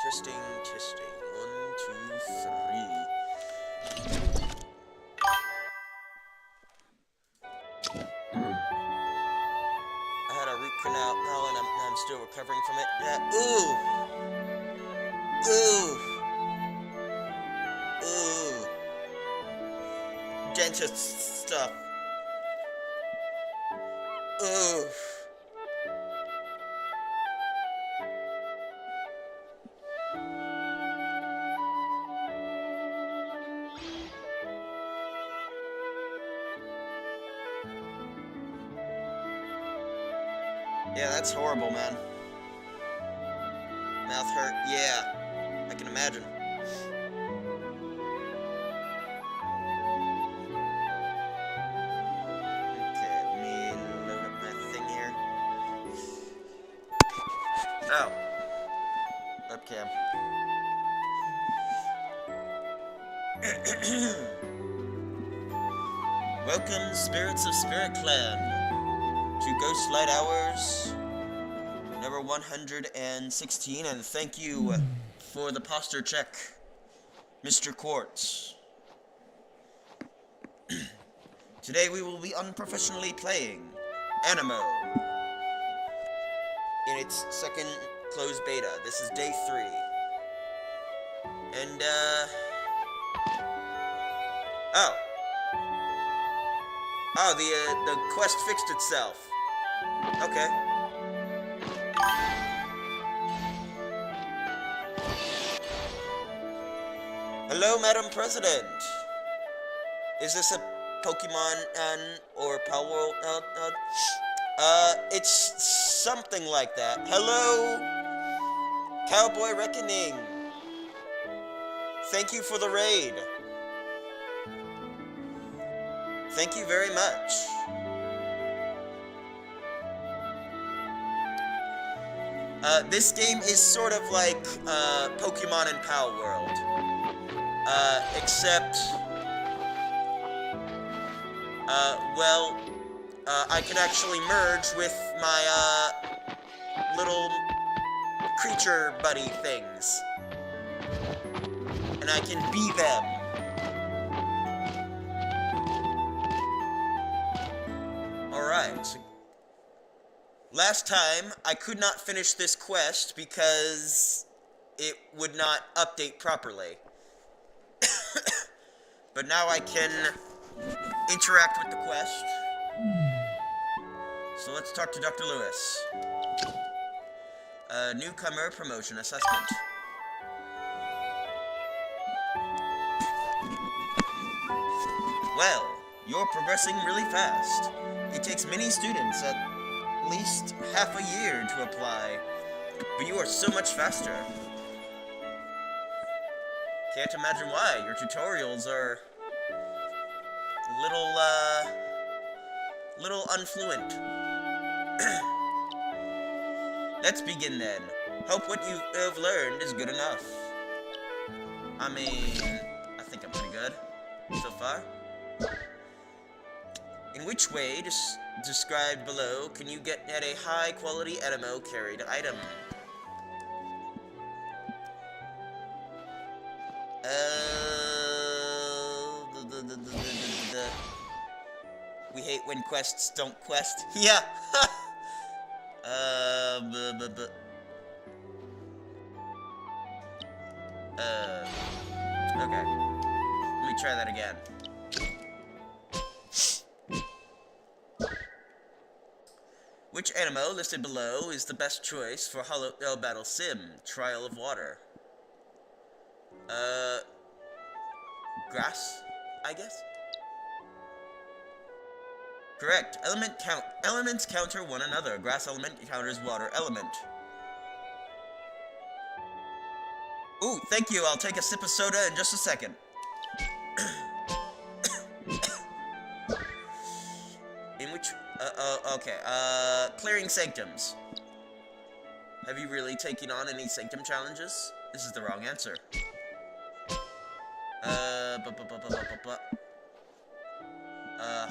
Testing, testing. 1, 2, 3. I had a root canal and I'm still recovering from it. Yeah. Ooh. Dentist stuff. Ooh. Yeah, that's horrible, man. Mouth hurt. Yeah, I can imagine. Okay, let me load up my thing here. Oh. Webcam. Welcome, spirits of Spirit Clan, to Ghost Light Hours number 116, and thank you for the posture check, Mr. Quartz. Today we will be unprofessionally playing Aniimo in its second closed beta. This is day 3. And, Oh, the quest fixed itself. Okay. Hello, Madam President. Is this a Pokemon or Power? It's something like that. Hello, Cowboy Reckoning. Thank you for the raid. Thank you very much. This game is sort of like Pokemon and Pal World. Except, I can actually merge with my little creature buddy things. And I can be them. Alright. Last time, I could not finish this quest because it would not update properly. But now I can interact with the quest. So let's talk to Dr. Lewis. Newcomer promotion assessment. Well, you're progressing really fast. It takes many students at least half a year to apply, but you are so much faster. Can't imagine why. Your tutorials are little unfluent. Let's begin then. Hope what you have learned is good enough. I mean, I think I'm pretty good. so far. In which way, described below, can you get at a high-quality Aniimo carried item? We hate when quests don't quest. Yeah! Okay. Let me try that again. Which Aniimo listed below is the best choice for Hollow Battle Sim? Trial of Water. Grass, I guess? Correct. Elements counter one another. Grass element counters water element. Ooh, thank you. I'll take a sip of soda in just a second. In which... okay. Clearing Sanctums. Have you really taken on any Sanctum challenges? This is the wrong answer.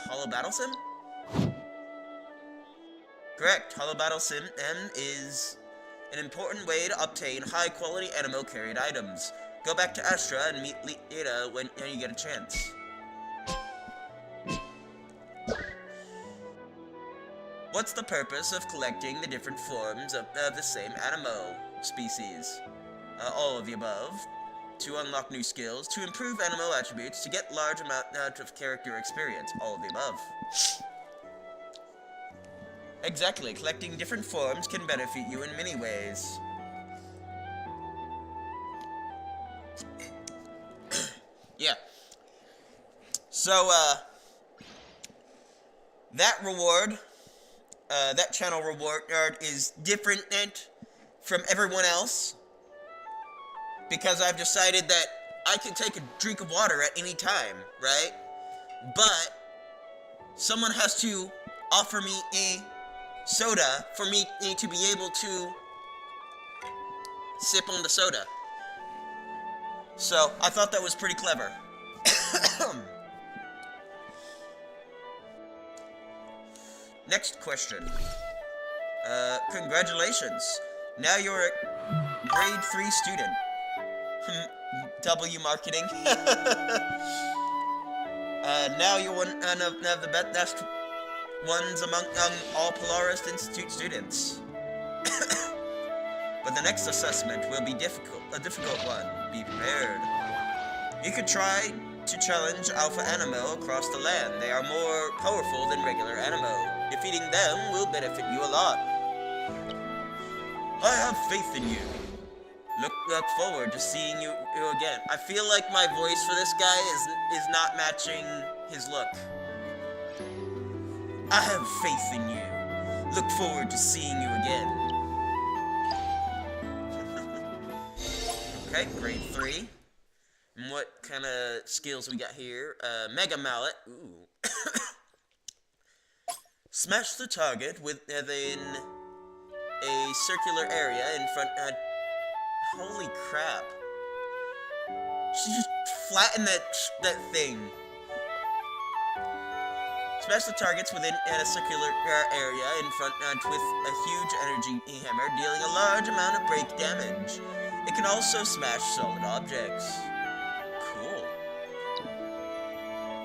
Hollow Battle Sim? Correct. Hollow Battle Sim M is an important way to obtain high-quality Aniimo carried items. Go back to Astra and meet Lita when you get a chance. What's the purpose of collecting the different forms of the same Aniimo species? All of the above. To unlock new skills, to improve Aniimo attributes, to get large amount of character experience. All of the above. Exactly. Collecting different forms can benefit you in many ways. Yeah. So, that reward, that channel reward is different from everyone else. Because I've decided that I can take a drink of water at any time, right? But someone has to offer me a soda for me to be able to sip on the soda. So, I thought that was pretty clever. Next question. Congratulations. Now you're a grade 3 student. W marketing. Now you're one of the best ones among all Polaris Institute students. But the next assessment will be a difficult one. Be prepared. You could try to challenge Alpha Aniimo across the land. They are more powerful than regular Aniimo. Defeating them will benefit you a lot. I have faith in you. Look forward to seeing you again. I feel like my voice for this guy is not matching his look. I have faith in you. Look forward to seeing you again. Okay, grade 3. And what kind of skills we got here? Mega Mallet. Ooh. Smash the target within a circular area in front. Holy crap! She just flattened that thing. Smash the targets within a circular area in front with a huge energy hammer, dealing a large amount of break damage. It can also smash solid objects. Cool.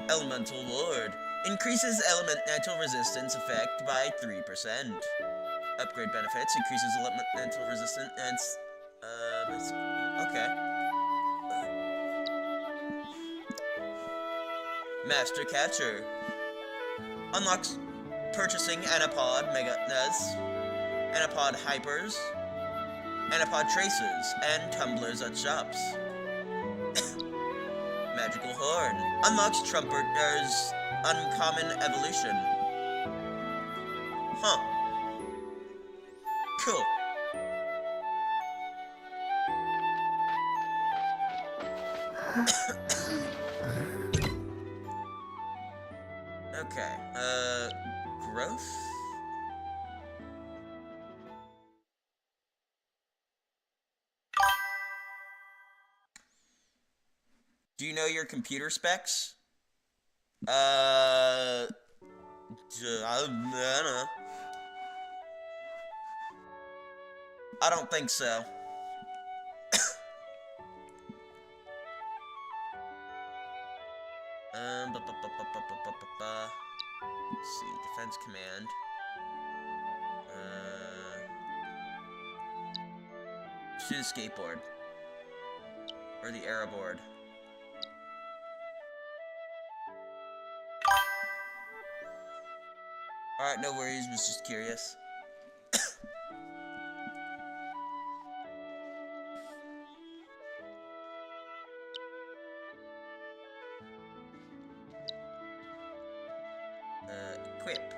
Elemental Ward. Increases elemental resistance effect by 3%. Upgrade benefits. Increases elemental resistance. Okay. Master Catcher. Unlocks purchasing Anipod Megas, Anipod Hypers, Anipod Traces, and Tumblers at shops. Magical Horn. Unlocks Trumpeter's Uncommon Evolution. Huh. Cool. Okay, growth? Do you know your computer specs? I don't know. I don't think so. Let's see, defense command. Shoot a skateboard. Or the arrow board. Alright, no worries, was just curious. Equip.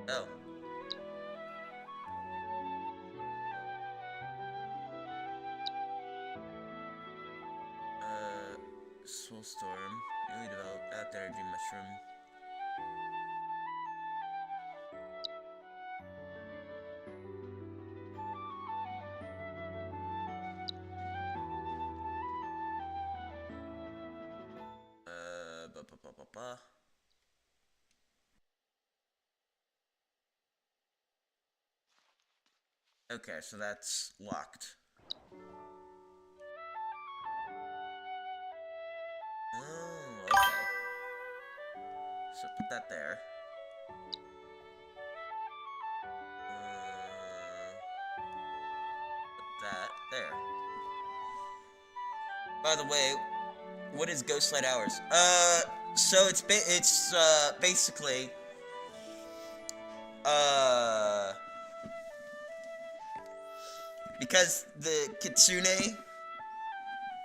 Oh. Soul Storm. Newly developed out there, energy mushroom. Okay, so that's locked. Oh, okay. So put that there. Put that there. By the way, what is Ghostlight Hours? So it's basically because the Kitsune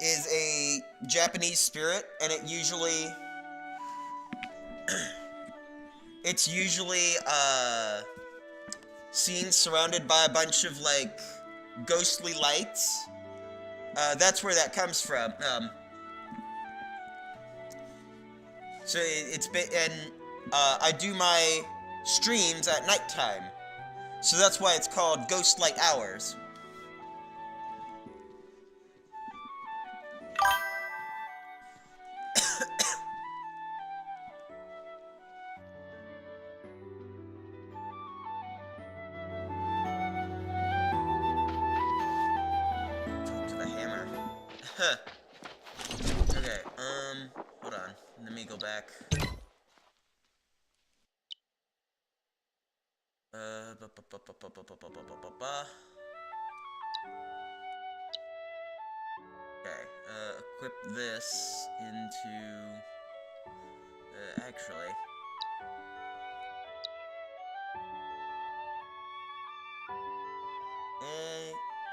is a Japanese spirit, and it's usually seen surrounded by a bunch of like ghostly lights. That's where that comes from. So I do my streams at nighttime, so that's why it's called Ghostlight Hours. Okay, hold on. Let me go back. Okay, equip this into, actually.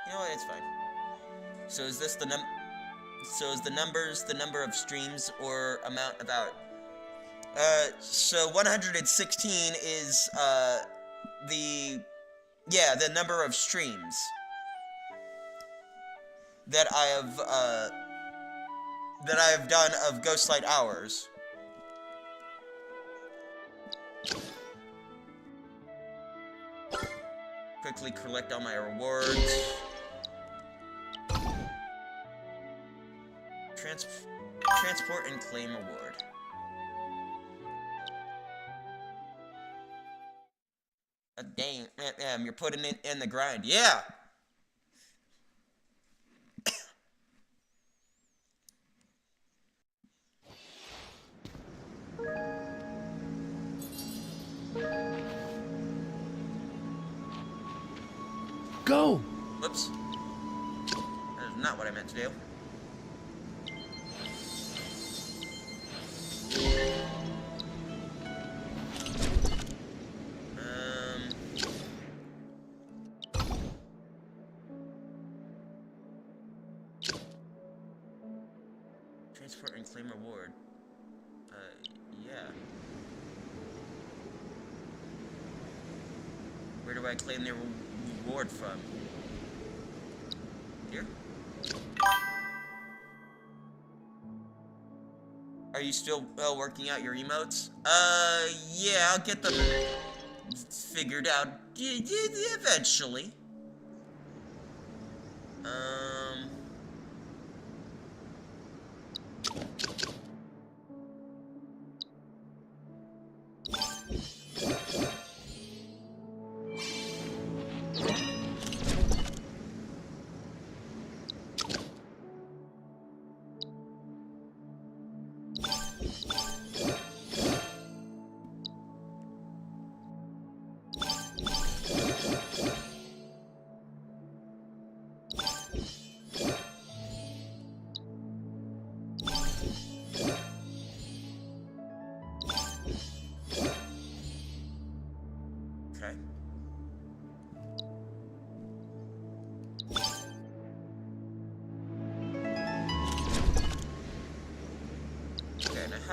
You know what, it's fine. So is this the number of streams or amount about? So 116 is, the number of streams that I have done of Ghostlight Hours. Quickly collect all my rewards. Transport and claim reward. Dang, you're putting it in the grind. Yeah! Go! Whoops. That is not what I meant to do. Transport and claim reward. Yeah. Where do I claim the reward from? Here? Are you still working out your emotes? Yeah, I'll get them figured out eventually.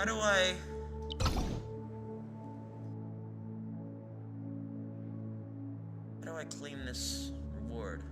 How do I... How do I claim this reward?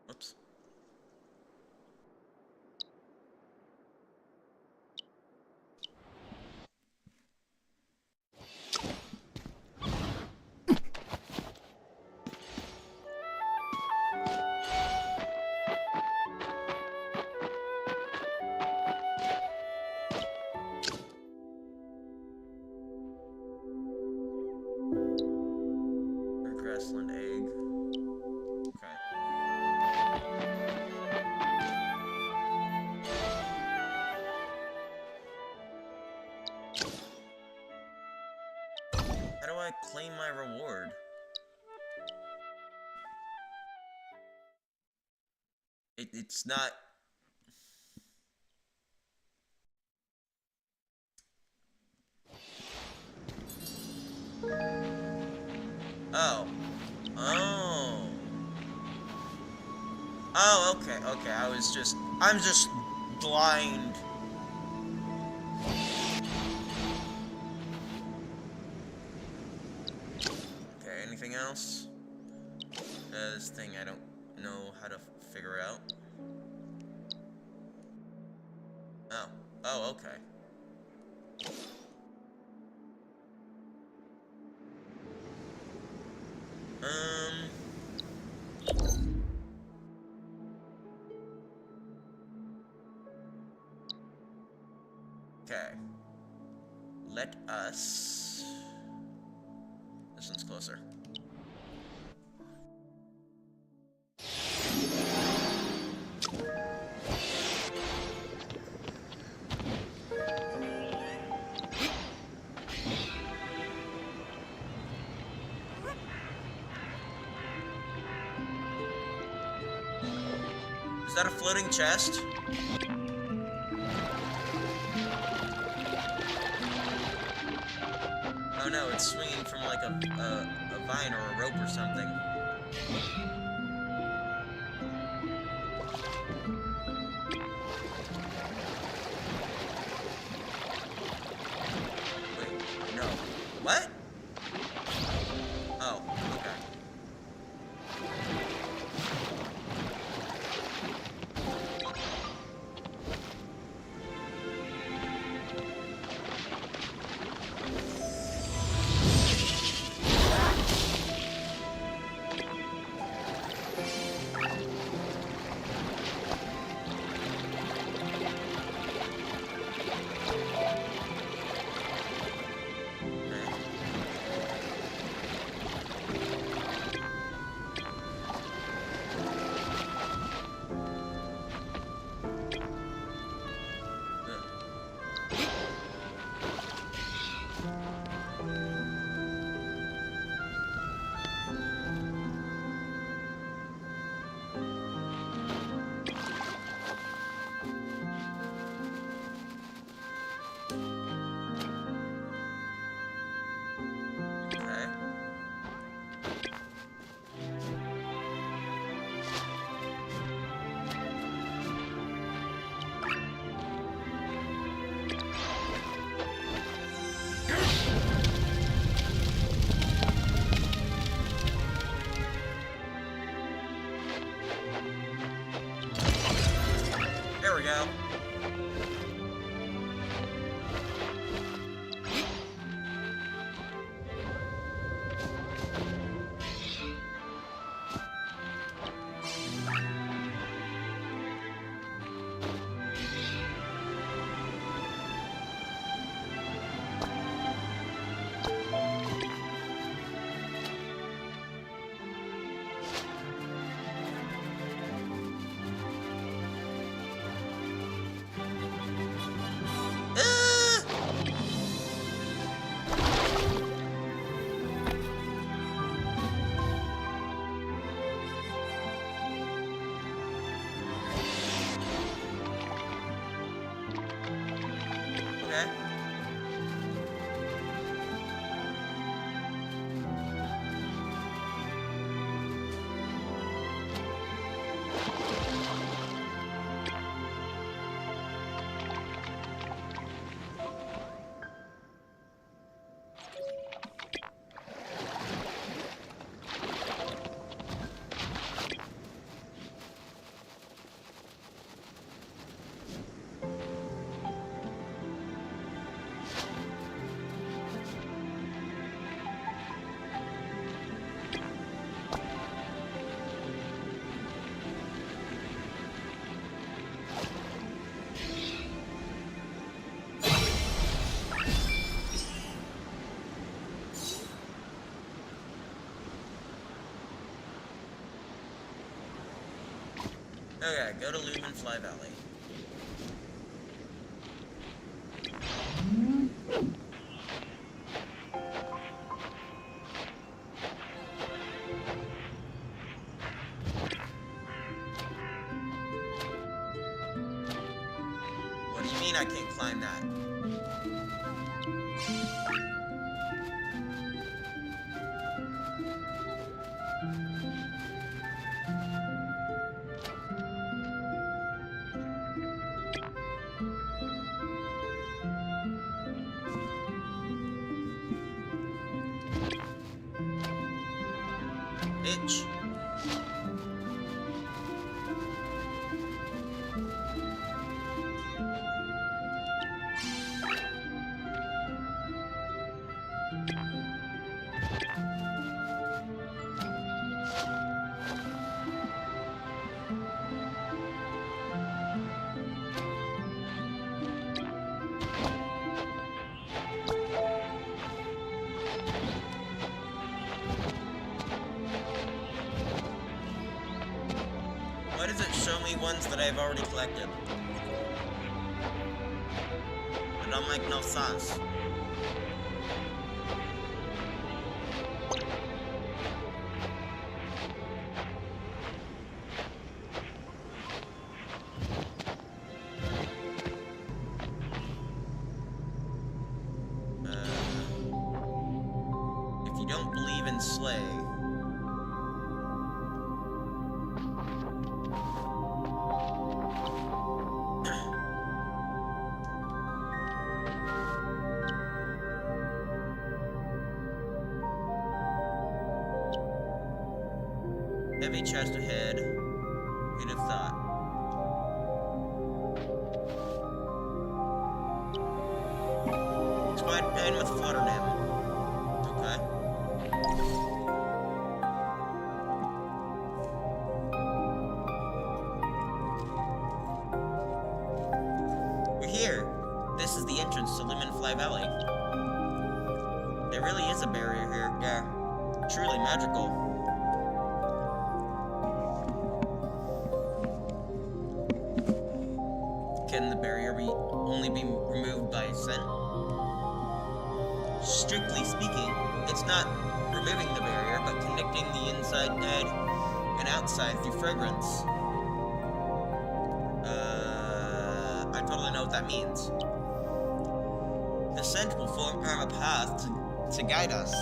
Oops. Grassland egg. Okay. How do I claim my reward? It's not... Oh. Oh. Oh, okay, okay. I'm just blind. Okay, anything else? This thing I don't know how to figure out. Oh. Oh, okay. Okay. Let us... This one's closer. Is that a floating chest? Oh no, it's swinging from like a vine or a rope or something. Wait, no. What? Oh, okay. Okay. Okay, go to Lumenfly Valley. What do you mean I can't climb that? Bitch. Why does it show me ones that I've already collected? It don't make no sense. If you don't believe in Slay, heavy chest ahead. Who'd have thought? Squad 9 with Flutter Nymph. Okay. We're here. This is the entrance to Lumenfly Valley. There really is a barrier here. Yeah. Truly magical. Can the barrier only be removed by scent? Strictly speaking, it's not removing the barrier, but connecting the inside and outside through fragrance. I totally know what that means. The scent will form a path to guide us.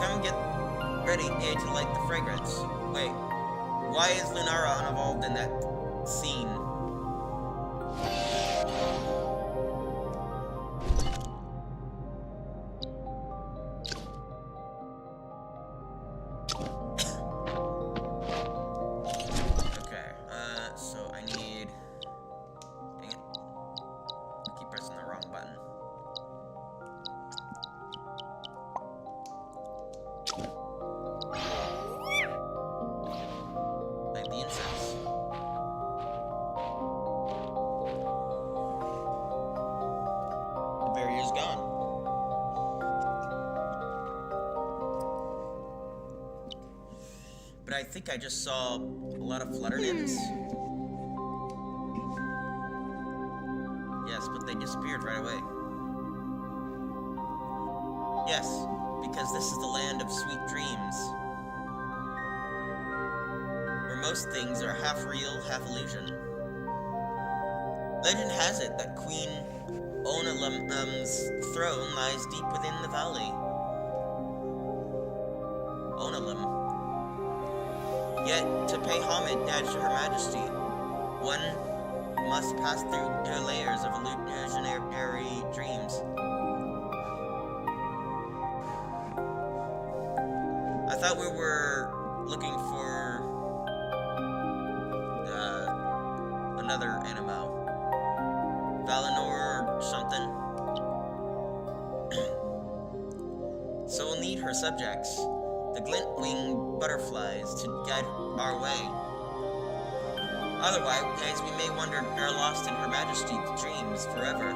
Come get ready to light the fragrance. Wait. Why is Lunara uninvolved in that scene? Okay, so I need... Dang it. I keep pressing the wrong button. Like the incense. The barrier's gone. But I think I just saw a lot of Flutter Nymphs. Yes, but they disappeared right away. Yes, because this is the land of sweet dreams. Where most things are half real, half illusion. Legend has it that Queen Onalam's throne lies deep within the valley. Onalam. Yet, to pay homage to Her Majesty, one must pass through her layers of illusionary dreams. I thought we were looking for another Aniimo. Valinor or something. So we'll need her subjects, the glint-winged butterflies, to guide our way. Otherwise, we may wander lost in Her Majesty's dreams forever.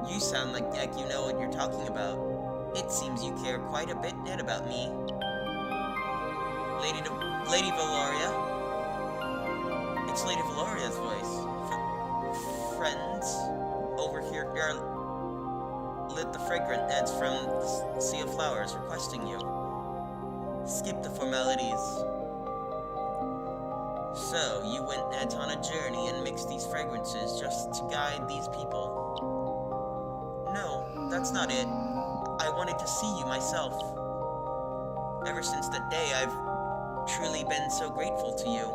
You sound like you know what you're talking about. It seems you care quite a bit about me. Lady Valoria? It's Lady Valoria's voice. Friends over here lit the fragrant ads from the Sea of Flowers requesting you. Skip the formalities. So, you went on a journey and mixed these fragrances just to guide these people? No, that's not it. I wanted to see you myself. Ever since that day, I've truly been so grateful to you.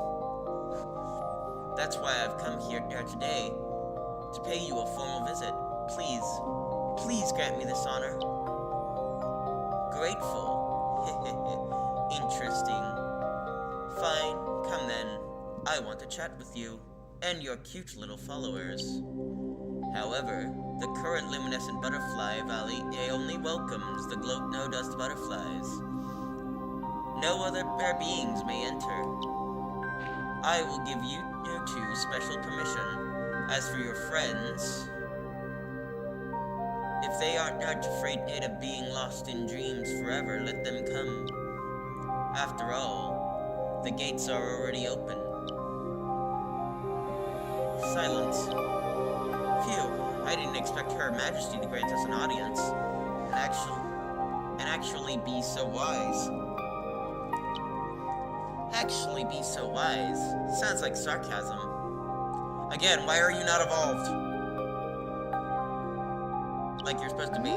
That's why I've come here today, to pay you a formal visit. Please grant me this honor. Grateful. Interesting. Fine, come then. I want to chat with you, and your cute little followers. However, the current luminescent butterfly valley only welcomes the glow-no-dust butterflies. No other beings may enter. I will give you two special permission. As for your friends, if they aren't afraid of being lost in dreams forever, let them come. After all, the gates are already open. Silence. Phew, I didn't expect Her Majesty to grant us an audience, and actually be so wise. Actually be so wise. Sounds like sarcasm. Again, why are you not evolved? Like you're supposed to be.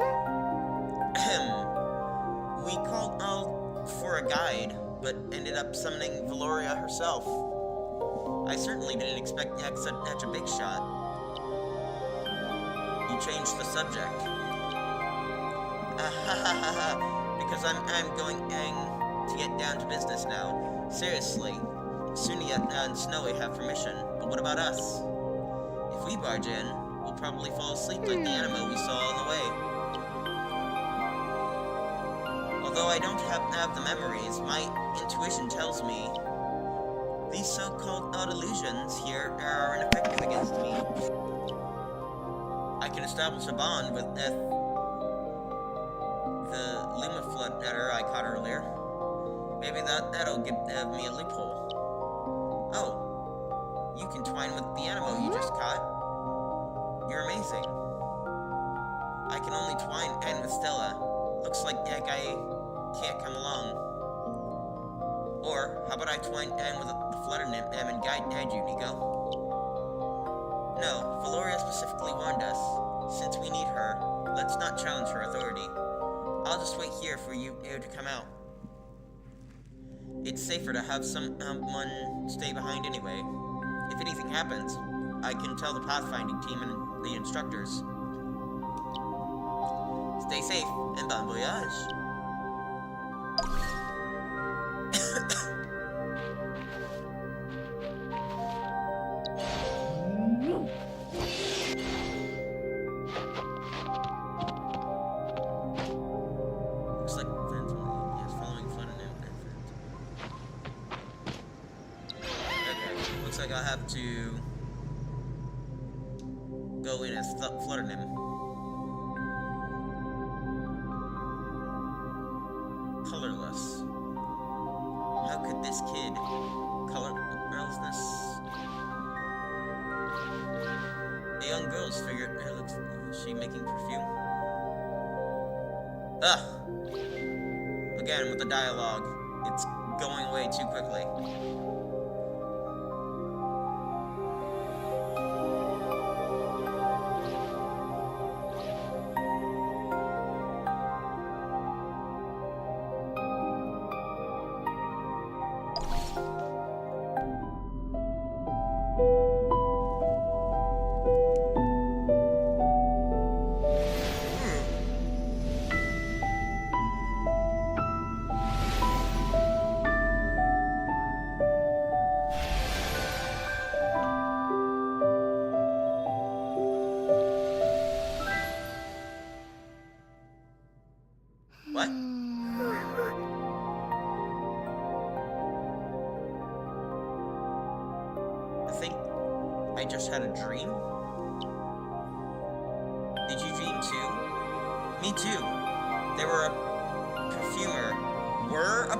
We called out for a guide, but ended up summoning Valoria herself. I certainly didn't expect such a big shot. You changed the subject. Because I'm going to get down to business now. Seriously, Sunia and Snowy have permission, but what about us? If we barge in, we'll probably fall asleep like the Aniimo we saw on the way. Although I don't have the memories, my intuition tells me these so-called odd illusions here are ineffective against me. I can establish a bond with the Lumaflutter I caught earlier. Maybe that'll give me a loophole. Oh, you can twine with the Aniimo you just caught. You're amazing. I can only twine and with Stella. Looks like that guy can't come along. Or, how about I twine and with the Flutter Nymph and guide you, Nico? No, Valoria specifically warned us. Since we need her, let's not challenge her authority. I'll just wait here for you to come out. It's safer to have someone stay behind anyway. If anything happens, I can tell the pathfinding team and the instructors. Stay safe and bon voyage. Looks like friends following Flutter Nymph. Okay, looks like I'll have to go in as Flutter Nymph. Colorless. How could this kid colorlessness? A young girl's figure. Is she making perfume? Again with the dialogue. It's going away too quickly. What? I think I just had a dream? Did you dream too? Me too. They were a perfumer. Were a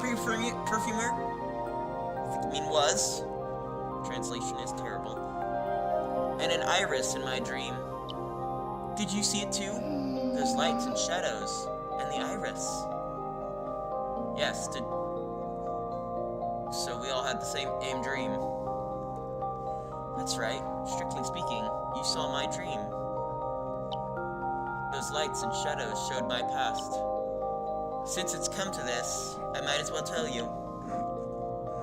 perfumer? I mean was. Translation is terrible. And an iris in my dream. Did you see it too? Those lights and shadows. And the iris. Yes, so we all had the same dream. That's right. Strictly speaking, you saw my dream. Those lights and shadows showed my past. Since it's come to this, I might as well tell you.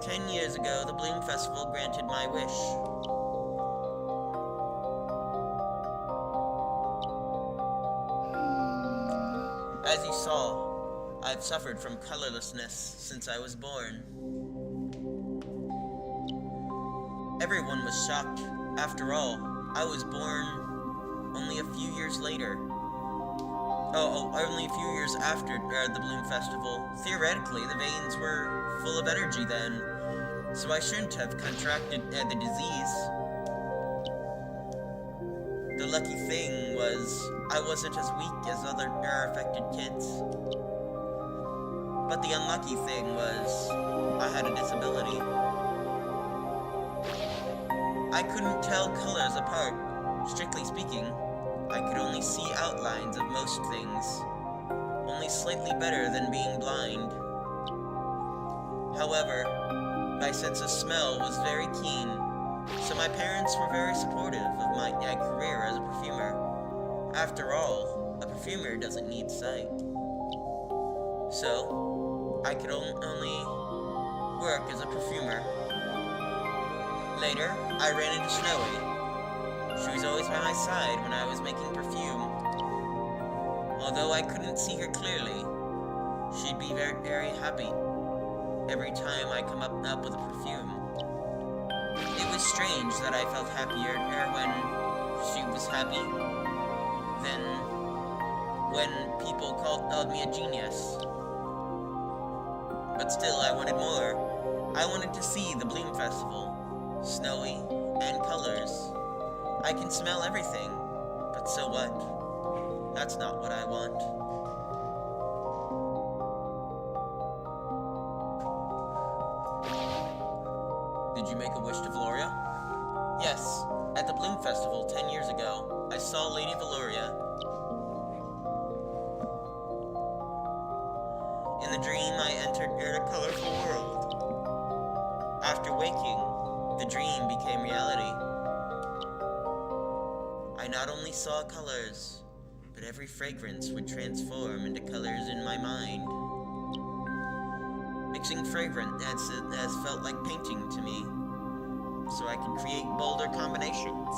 10 years ago, the Bloom Festival granted my wish. As you saw, I've suffered from colorlessness since I was born. Everyone was shocked. After all, I was born only a few years later. Only a few years after the Bloom Festival. Theoretically, the veins were full of energy then, so I shouldn't have contracted the disease. The lucky thing was, I wasn't as weak as other affected kids. But the unlucky thing was, I had a disability. I couldn't tell colors apart. Strictly speaking, I could only see outlines of most things, only slightly better than being blind. However, my sense of smell was very keen, so my parents were very supportive of my career as a perfumer. After all, a perfumer doesn't need sight. So, I could only work as a perfumer. Later, I ran into Snowy. She was always by my side when I was making perfume. Although I couldn't see her clearly, she'd be very, very happy every time I come up with a perfume. It was strange that I felt happier when she was happy than when people called me a genius. But still, I wanted more. I wanted to see the Bloom Festival, snowy and colors. I can smell everything, but so what? That's not what I want. Did you make a wish to Valoria? Yes, at the Bloom Festival 10 years ago, I saw Lady Valoria. In the dream, I entered a colorful world. After waking, the dream became reality. I not only saw colors, but every fragrance would transform into colors in my mind. Mixing fragrance has felt like painting to me, so I could create bolder combinations.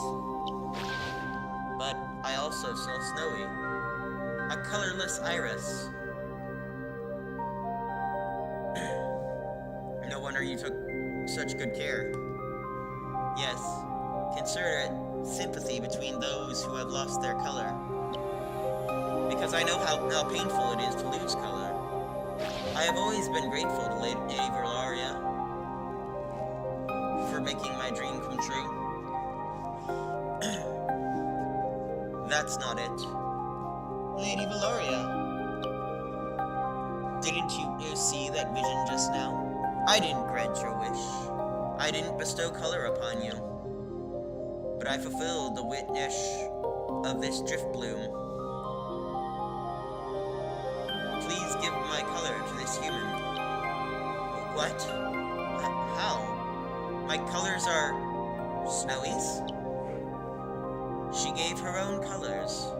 But I also saw Snowy, a colorless iris. No wonder you took such good care. Yes, consider it sympathy between those who have lost their color. Because I know how painful it is to lose color. I have always been grateful to Lady Valoria for making my dream come true. That's not it. Lady Valoria, didn't you see that vision just now? I didn't grant your wish. I didn't bestow color upon you. But I fulfilled the wish of this drift bloom. Please give my color to this human. What? How? My colors are Snowy's? She gave her own colors,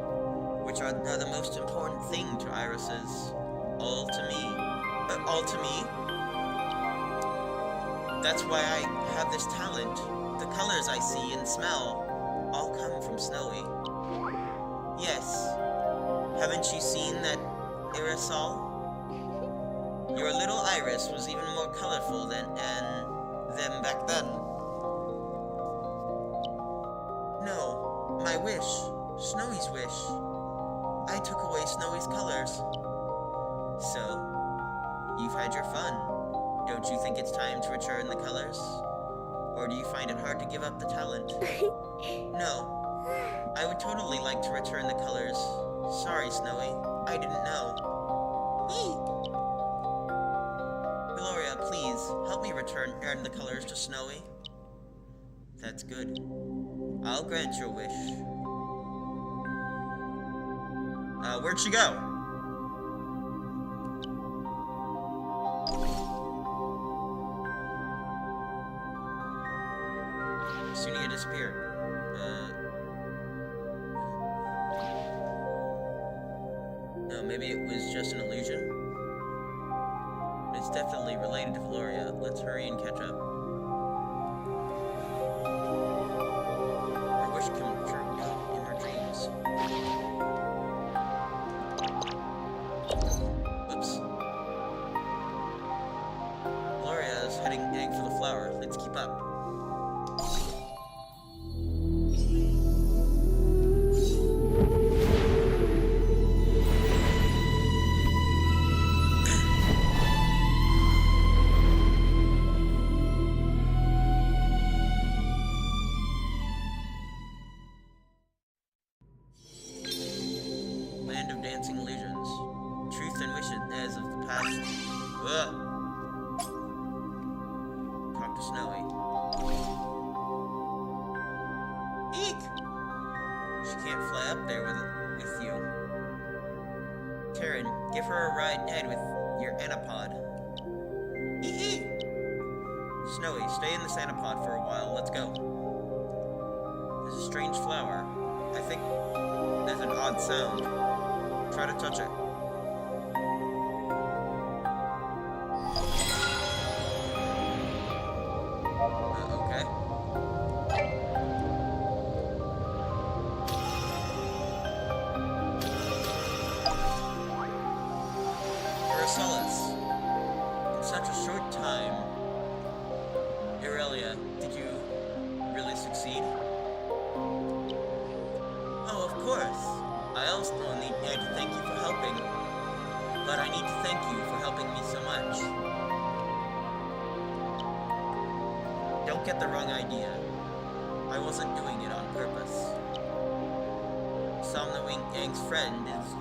which are the most important thing to irises. All to me. All to me? That's why I have this talent. The colors I see and smell all come from Snowy. Yes. Haven't you seen that aerosol? Your little iris was even more colorful than them back then. No, my wish. Snowy's wish. I took away Snowy's colors. So, you've had your fun. Don't you think it's time to return the colors? Or do you find it hard to give up the talent? No. I would totally like to return the colors. Sorry, Snowy. I didn't know. Gloria, please, help me return the colors to Snowy. That's good. I'll grant your wish. Where'd she go? Sunia disappeared. No, maybe it was just an illusion? It's definitely related to Valoria. Let's hurry and catch up. Her wish come true in her dreams. Whoops. Valoria is heading for the flower. Let's keep up. Land of dancing illusions. Truth and wishes as of the past. Ugh. Talk to Snowy. Eek! She can't fly up there with you. Terran, give her a ride ahead with your Anapod. Hee. Snowy, stay in this Anapod for a while. Let's go. There's a strange flower. I think there's an odd sound. Try to touch it. Okay. Paracelsus. In such a short time. Aurelia, did you really succeed? Oh, of course. I also need to thank you for helping, but I need to thank you for helping me so much. Don't get the wrong idea. I wasn't doing it on purpose. Somnawing Yang's friend is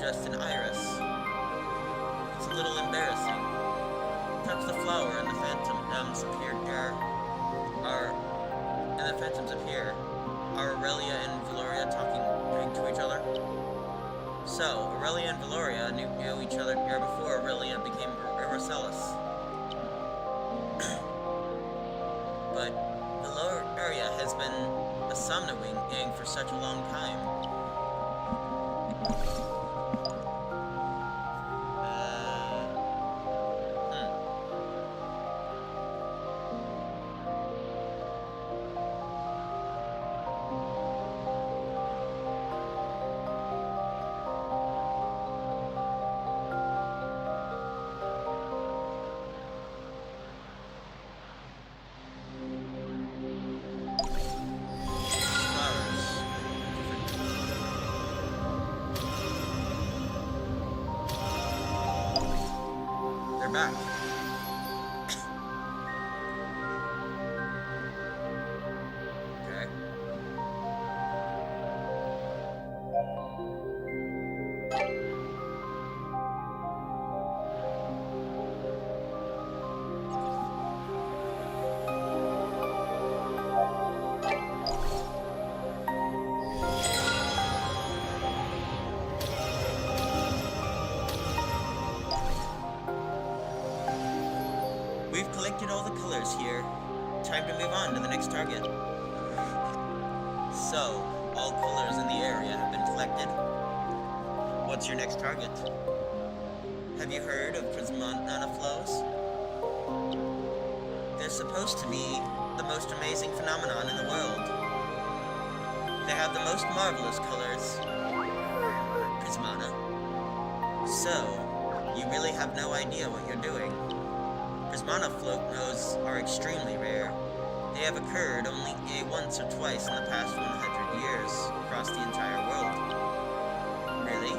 just an iris. It's a little embarrassing. Touch the flower and the phantoms appear Are Aurelia and Valoria talking to each other? So, Aurelia and Valoria knew each other before Aurelia became Paracelsus. But Valoria has been a Somnawing for such a long time. Back. Okay. collected all the colors here. Time to move on to the next target. So, all colors in the area have been collected. What's your next target? Have you heard of prismata flows? They're supposed to be the most amazing phenomenon in the world. They have the most marvelous colors. Prismata. So, you really have no idea what you're doing. Prismata flows are extremely rare. They have occurred only once or twice in the past 100 years across the entire world. Really?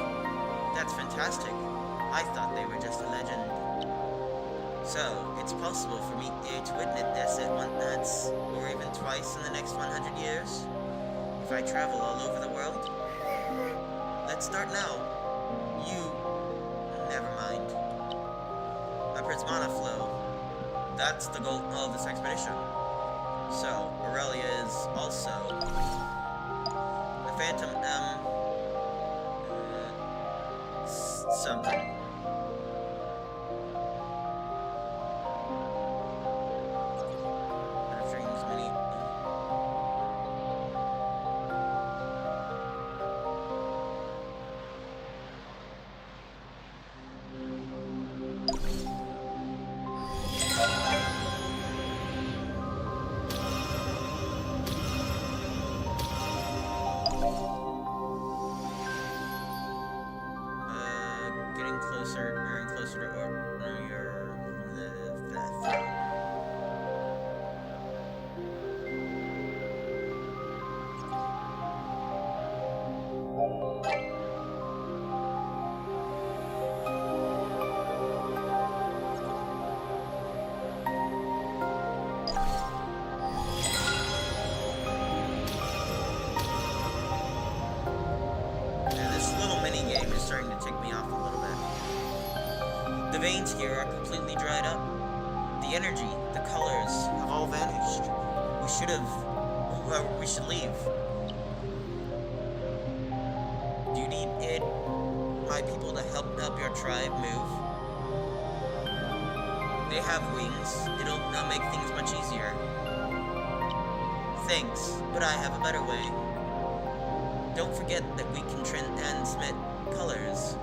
That's fantastic. I thought they were just a legend. So, it's possible for me to witness this at once or even twice in the next 100 years? If I travel all over the world? Let's start now. Never mind. A prismata flow. That's the goal of this expedition. So, Aurelia is also a phantom, something. Closer to this little mini game is starting to tick me off a little bit. The veins here are completely dried up. The energy, the colors, have all vanished. We should leave. Do you need my people to help your tribe move? They have wings. It'll make things much easier. Thanks, but I have a better way. Don't forget that we can transmit colors.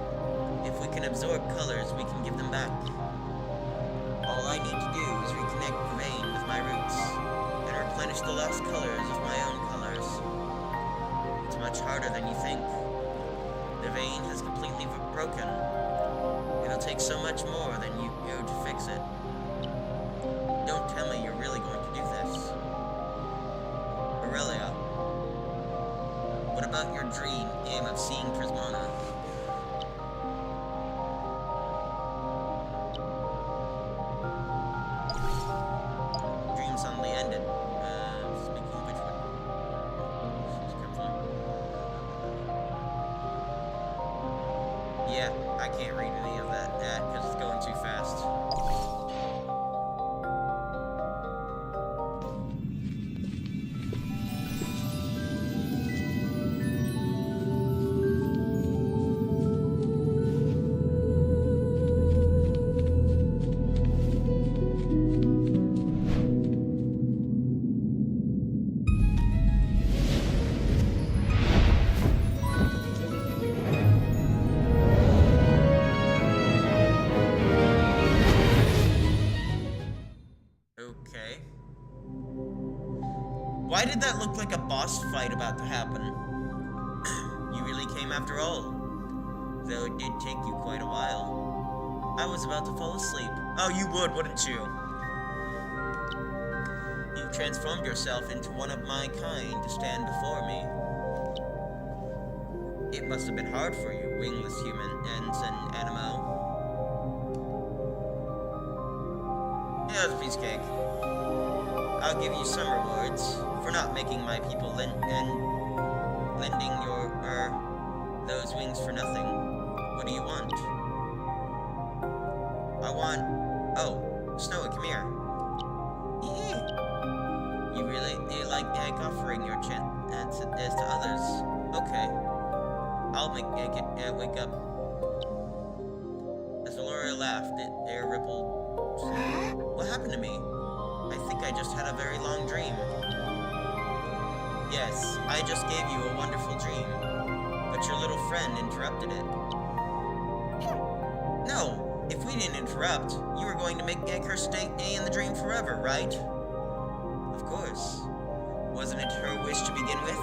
If we can absorb colors, we can give them back. All I need to do is reconnect the vein with my roots, and replenish the lost colors of my own colors. It's much harder than you think. The vein has completely broken. It'll take so much more than you to fix it. Don't tell me you're really going to do this. Aurelia, what about your dream aim of seeing Prismana? Yeah, I can't read any of that because it's going too fast. Why did that look like a boss fight about to happen? You really came after all. Though it did take you quite a while. I was about to fall asleep. Oh, you would, wouldn't you? You transformed yourself into one of my kind to stand before me. It must have been hard for you, wingless human ensign Aniimo. Yeah, it was a piece of cake. I'll give you some rewards for not making my people lending those wings for nothing. What do you want? Oh, Snowy, come here. You really like offering your chance to others. Okay. I'll make it wake up. As Valora laughed, air rippled. What happened to me? I think I just had a very long dream. Yes, I just gave you a wonderful dream, but your little friend interrupted it. No, if we didn't interrupt, you were going to make her stay in the dream forever, right? Of course. Wasn't it her wish to begin with?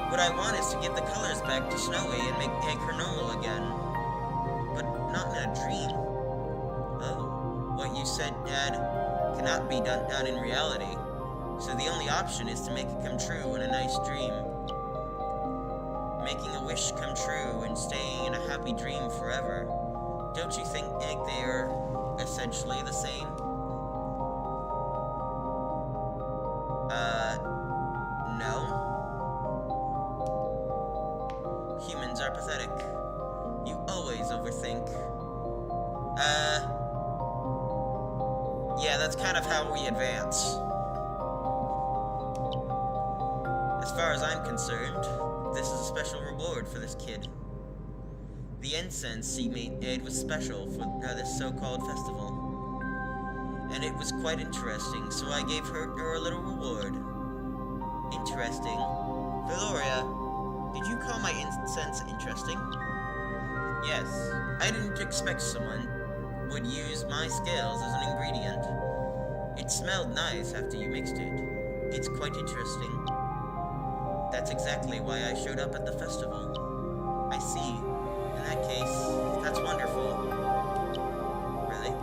What I want is to give the colors back to Snowy and make her normal again. But not in a dream. Oh, what you said, Dad, cannot be done in reality. So the only option is to make it come true in a nice dream. Making a wish come true and staying in a happy dream forever. Don't you think they are essentially the same? No. Humans are pathetic. You always overthink. Yeah, that's kind of how we advance. As far as I'm concerned, this is a special reward for this kid. The incense he made was special for this so-called festival. And it was quite interesting, so I gave her a little reward. Interesting. Valoria, did you call my incense interesting? Yes, I didn't expect someone would use my scales as an ingredient. It smelled nice after you mixed it. It's quite interesting. That's exactly why I showed up at the festival. I see. In that case, that's wonderful. Really?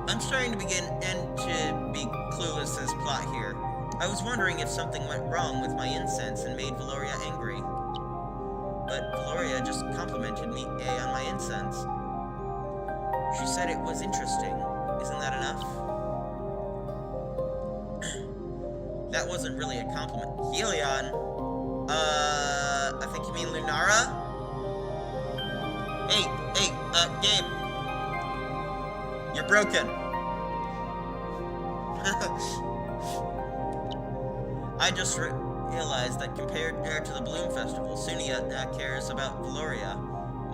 I'm starting to begin to be clueless to this plot here. I was wondering if something went wrong with my incense and made Valoria angry. But Valoria just complimented me on my incense. She said it was interesting. Isn't that enough? That wasn't really a compliment. Helion? I think you mean Lunara? Hey, Gabe. You're broken. I just realized that compared to the Bloom Festival, Sunia cares about Valoria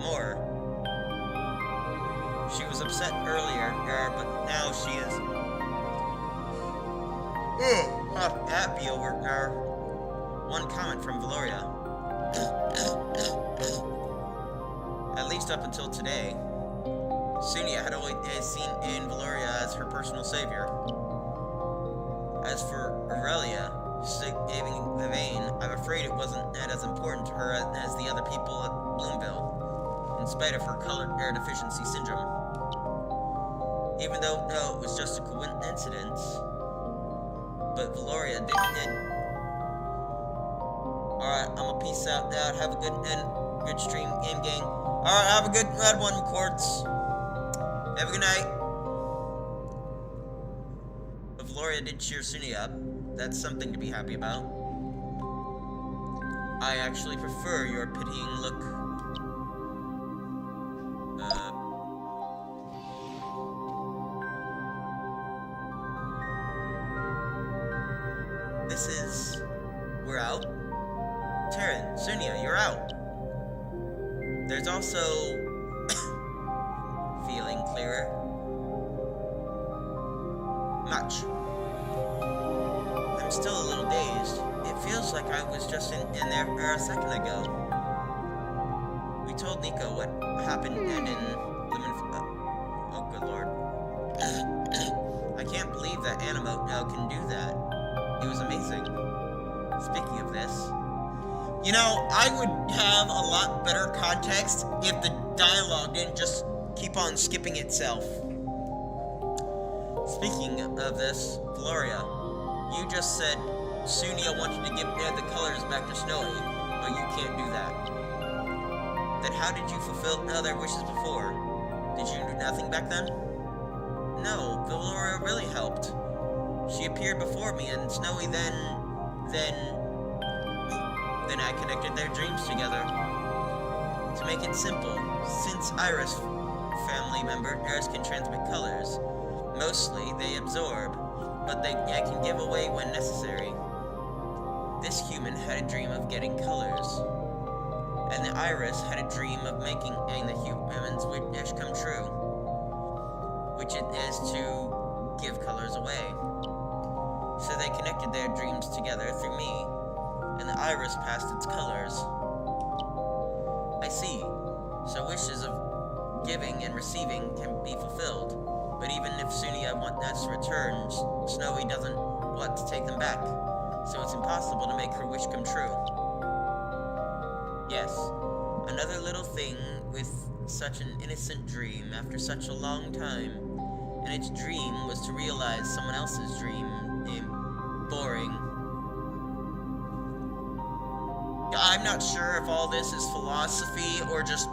more. She was upset earlier, but now she is happy over one comment from Valoria. At least up until today, Sunia had always seen in Valoria as her personal savior. As for Aurelia saving the vein, I'm afraid it wasn't as important to her as the other people at Bloomville, in spite of her color deficiency syndrome. Even though, no, it was just a coincidence. But Valoria did. Alright, I'm gonna peace out now. Have a good stream, game gang. Alright, have a good one, Quartz. Have a good night. But Valoria did cheer Sunia up. That's something to be happy about. I actually prefer your pitying look. We're out. Terran, Sunia, you're out. There's also feeling clearer. Much. I'm still a little dazed. It feels like I was just in there a second ago. We told Nico what happened and in Lemon... oh, good lord. I can't believe that Aniimo now can do that. It was amazing. Speaking of this, you know, I would have a lot better context if the dialogue didn't just keep on skipping itself. Speaking of this, Valoria, you just said Sunia wanted to give the colors back to Snowy, but you can't do that. Then how did you fulfill their wishes before? Did you do nothing back then? No, Valoria really helped. She appeared before me, and Snowy then I connected their dreams together. To make it simple, since Iris family members can transmit colors, mostly they absorb, but they can give away when necessary. This human had a dream of getting colors, and the Iris had a dream of making the human's wish come true. which it is to give colors away. So they connected their dreams together through me, and the iris passed its colors. I see. So wishes of giving and receiving can be fulfilled, but even if Sunia wants to return, Snowy doesn't want to take them back, so it's impossible to make her wish come true. Yes, another little thing with such an innocent dream after such a long time, and its dream was to realize someone else's dream. Boring. I'm not sure if all this is philosophy or just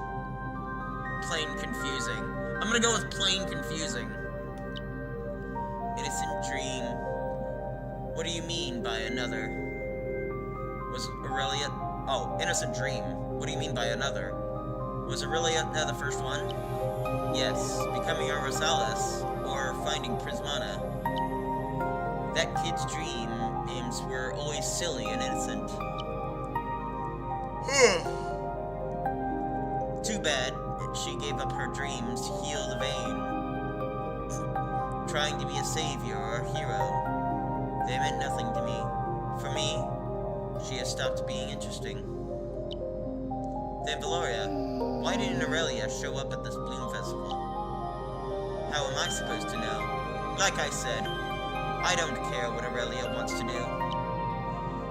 plain confusing. I'm gonna go with plain confusing. Innocent dream. What do you mean by another? Was Aurelia... Oh, innocent dream. What do you mean by another? Was Aurelia the first one? Yes, becoming a Rosales, or finding Prismana. That kid's dreams were always silly and innocent. Too bad she gave up her dreams to heal the vein. Trying to be a savior or a hero, they meant nothing to me. For me, she has stopped being interesting. Then Valoria, why didn't Aurelia show up at this Bloom Festival? How am I supposed to know? Like I said, I don't care what Aurelia wants to do.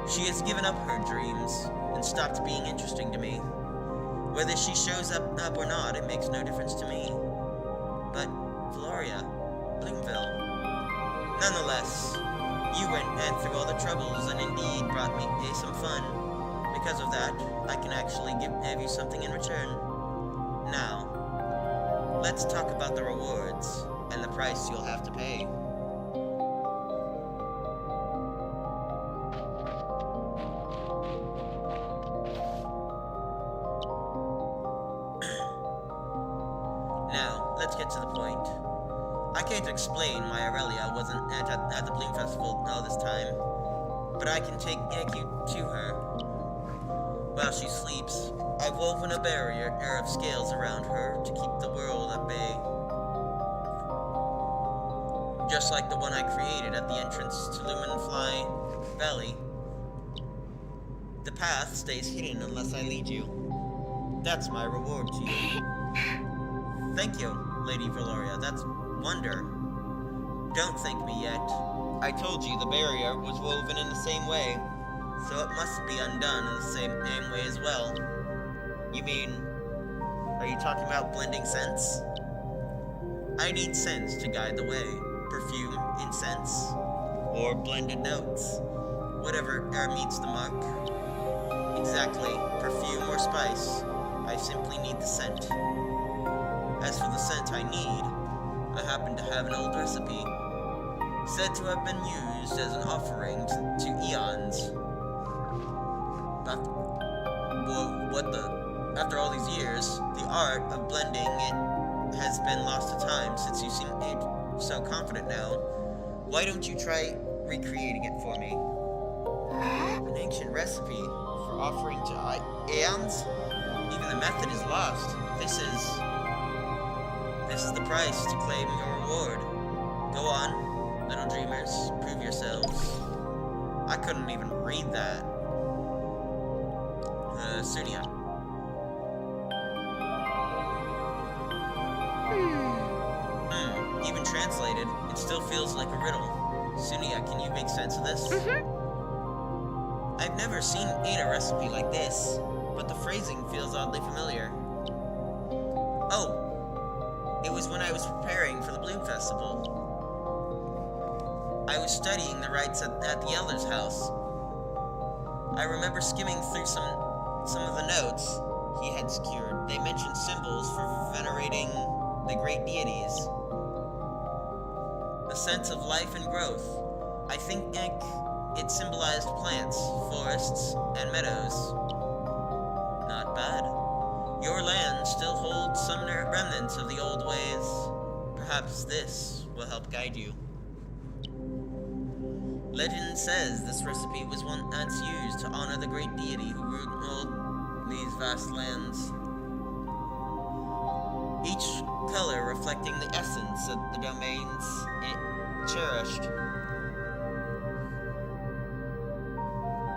She has given up her dreams and stopped being interesting to me. Whether she shows up or not, it makes no difference to me. But, Valoria, Bloomville. Nonetheless, you went through all the troubles and indeed brought me some fun. Because of that, I can actually give you something in return. Now, let's talk about the rewards and the price you'll have to pay. Now, let's get to the point. I can't explain why Aurelia wasn't at the Bloom Festival all this time, but I can take you to her. While she sleeps, I've woven a barrier of scales around her to keep the world at bay. Just like the one I created at the entrance to Lumenfly Valley. The path stays hidden unless I lead you. That's my reward to you. Thank you, Lady Valoria. That's wonder. Don't thank me yet. I told you the barrier was woven in the same way, so it must be undone in the same way as well. You mean, are you talking about blending scents? I need scents to guide the way. Perfume, incense, or blended notes. Whatever meets the mark. Exactly, perfume or spice. I simply need the scent. As for the scent I need, I happen to have an old recipe, said to have been used as an offering to eons. After all these years, the art of blending it has been lost to time since you seem so confident now. Why don't you try recreating it for me? An ancient recipe for offering to eons? Even the method is lost. This is the price to claim your reward. Go on, little dreamers, prove yourselves. I couldn't even read that. Sunia. Even translated, it still feels like a riddle. Sunia, can you make sense of this? I've never seen a recipe like this, but the phrasing feels oddly familiar. Oh, it was when I was preparing for the Bloom Festival. I was studying the rites at the Elder's house. I remember skimming through some of the notes he had secured. They mentioned symbols for venerating the great deities. The sense of life and growth. I think it symbolized plants, forests, and meadows. Not bad. Your land still holds some remnants of the old ways. Perhaps this will help guide you. Legend says this recipe was once used to honor the great deity who ruled these vast lands. Each color reflecting the essence of the domains it cherished.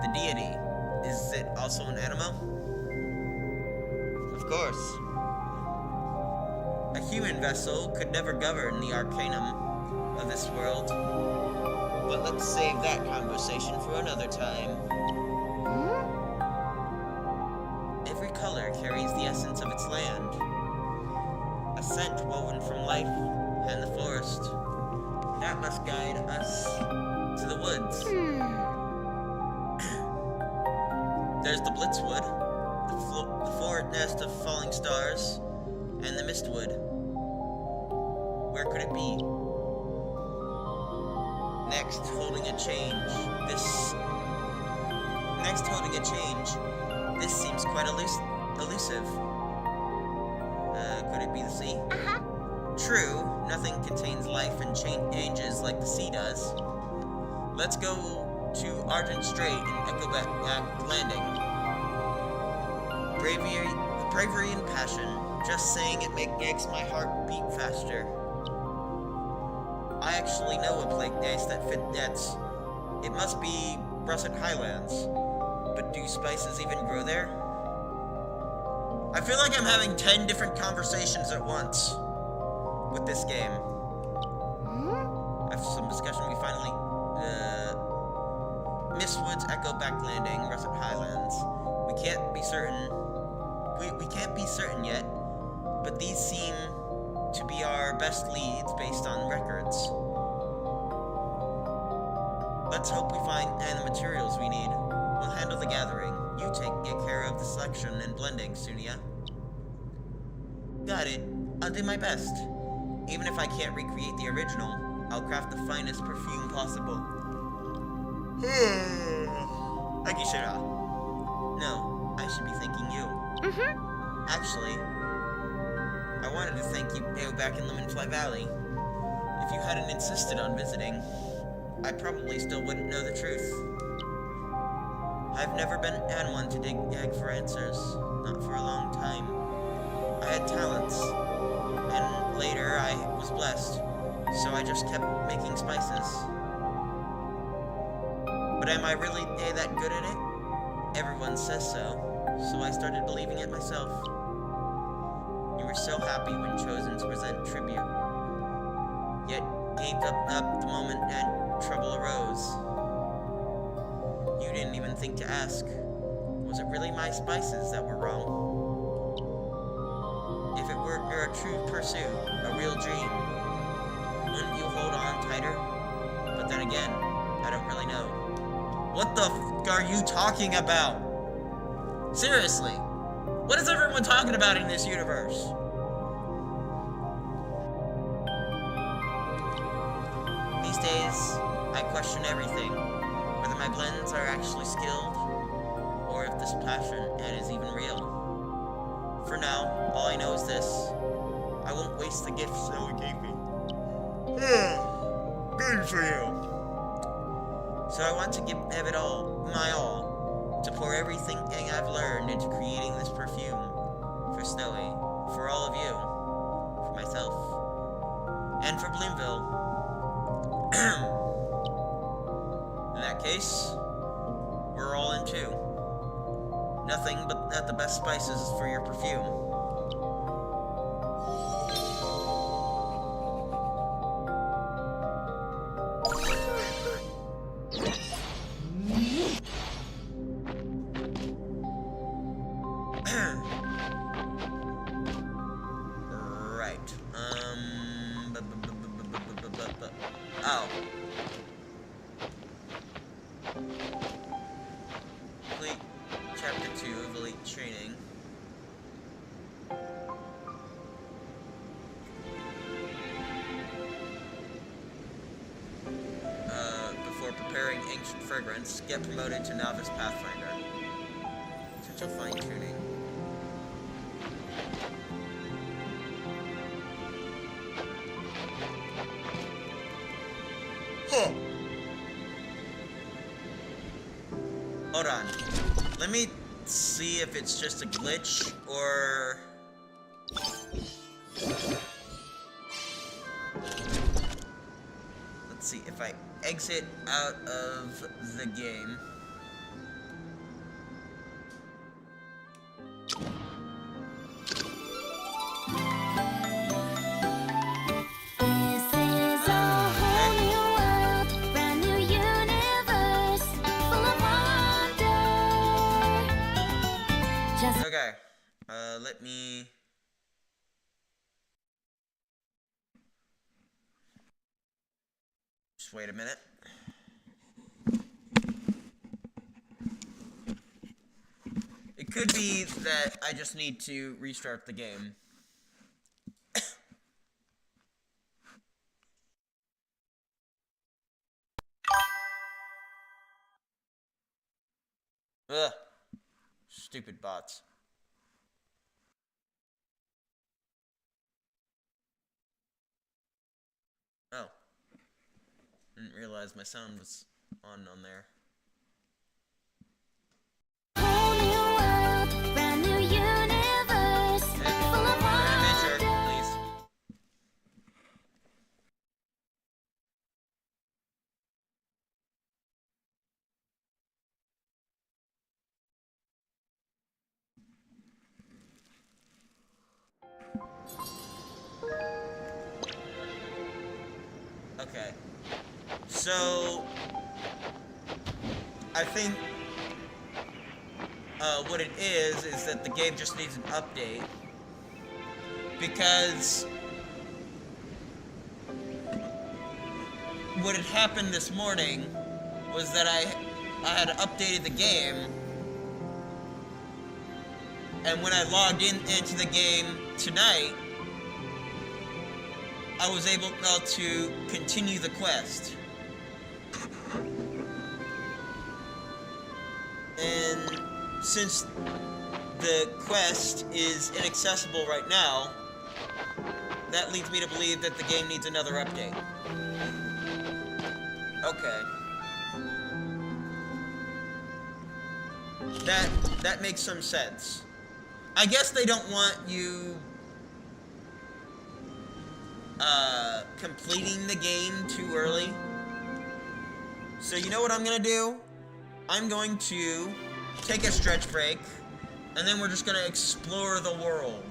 The deity, is it also an Aniimo? Of course. A human vessel could never govern the arcanum of this world. But let's save that conversation for another time. Every color carries the essence of its land. A scent woven from life and the forest. That must guide us to the woods. There's the Blitzwood, the forest of falling stars, and the Mistwood. Where could it be? Next, holding a change. This seems quite elusive. Could it be the sea? True, nothing contains life and changes like the sea does. Let's go to Argent Strait and Echoback Landing. Bravery and passion. Just saying it makes my heart beat faster. I actually know a place that's. It must be Russet Highlands. But do spices even grow there? I feel like I'm having 10 different conversations at once with this game. After some discussion, we finally... Mistwood's Echoback Landing, Russet Highlands. We can't be certain... We can't be certain yet, but these seem to be our best leads based on records. Let's hope we find the materials we need. We'll handle the gathering. You get care of the selection and blending, Sunia. Got it. I'll do my best. Even if I can't recreate the original, I'll craft the finest perfume possible. Akishira. No, I should be thanking you. Actually, I wanted to thank you back in Lemonfly Valley. If you hadn't insisted on visiting, I probably still wouldn't know the truth. I've never been one to dig for answers, not for a long time. I had talents, and later I was blessed, so I just kept making spices. But am I really that good at it? Everyone says so I started believing it myself. You were so happy when chosen to present tribute, yet gave up the moment and trouble arose. You didn't even think to ask, was it really my spices that were wrong? If it were a true pursuit, a real dream, wouldn't you hold on tighter? But then again, I don't really know. What the f*** are you talking about? Seriously, what is everyone talking about in this universe? These days, I question everything. Whether my blends are actually skilled, or if this passion is even real. For now, all I know is this. I won't waste the gifts Zoe gave me. Good for you. So I want to give it all, my all, to pour everything I've learned into creating this perfume. For Snowy, for all of you, for myself, and for Bloomville. In that case, we're all in two. Nothing but the best spices for your perfume. Right. Oh. Complete Chapter 2 of Elite Training. Before preparing Ancient Fragrance, get promoted to Novice Pathfinder. Such a fine-tuning. Huh. Hold on. Let me see if it's just a glitch, or... let's see, if I exit out of the game. Okay, let me... Just wait a minute. It could be that I just need to restart the game. Ugh. Stupid bots. Oh. Didn't realize my sound was on there. Okay. So, I think what it is that the game just needs an update. Because what had happened this morning was that I had updated the game, and when I logged into the game tonight, I was able to continue the quest. And since the quest is inaccessible right now, that leads me to believe that the game needs another update. Okay. That makes some sense. I guess they don't want you completing the game too early. So you know what I'm gonna do? I'm going to take a stretch break, and then we're just gonna explore the world.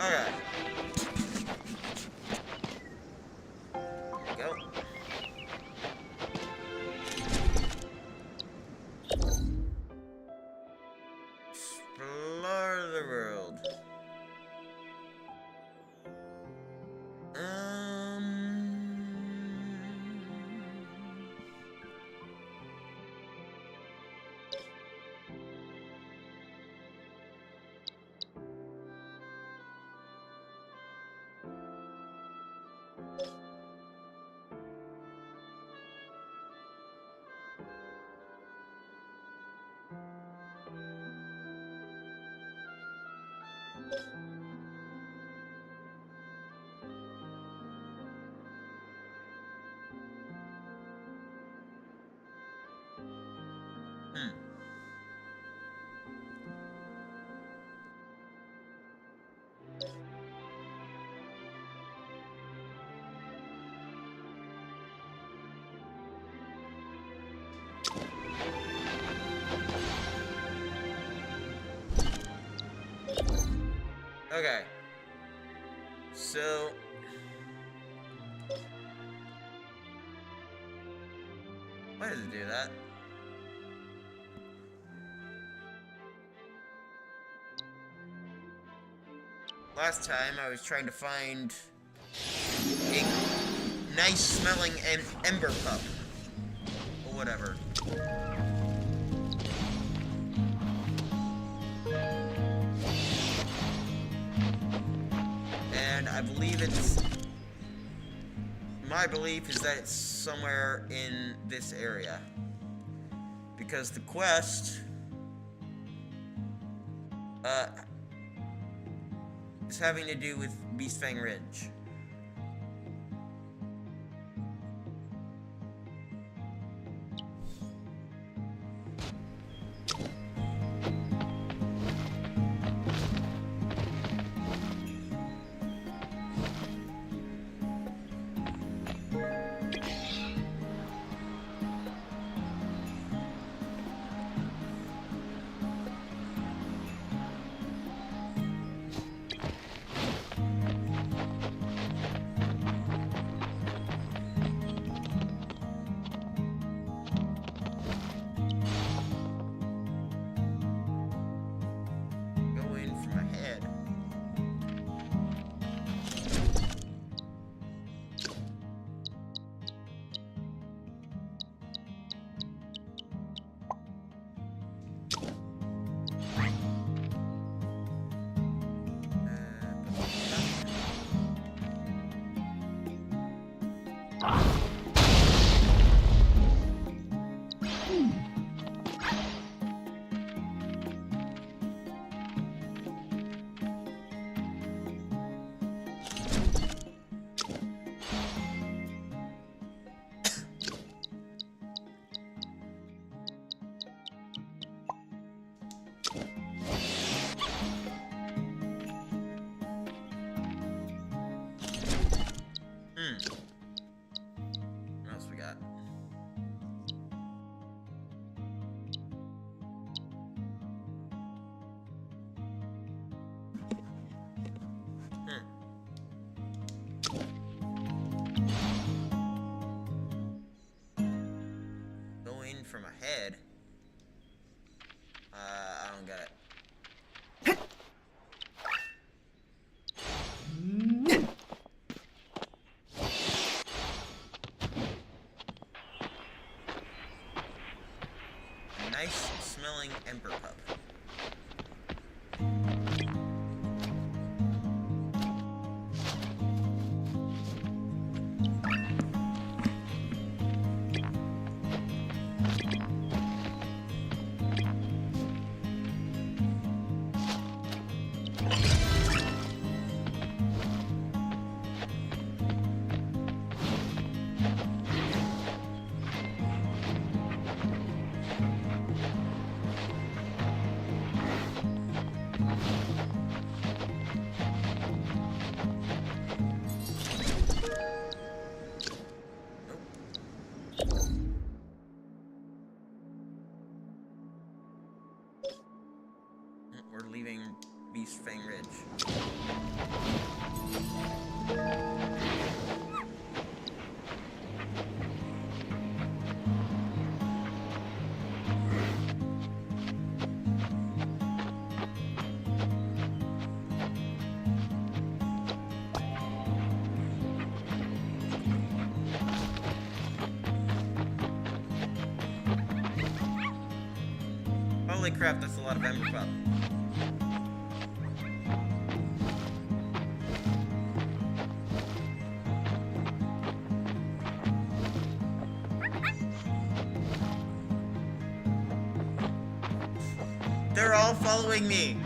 Alright. There we go. Okay. So... why does it do that? Last time I was trying to find a nice smelling ember pup. Or whatever. And I believe it's... my belief is that it's somewhere in this area. Because the quest... is having to do with Beastfang Ridge. What else we got? Going from ahead. I don't get it. Nice smelling ember pup. We're leaving Beastfang Ridge. Holy crap, that's a lot of ember pup. They're all following me.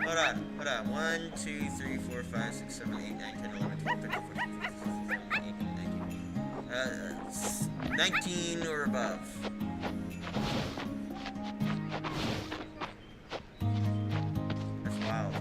Hold on. 1, 2, 3, 4, 5, 6, 7, 8, 9, 10, 11, 12, 13, 14, 15, 16, 17, 18, 19. 19 or above. That's wild.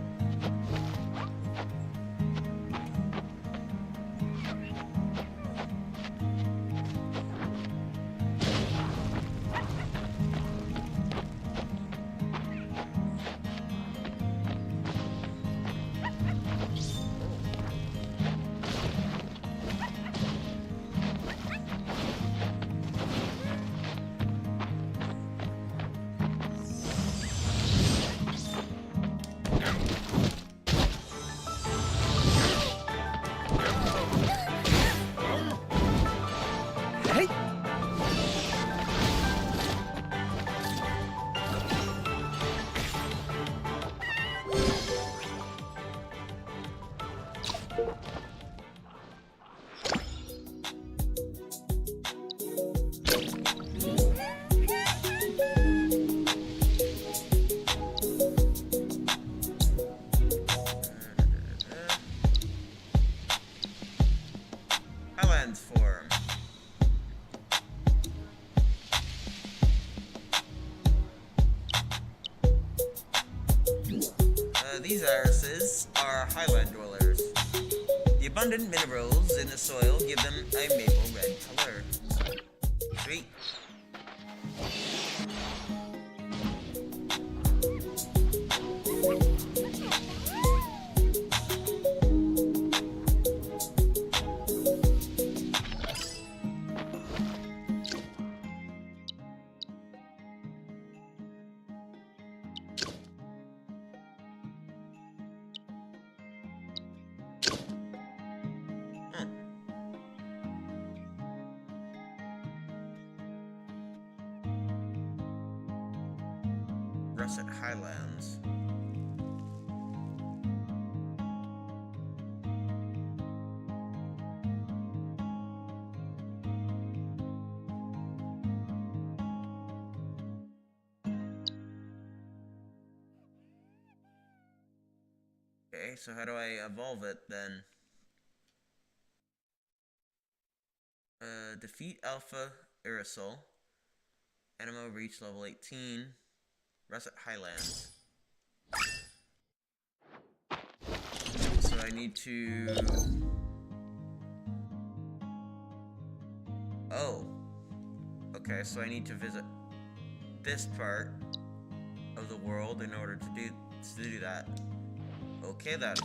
transform. These irises are highland dwellers. The abundant minerals in the soil give them a maple red color. Sweet. Russet Highlands. Okay, so how do I evolve it then? Defeat Alpha Aerosol. Aniimo reach level 18. Russet Highlands. So I need to... Oh. Okay, so I need to visit this part of the world in order to do that. Okay then.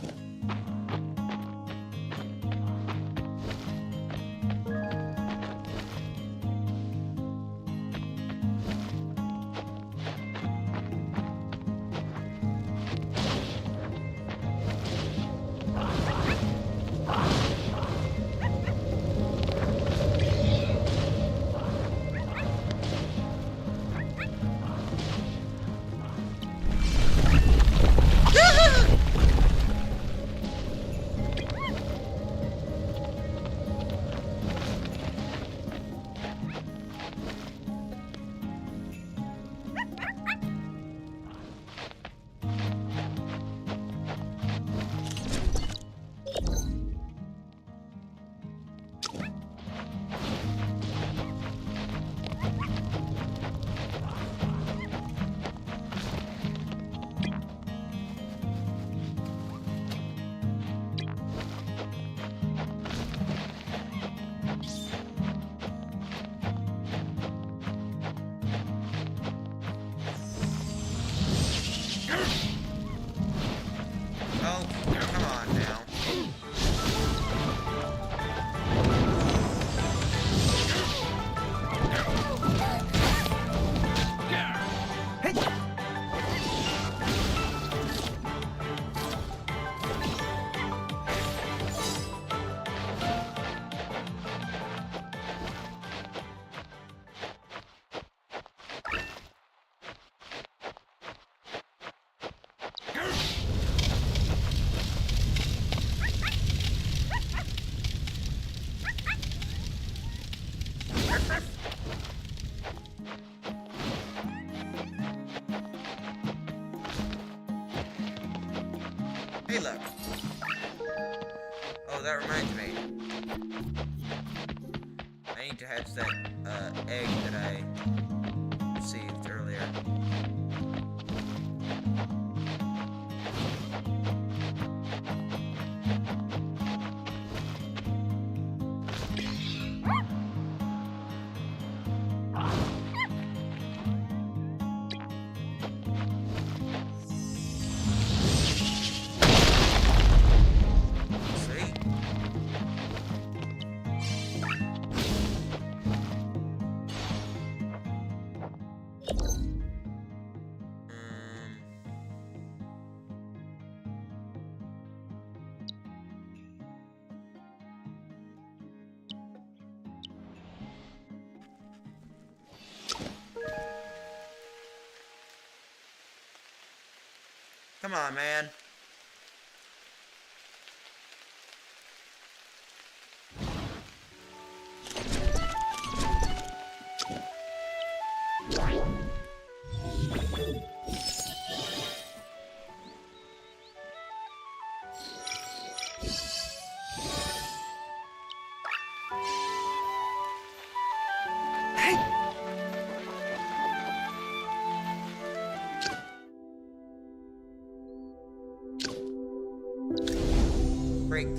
Hey, look. Oh, that reminds me. I need to hatch that egg that I received earlier. Come on, man. break.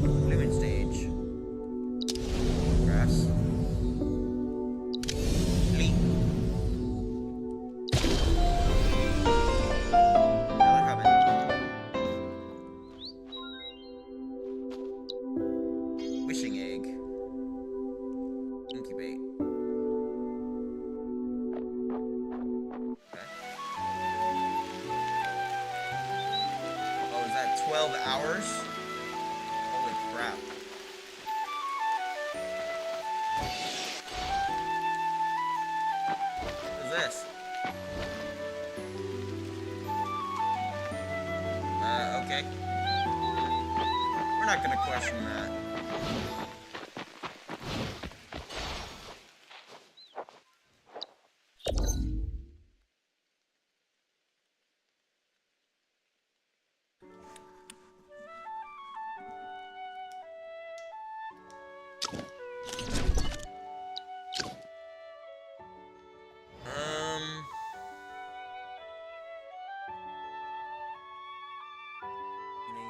Blooming stage. Grass. Leap. Another hubbin. Wishing egg. Incubate. Okay. Oh, is that 12 hours? Holy crap. What is this? Okay. We're not gonna question that.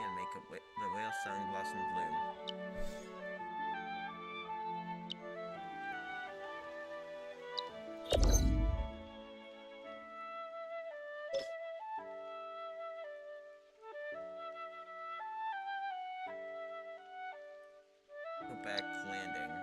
And make up the whale sun blossom bloom. Go back landing.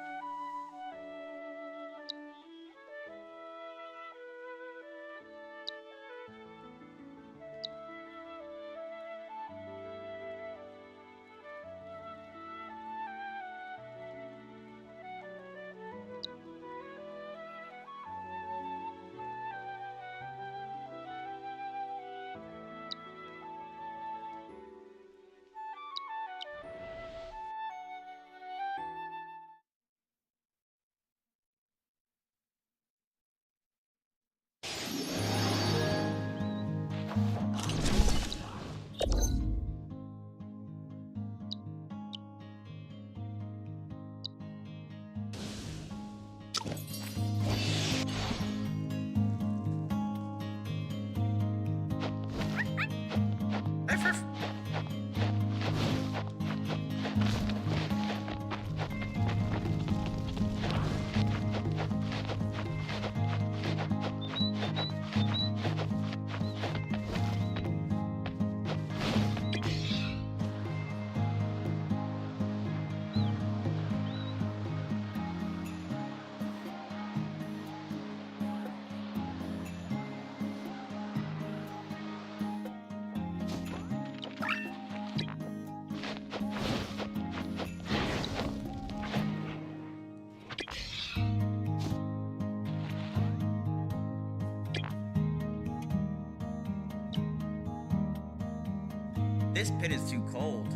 This pit is too cold.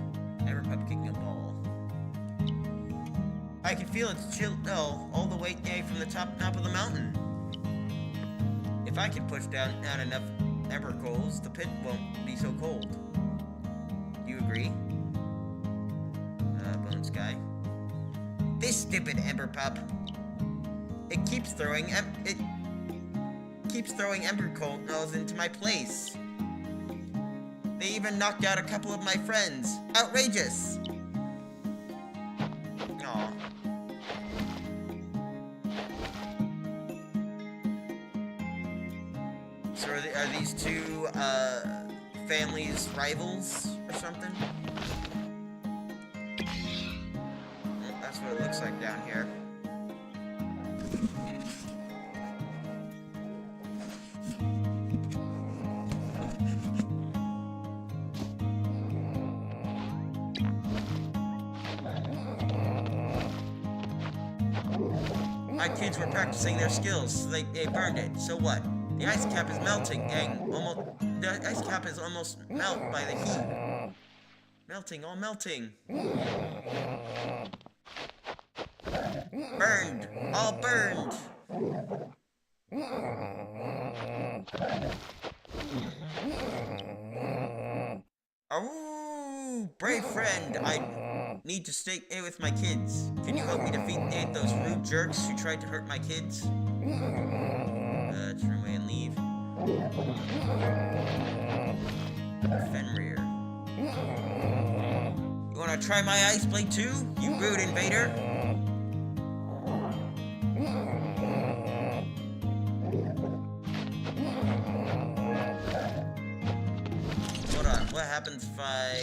Never pup kicking a ball. I can feel its chill all the way down from the top of the mountain. If I can push down enough ember coals, the pit won't be so cold. Do you agree? Bone Sky. This stupid ember pup. It keeps throwing ember coals into my place. They even knocked out a couple of my friends. Outrageous! Aw. So are these two, families rivals or something? Well, that's what it looks like down here. My kids were practicing their skills, so they burned it. So what? The ice cap is melting, gang. The ice cap is almost melted by the heat. Melting, all melting. Burned, all burned. Oh, brave friend, I need to stay with my kids. Can you help me defeat those rude jerks who tried to hurt my kids? Turn away and leave. Fenrir. You wanna try my ice blade too, you rude invader? Hold on, what happens if I...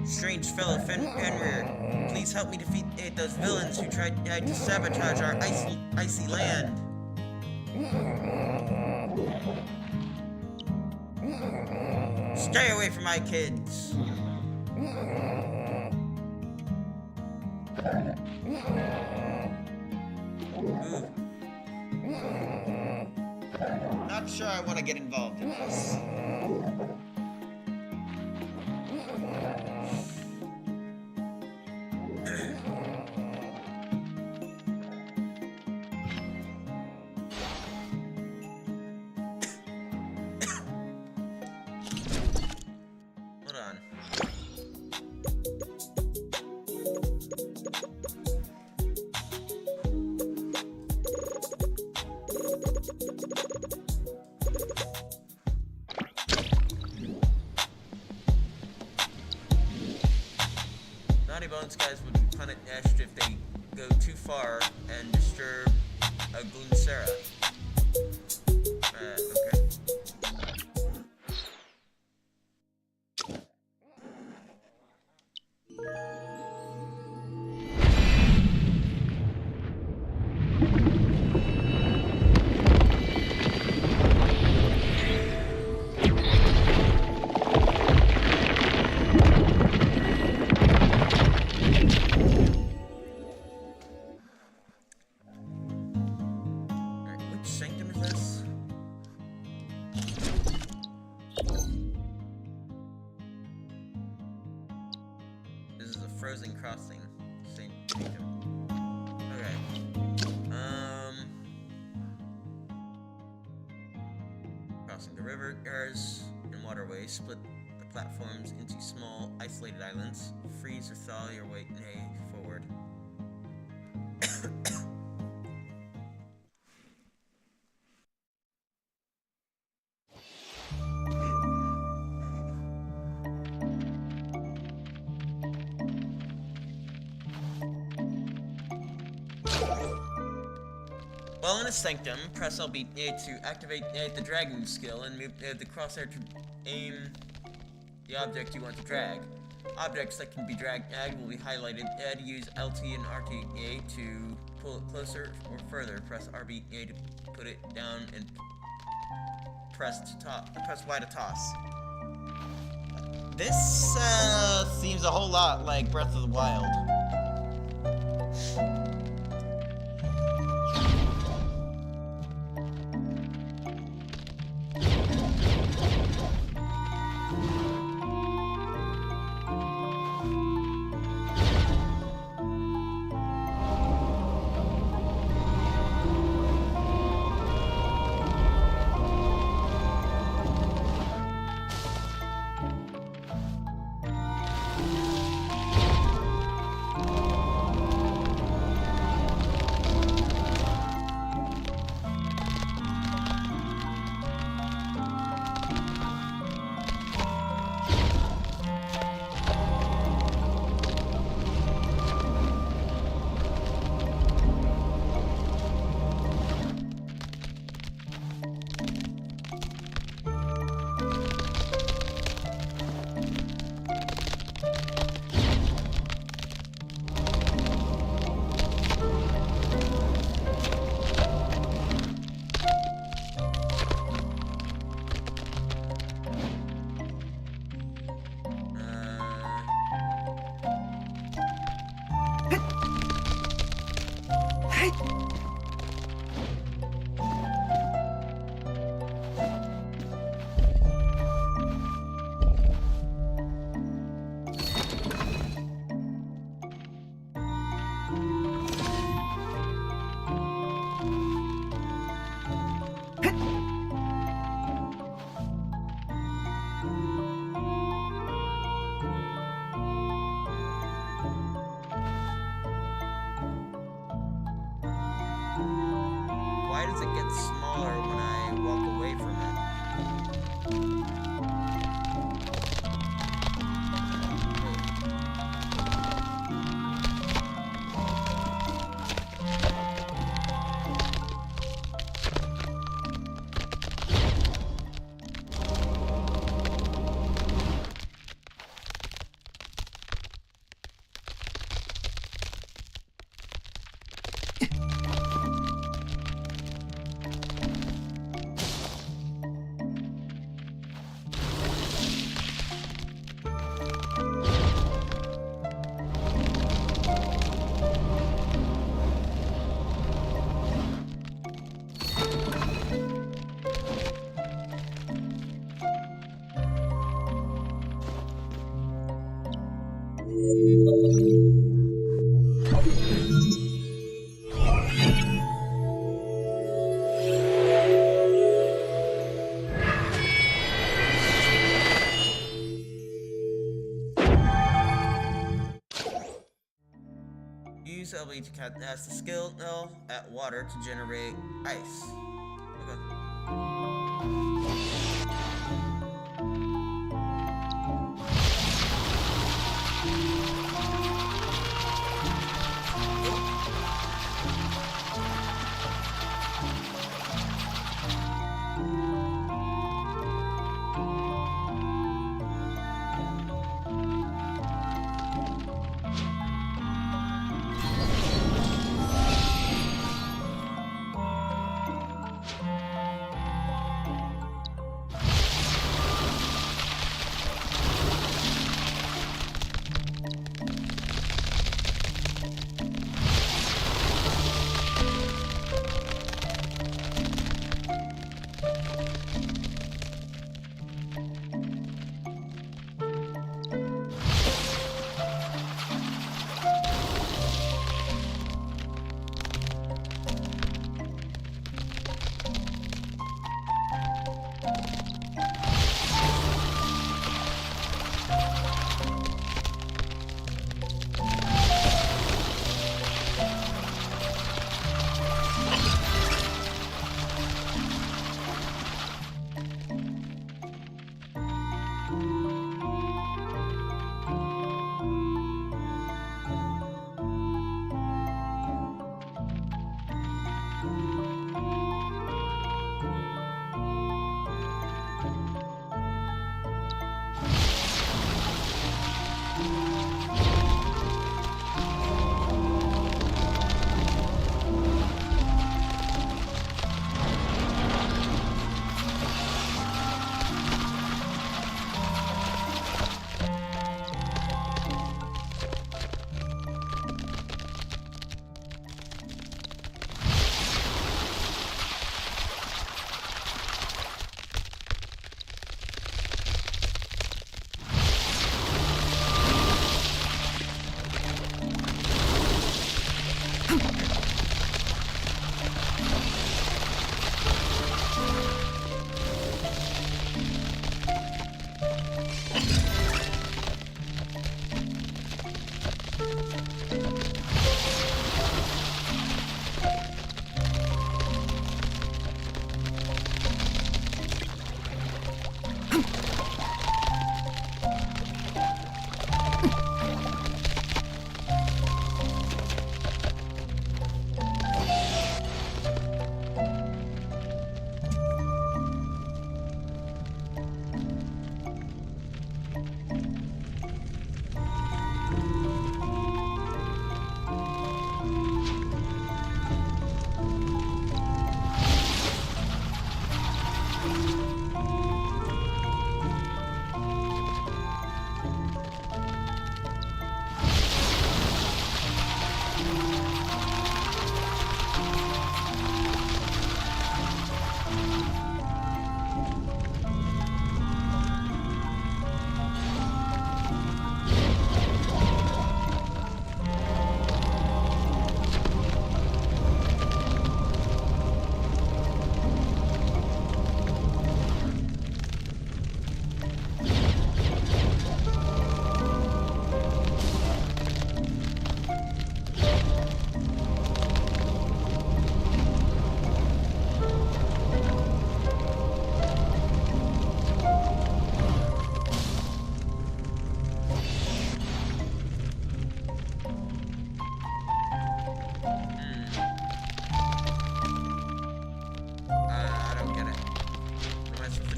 Strange fellow Fenrir, please help me defeat those villains who tried to sabotage our icy land. Stay away from my kids. Ooh. Not sure I want to get involved in this. Naughty Bones guys would be punished if they go too far and disturb a Gloonsera. Okay. Frozen Crossing. St. Okay. Crossing the rivers and waterways, split the platforms into small, isolated islands. Freeze or thaw your way forward. While in a sanctum, press LB to activate the dragging skill and move the crosshair to aim the object you want to drag. Objects that can be dragged will be highlighted. Use LT and RTA to pull it closer or further. Press RBA to put it down and press Y to toss. This seems a whole lot like Breath of the Wild. does it get smaller when I walk away from it? Use ability to cast the skill at water to generate ice. Okay.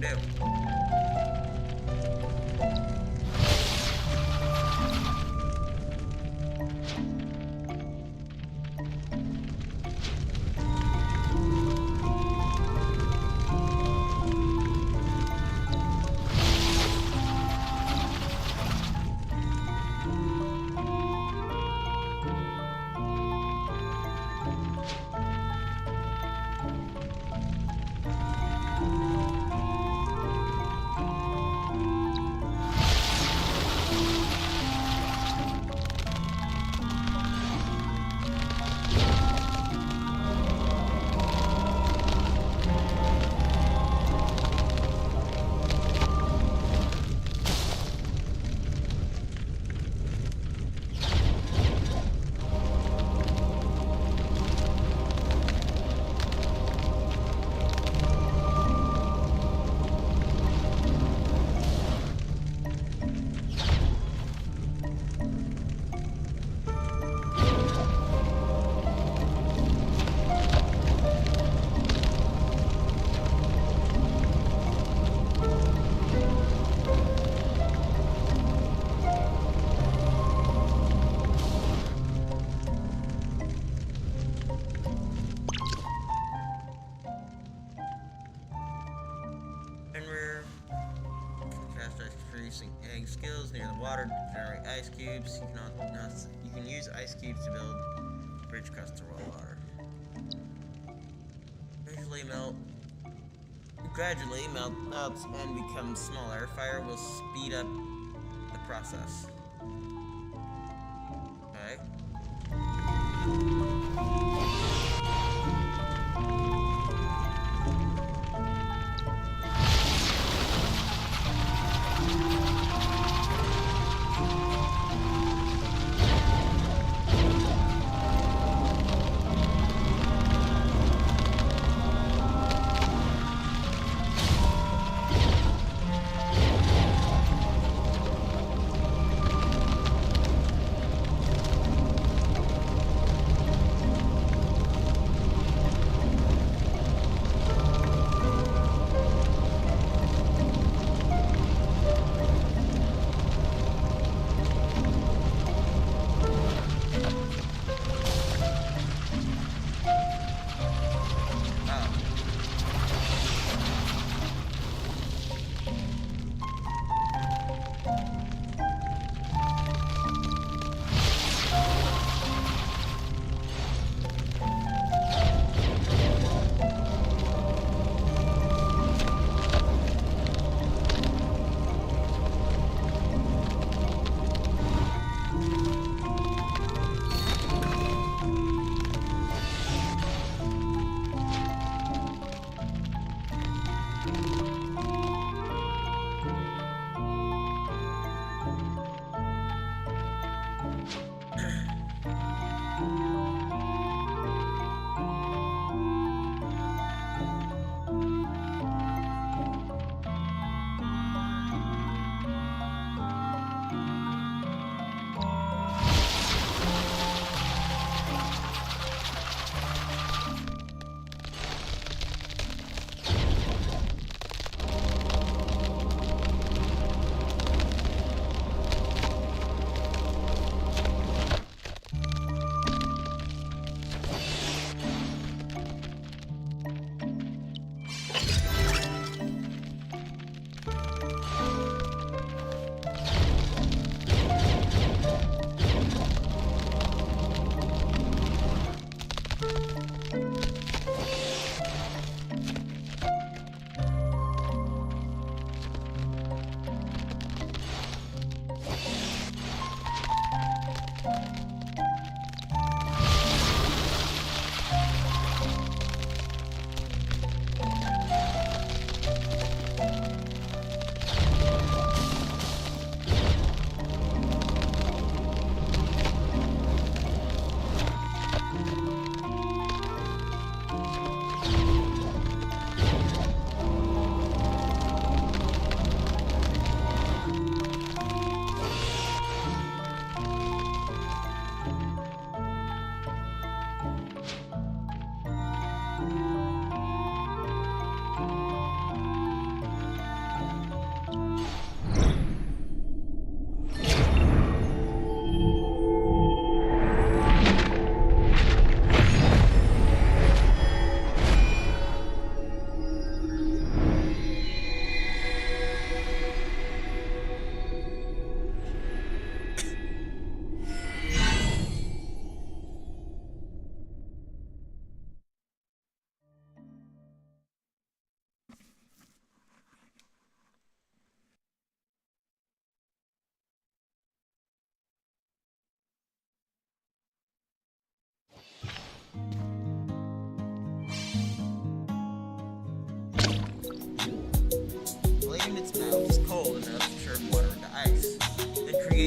do. Egg skills near the water to generate ice cubes. You can use ice cubes to build a bridge across the water. Gradually melts and becomes smaller. Fire will speed up the process. Okay.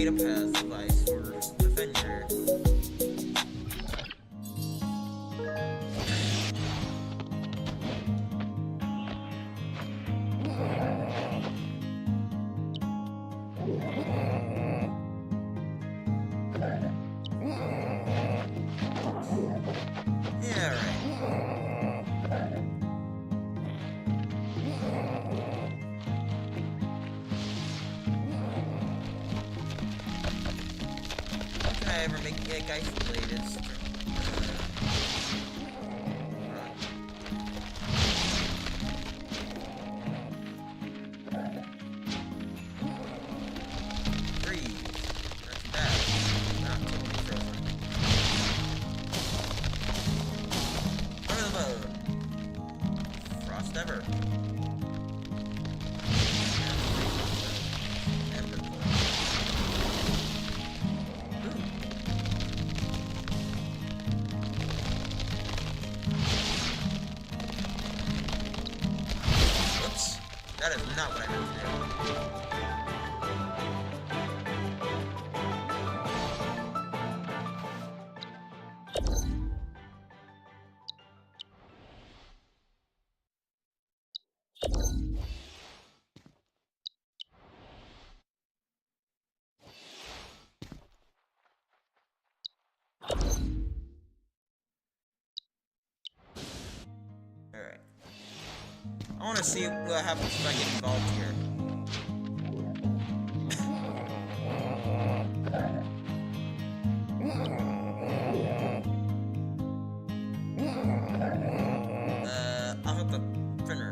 data path device for Defender. Yeah, right. Can I ever make a guy's latest? Freeze. That's bad. Not totally frozen. Under the boat. Frost ever. Ember core. Whoops. That is not what I meant to do. Alright. I want to see what happens if I get involved here. I'll help the printer.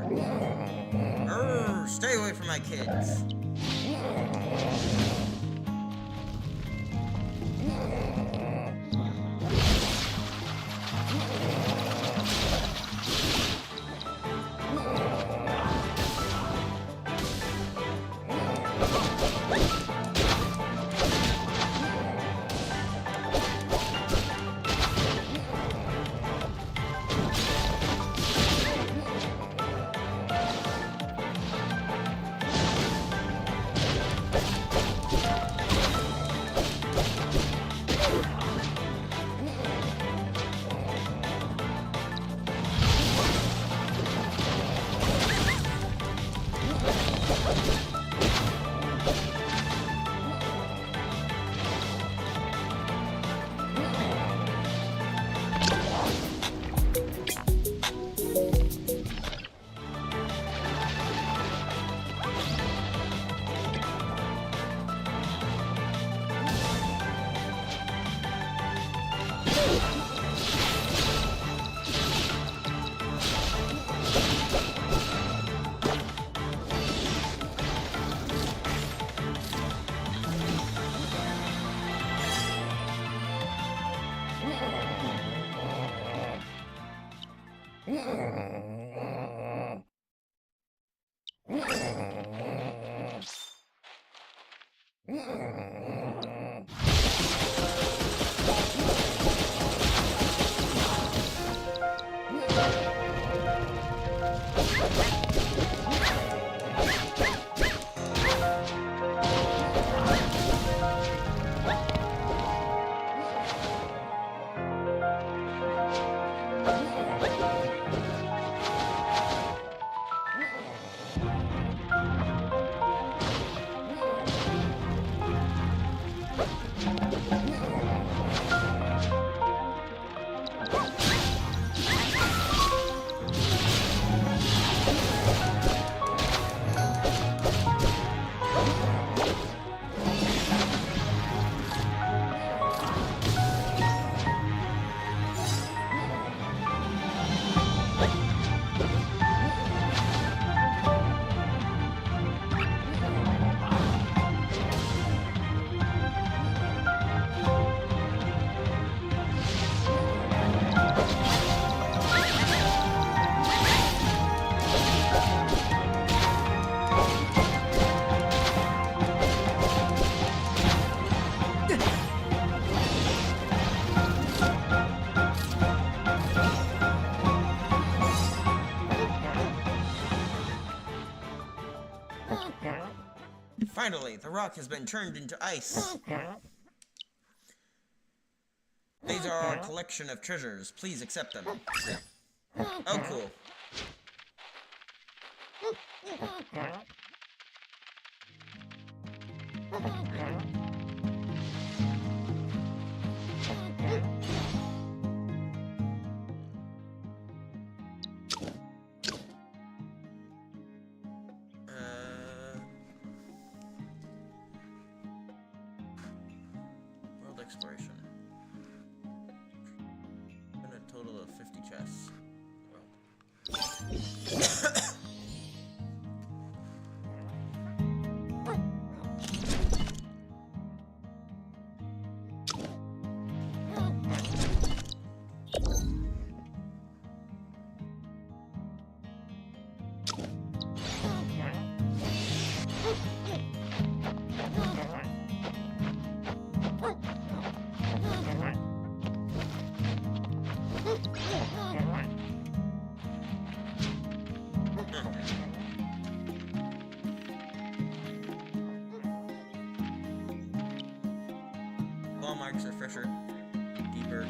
Stay away from my kids. Finally, the rock has been turned into ice. These are our collection of treasures. Please accept them. Oh, cool. World exploration. And a total of 50 chests. Claw marks are fresher, deeper.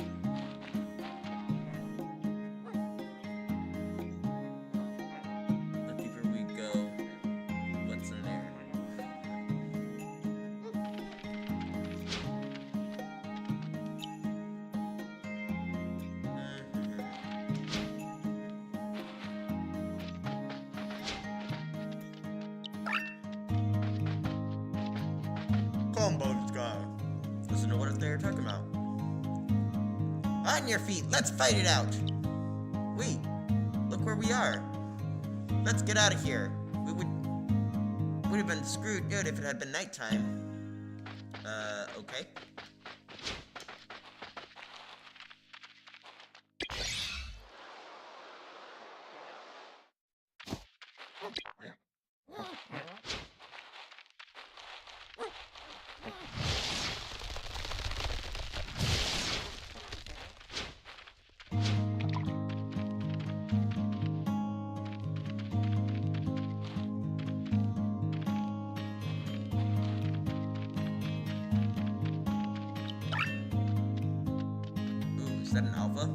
The deeper we go, what's in there? Combo guy. Listen to what they're talking about. On your feet, let's fight it out. Wait, look where we are. Let's get out of here. We would have been screwed good if it had been nighttime. Okay. Is that an alpha?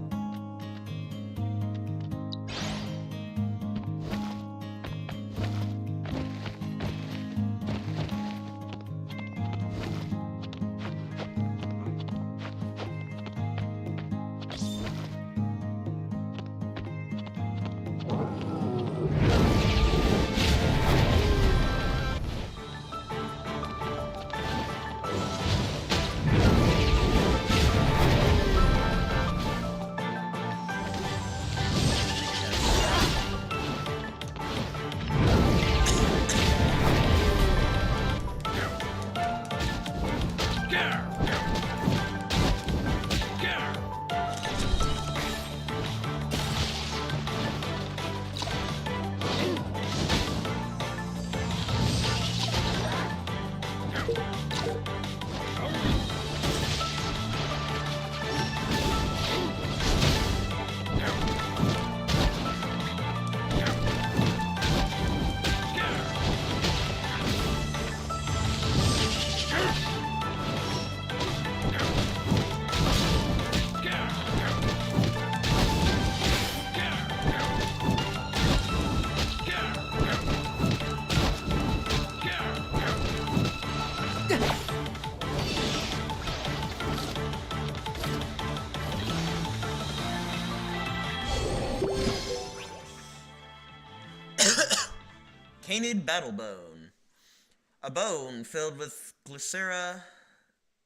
Canid Battle Bone. A bone filled with Glycera,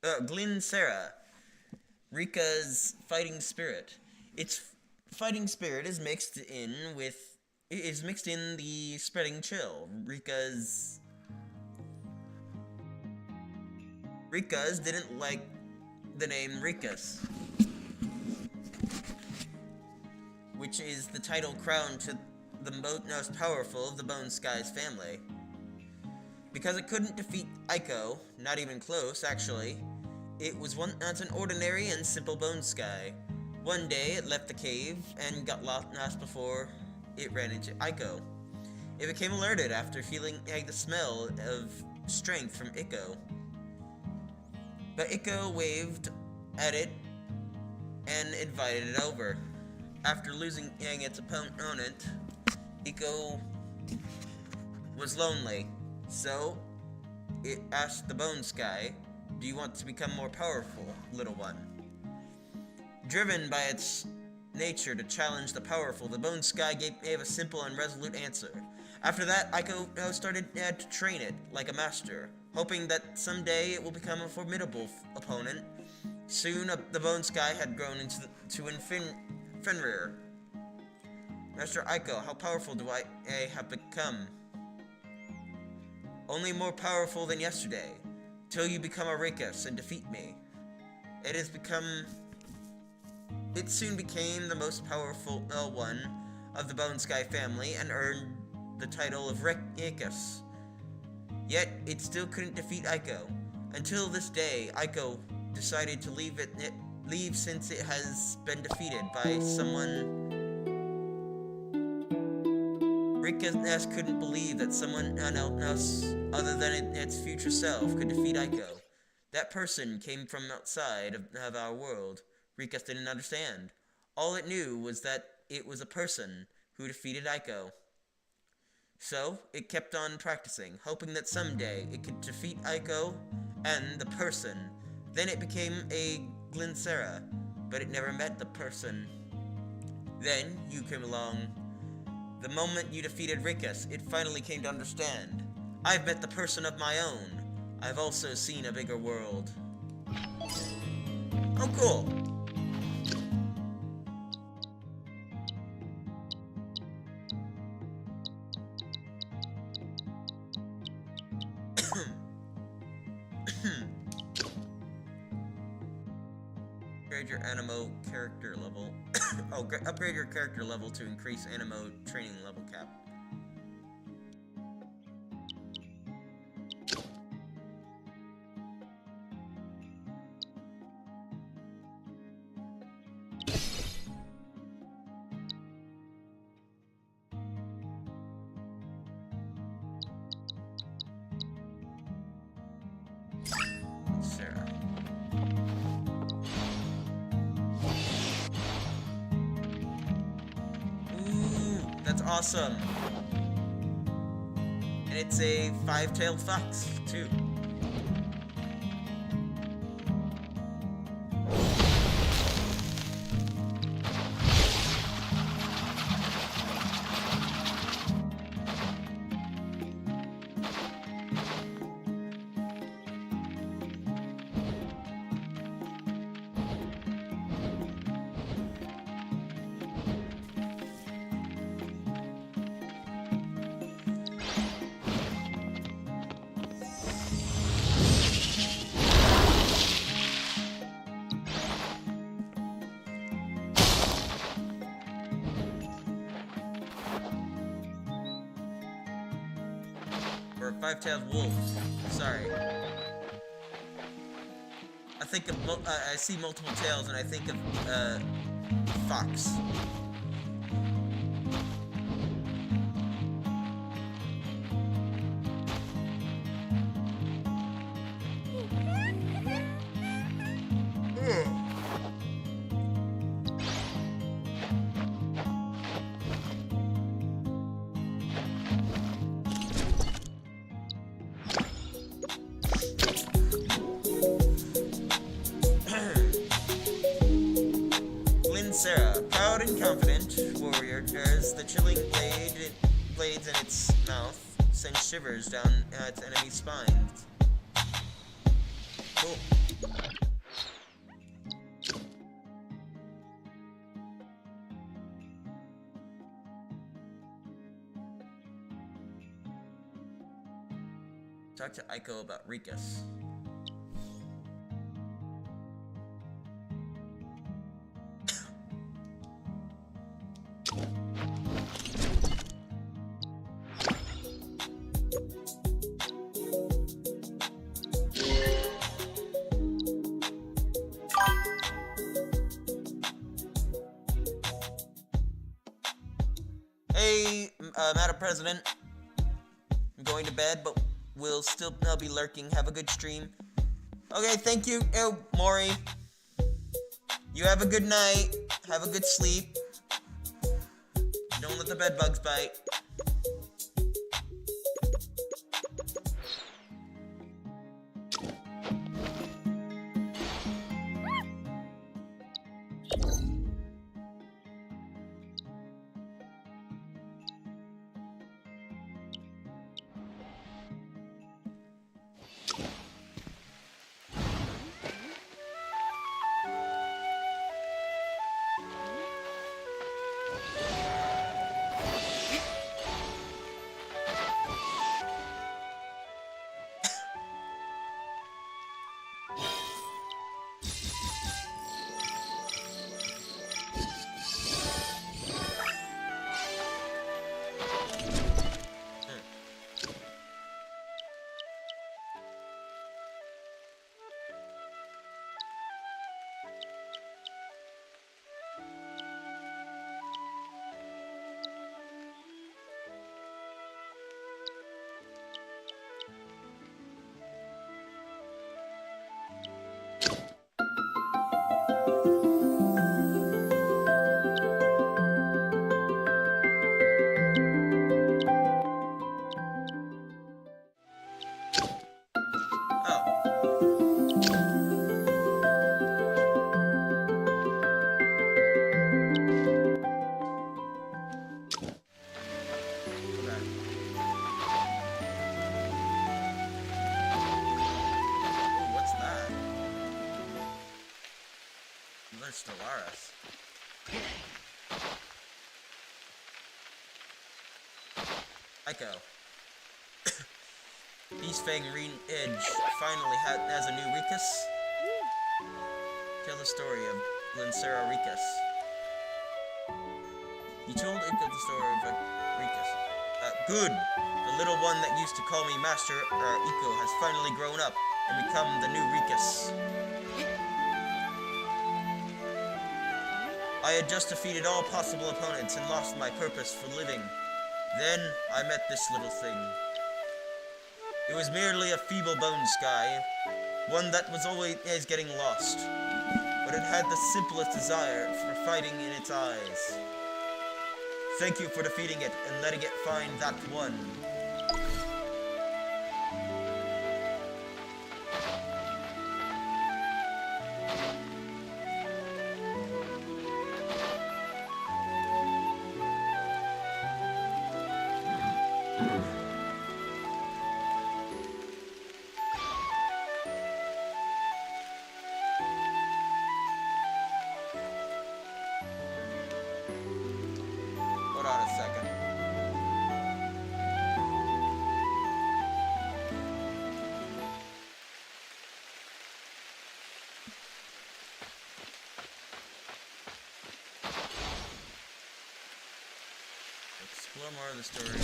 Glincera, Rika's fighting spirit. Its fighting spirit is mixed in the spreading chill. Rika's didn't like the name Rikas, which is the title crown to the most powerful of the Bone Sky's family. Because it couldn't defeat Aiko, not even close actually, it was once an ordinary and simple Bone Sky. One day it left the cave and got lost before it ran into Aiko. It became alerted after feeling the smell of strength from Ikko. But Ikko waved at it and invited it over. After losing its opponent, Ikko was lonely, so it asked the Bone Sky, "Do you want to become more powerful, little one?" Driven by its nature to challenge the powerful, the Bone Sky gave a simple and resolute answer. After that, Ikko started to train it like a master, hoping that someday it will become a formidable opponent. Soon, the Bone Sky had grown into Fenrir. "Master Ikko, how powerful do I have become?" "Only more powerful than yesterday, till you become a Rikus and defeat me." It soon became the most powerful one of the Bone Sky family and earned the title of Rikus. Yet, it still couldn't defeat Ikko. Until this day, Ikko decided to leave since it has been defeated by someone. Rikus couldn't believe that someone else other than its future self could defeat Ikko. That person came from outside of our world. Rikus didn't understand. All it knew was that it was a person who defeated Ikko. So, it kept on practicing, hoping that someday it could defeat Ikko and the person. Then it became a Glinsera, but it never met the person. Then, you came along. The moment you defeated Rikus, it finally came to understand. I've met the person of my own. I've also seen a bigger world. Oh, cool. Upgrade your Aniimo character level. Upgrade your character level to increase Aniimo training level cap. Sarah. That's awesome. And it's a five-tailed fox, too. Or five-tailed wolves. Sorry. I think of I see multiple tails and I think of fox. Sarah, proud and confident warrior, bears the chilling blades in its mouth, send shivers down its enemy's spines. Cool. Talk to Ikko about Rikus. Hey, Madam President, I'm going to bed, but will still be lurking. Have a good stream. Okay, thank you. Oh, Maury. You have a good night. Have a good sleep. Don't let the bed bugs bite. Stellaris. Echo. Beastfang Edge finally has a new Rikus. Tell the story of Lincera Rikus. You told Echo the story of Rikus. Good! The little one that used to call me Master Echo has finally grown up and become the new Rikus. I had just defeated all possible opponents and lost my purpose for living. Then, I met this little thing. It was merely a feeble bone sky, one that was always getting lost. But it had the simplest desire for fighting in its eyes. Thank you for defeating it and letting it find that one. Hold on a second. Explore more of the story.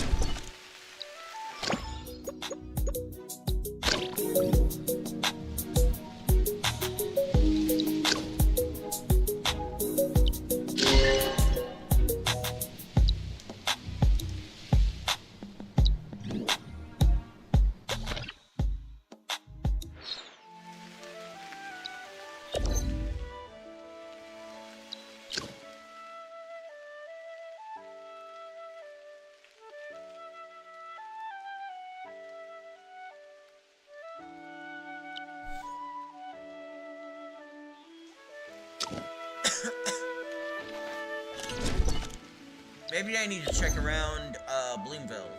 Maybe I need to check around Bloomville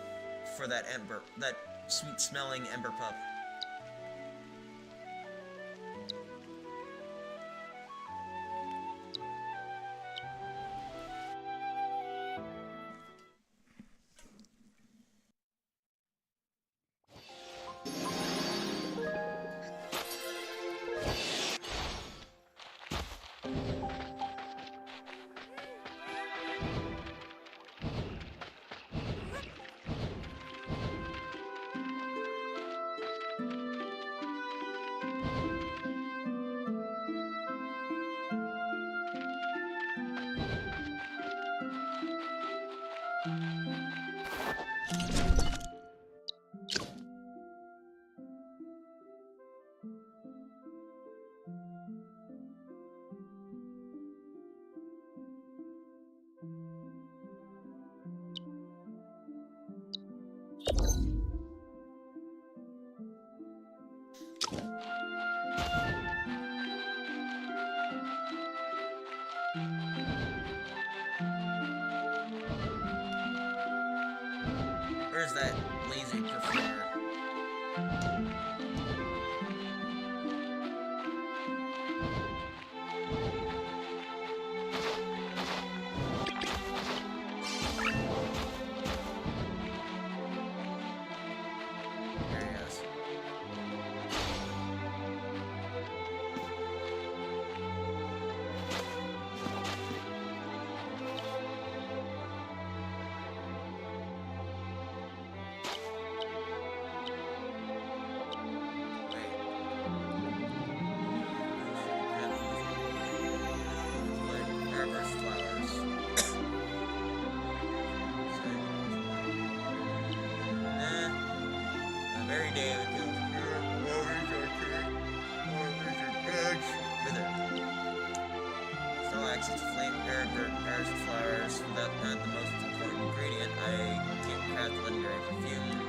for that sweet-smelling ember pup. Where's that lazy performer? Every day we go Snow access to flame berries and flowers without the most important ingredient. I can't craft legendary perfume anymore.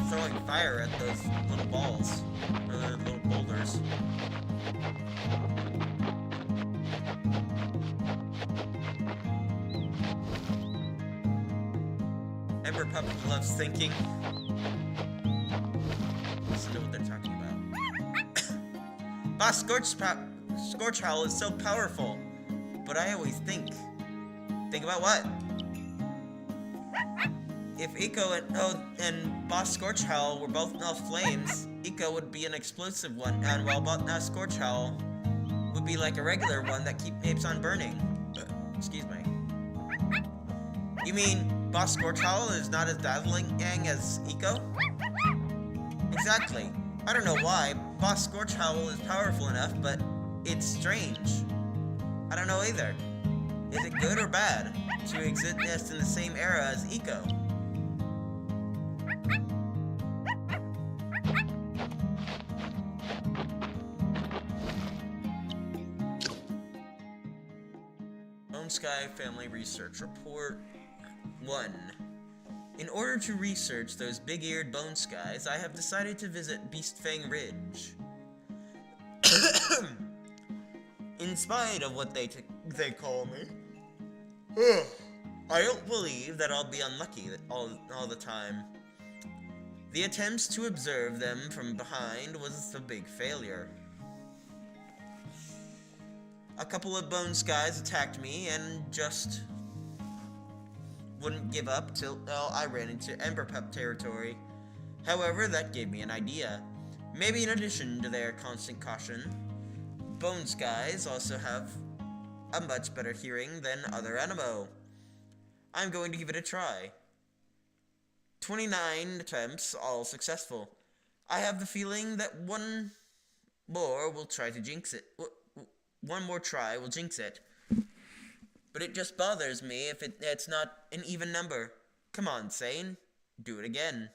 Throwing fire at those little balls, or little boulders. Ember Puppet loves thinking. Listen to what they're talking about. Boss Scorch Howl is so powerful, but I always think. Think about what? If Eco and Boss Scorch Howl were both now flames, Eco would be an explosive one, and while Boss Scorch Howl would be like a regular one that keeps on burning. Excuse me. You mean Boss Scorch Howl is not as dazzling as Eco? Exactly. I don't know why. Boss Scorch Howl is powerful enough, but it's strange. I don't know either. Is it good or bad to exist in the same era as Eco? Sky Family Research Report 1. In order to research those big-eared bone skies, I have decided to visit Beastfang Ridge. In spite of what they call me, I don't believe that I'll be unlucky all the time. The attempts to observe them from behind was a big failure. A couple of bone skies attacked me and just wouldn't give up till I ran into Ember Pup territory. However, that gave me an idea. Maybe in addition to their constant caution, bone skies also have a much better hearing than other Aniimo. I'm going to give it a try. 29 attempts, all successful. I have the feeling that one more will try to jinx it. One more try will jinx it. But it just bothers me if it's not an even number. Come on, Sane. Do it again.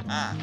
Ah.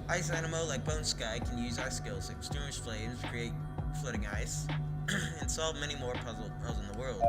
Ice Aniimo, like Bone Sky, can use our skills, extinguish flames, create floating ice, and solve many more puzzles in the world.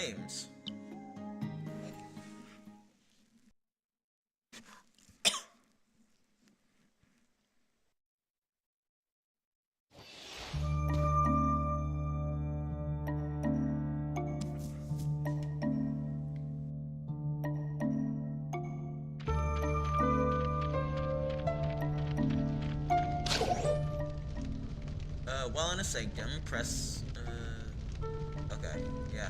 names. While in a sanctum, press, okay, yeah.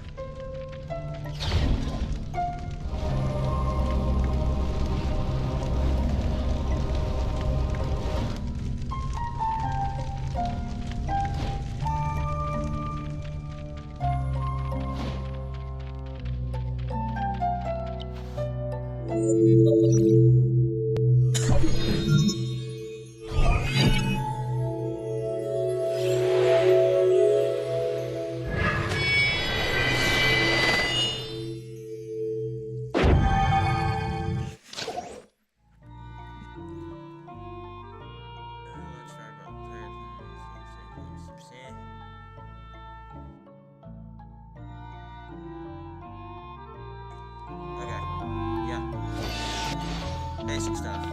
Basic stuff.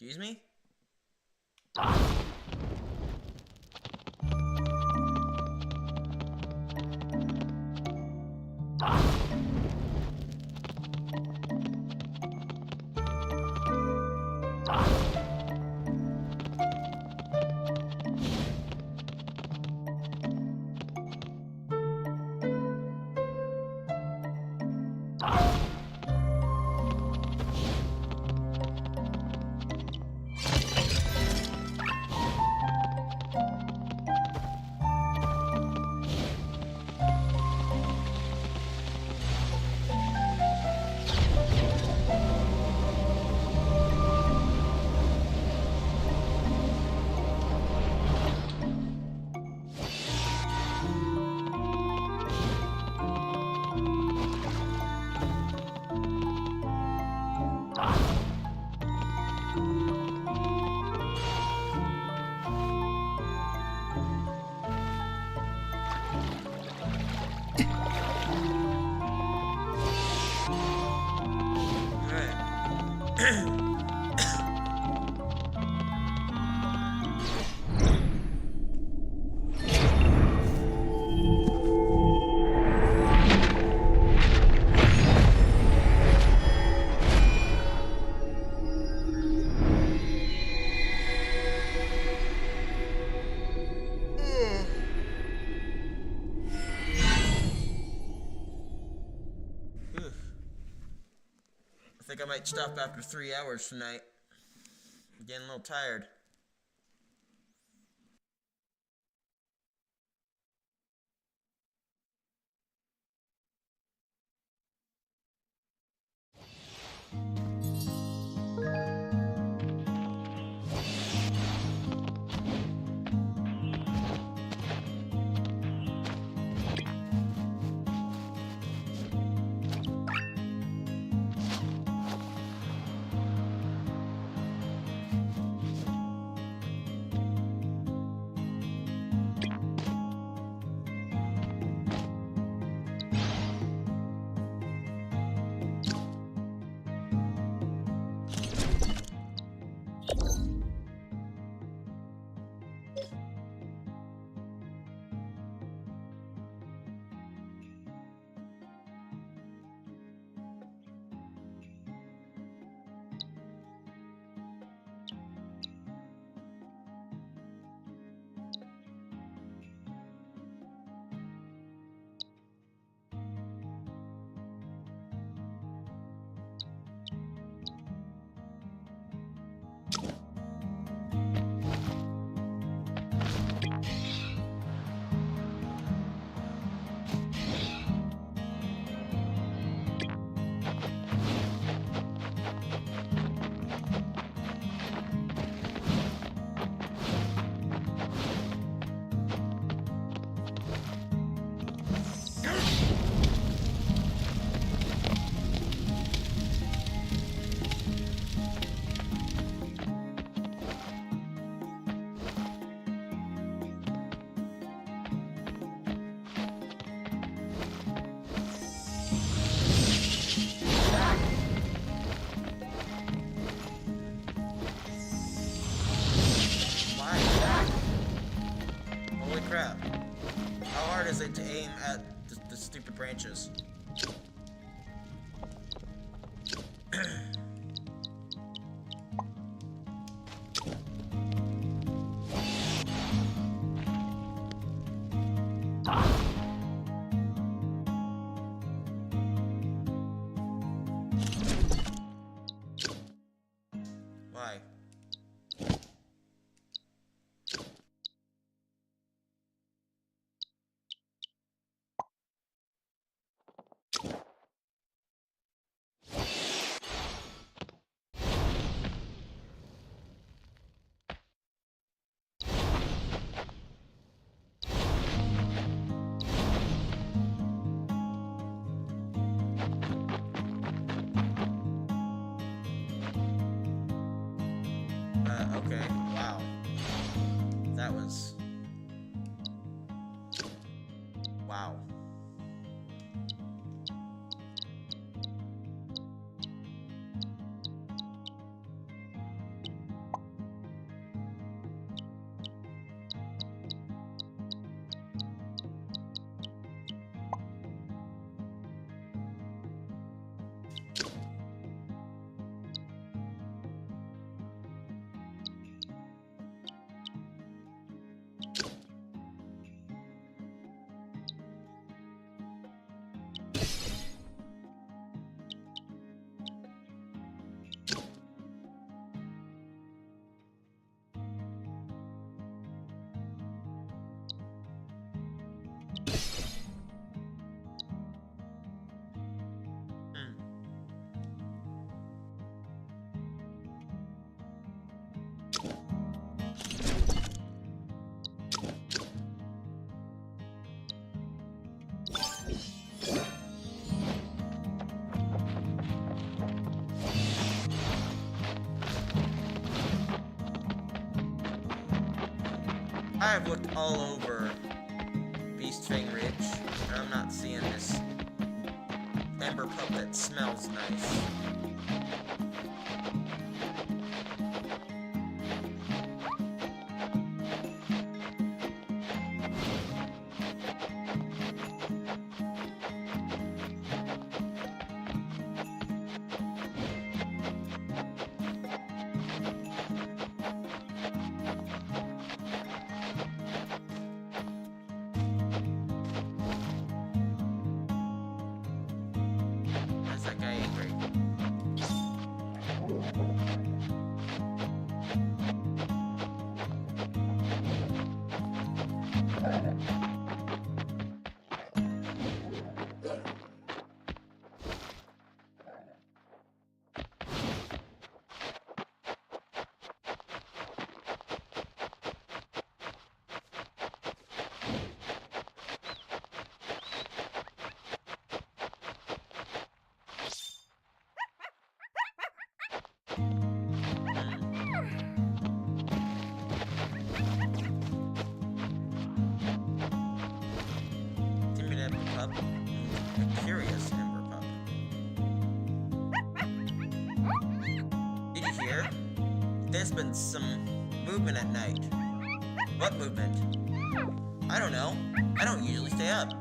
Excuse me? I think I might stop after 3 hours tonight. I'm getting a little tired. Holy crap. How hard is it to aim at the stupid branches? Why? Okay, wow. That was... wow. I've looked all over Beast Fang Ridge, and I'm not seeing this ember pup that smells nice. That guy angry. Pup. A curious ember pup. Did you hear? There's been some movement at night. What movement? I don't know. I don't usually stay up.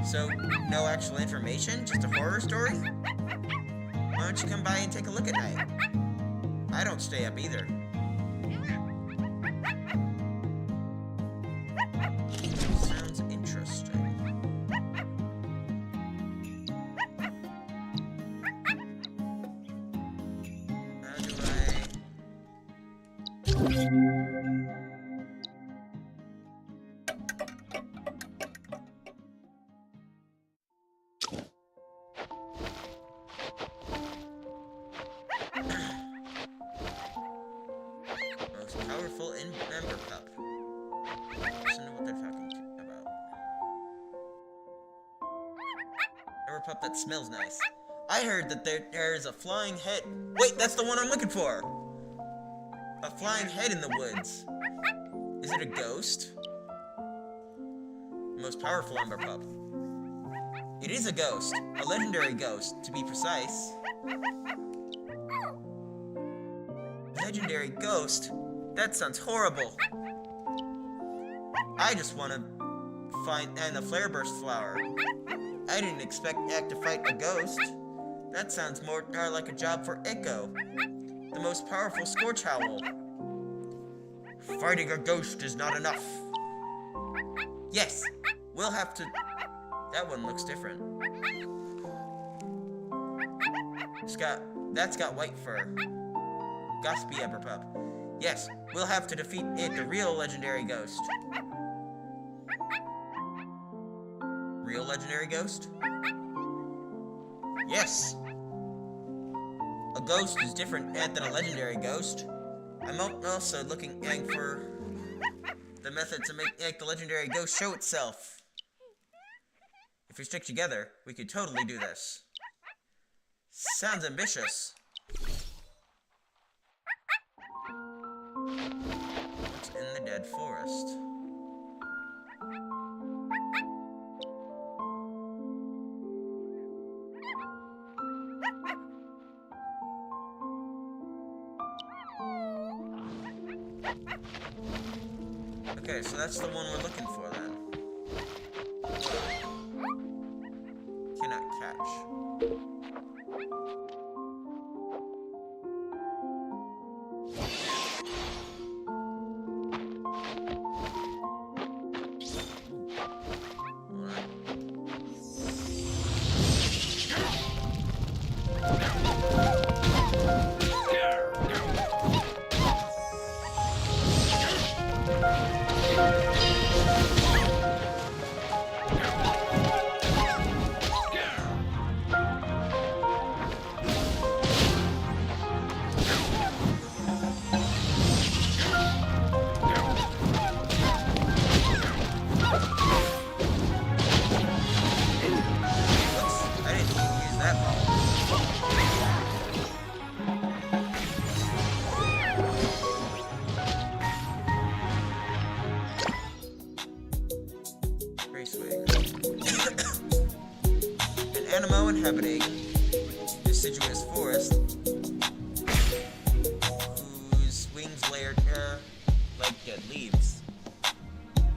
So, no actual information? Just a horror story? Why don't you come by and take a look at night? I don't stay up either. Sounds interesting. Most powerful ember pup. Listen to what they're talking about. Ember pup that smells nice. I heard that there's a flying head. Wait, that's the one I'm looking for. A flying head in the woods. Is it a ghost? Most powerful ember pup. It is a ghost. A legendary ghost, to be precise. Legendary ghost? That sounds horrible. I just want to find a flare burst flower. I didn't expect Act to fight a ghost. That sounds more like a job for Echo, the most powerful Scorch Howl. Fighting a ghost is not enough. Yes, we'll have to... That one looks different. That's got white fur. Gossipy ember pup. Yes, we'll have to defeat it, the real legendary ghost. Real legendary ghost? Yes. A ghost is different than a legendary ghost. I'm also looking for the method to make the legendary ghost show itself. If we stick together, we could totally do this. Sounds ambitious. What's in the dead forest? Okay, so that's the one we're looking for then. Cannot catch. inhabiting deciduous forest, whose wings layered like dead leaves.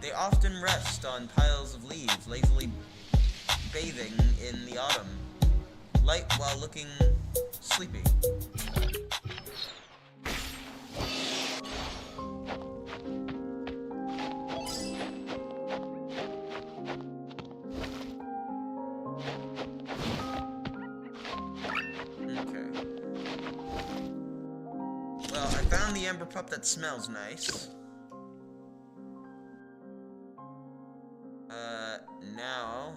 They often rest on piles of leaves, lazily bathing in the autumn light while looking sleepy. Well, I found the ember pup that smells nice. Now...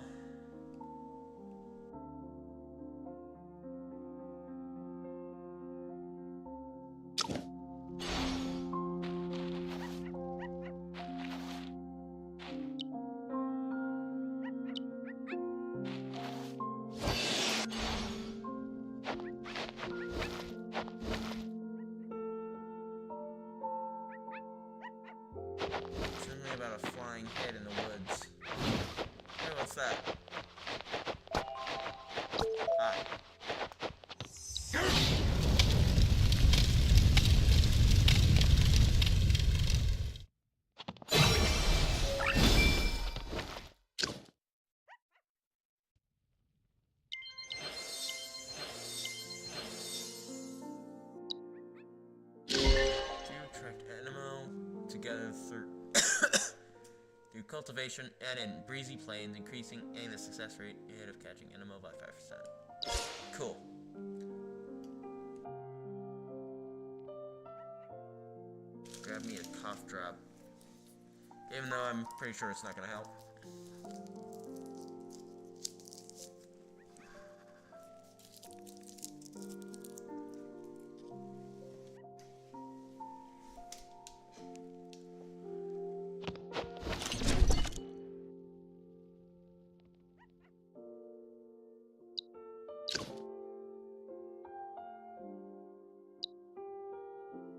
something about a flying head in the woods. Hey, what's that? Ah. Attract Aniimo together through cultivation and in breezy plains, increasing the success rate of catching Aniimo by 5%. Cool. Grab me a cough drop. Even though I'm pretty sure it's not gonna help.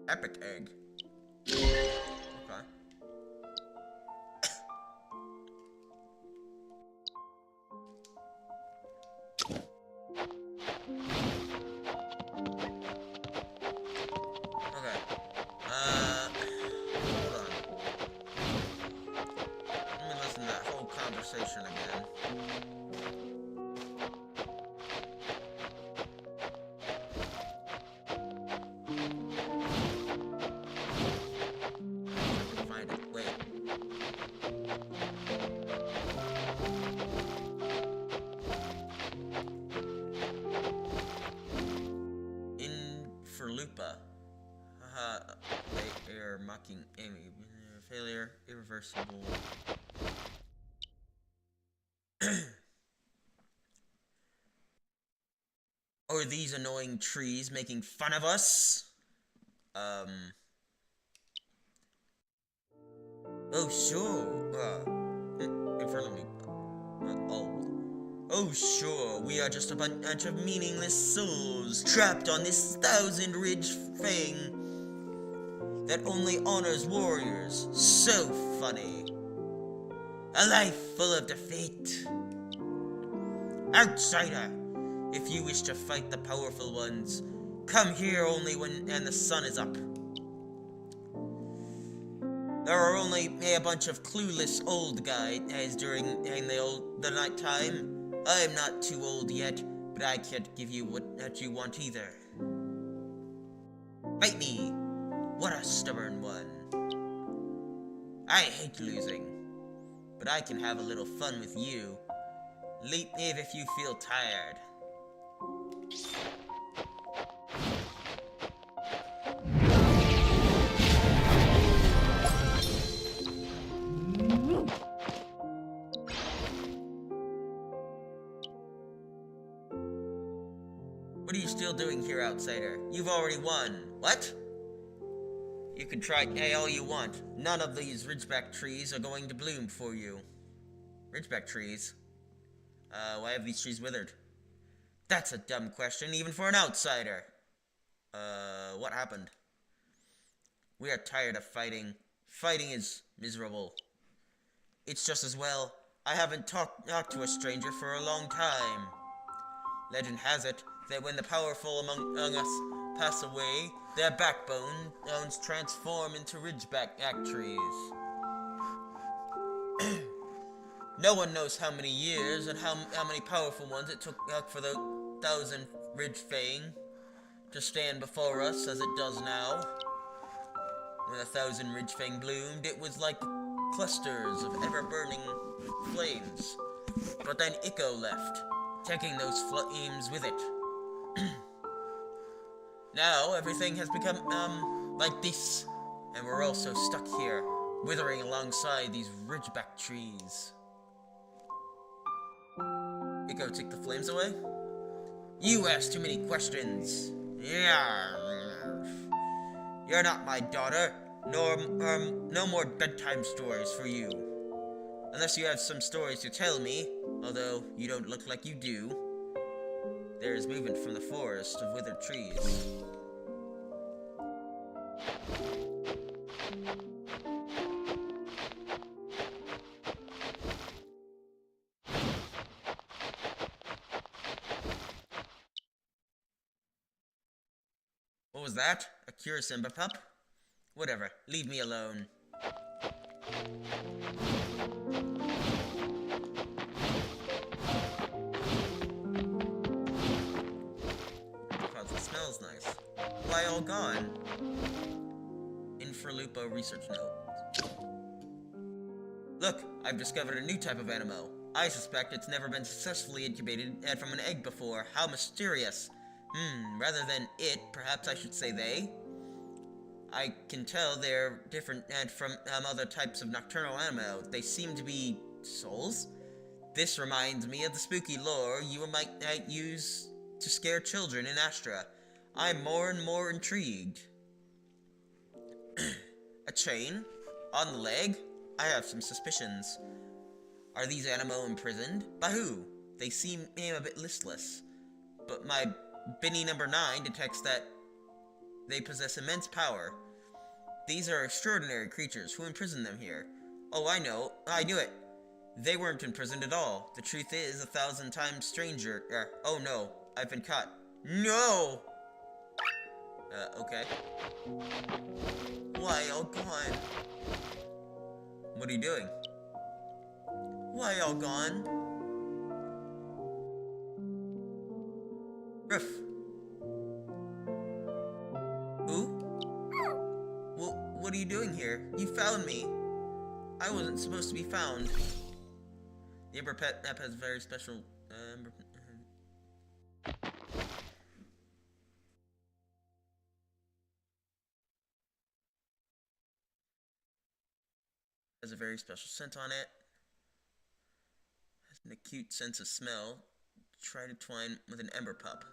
Epic egg. Okay. Okay. Hold on. Let me listen to that whole conversation again. Lupa. Haha, they are mocking Amy. Failure, irreversible. Or these annoying trees making fun of us? Oh, sure. In front of me. Oh, sure, we are just a bunch of meaningless souls trapped on this 1,000-ridge thing that only honors warriors. So funny. A life full of defeat. Outsider, if you wish to fight the powerful ones, come here only when the sun is up. There are only a bunch of clueless old guys during the night time. I'm not too old yet, but I can't give you what you want either. Fight me! What a stubborn one. I hate losing, but I can have a little fun with you. Leave if you feel tired. What are you still doing here, outsider? You've already won. What? You can try all you want. None of these ridgeback trees are going to bloom for you. Ridgeback trees? Why have these trees withered? That's a dumb question, even for an outsider. What happened? We are tired of fighting. Fighting is miserable. It's just as well I haven't talked to a stranger for a long time. Legend has it that when the powerful among us pass away, their backbones transform into ridgeback trees. No one knows how many years and how many powerful ones it took for the 1,000 ridge fang to stand before us as it does now. When 1,000 ridge fang bloomed, it was like clusters of ever-burning flames. But then Echo left, taking those flames with it. Now everything has become, like this, and we're also stuck here, withering alongside these ridgeback trees. Echo took the flames away? You ask too many questions. Yeah. You're not my daughter, nor, no more bedtime stories for you. Unless you have some stories to tell me, although you don't look like you do. There is movement from the forest of withered trees. What was that? A Kirisimba pup? Whatever, leave me alone. Because it smells nice. Why all gone? Infralupo research note. Look, I've discovered a new type of Aniimo. I suspect it's never been successfully incubated from an egg before. How mysterious. Rather than it, perhaps I should say they. I can tell they're different from other types of nocturnal Aniimo. They seem to be souls. This reminds me of the spooky lore you might use to scare children in Astra. I'm more and more intrigued. A chain? On the leg? I have some suspicions. Are these Aniimo imprisoned? By who? They seem a bit listless. But my Binny number 9 detects that they possess immense power. These are extraordinary creatures. Who imprisoned them here? Oh, I know. I knew it. They weren't imprisoned at all. The truth is 1,000 times stranger. Oh no, I've been caught. No! Okay. Why all gone? What are you doing? Why all gone? Ruff. Who? Well, what are you doing here? You found me. I wasn't supposed to be found. The Ember Pet app has very special has a very special scent on it. Has an acute sense of smell. Try to twine with an ember pup.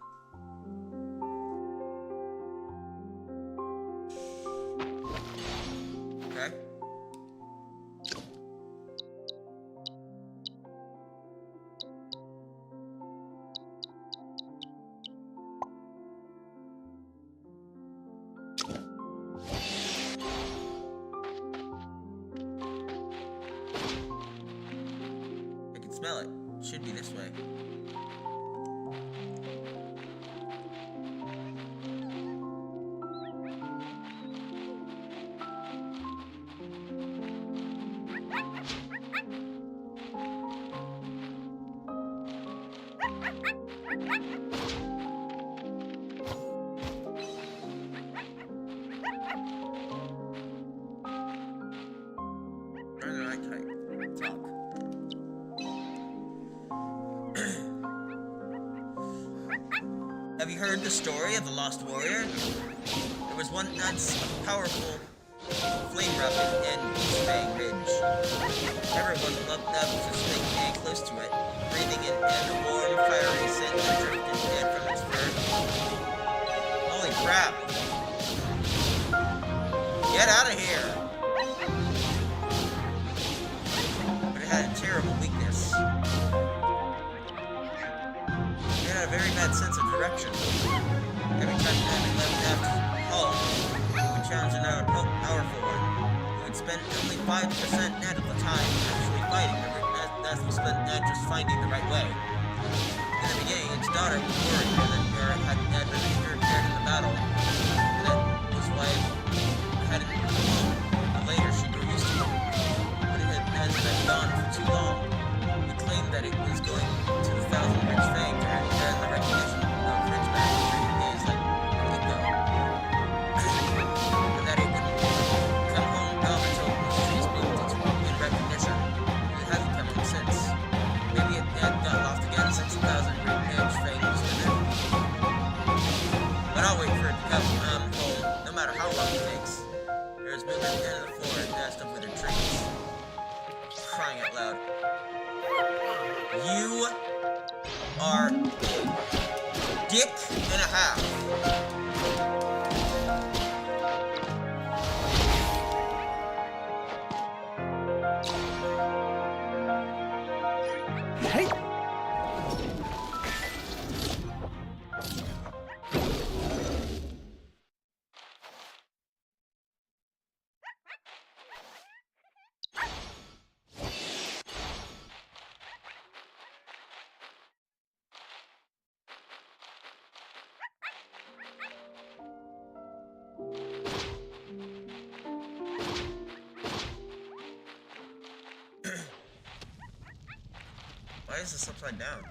Okay. I can smell it. Should be this way. Have you heard the story of the Lost Warrior? There was one that's powerful flame rapid and East Bay Ridge. Everyone loved to stay close to it, breathing in the warm, fiery scent that drifted from its fur. Holy crap! Get out of here! But it had a terrible weakness. It had a very bad sense of direction. Every time it left home, it would challenge another powerful one. It would spend only 5% net of the time actually fighting. That's spent net just finding the right way. And beginning, its daughter was worried that had been injured dead in the battle. That was why it hadn't come home. But later she grew used to it. But it had been gone for too long. We claimed that it was going to the Thousand Ridge Fang to earn the recognition of Ridgeback for days like it go. But that it wouldn't come home until the trees being in recognition. It hasn't come home since. Maybe it had got lost again since the Thousand Ridge Fang was in there. But I'll wait for it to come home, no matter how long it takes. There's movement at the end of the floor and nest of withered trees. Crying out loud. You are a dick and a half. Hey! Why is this upside down?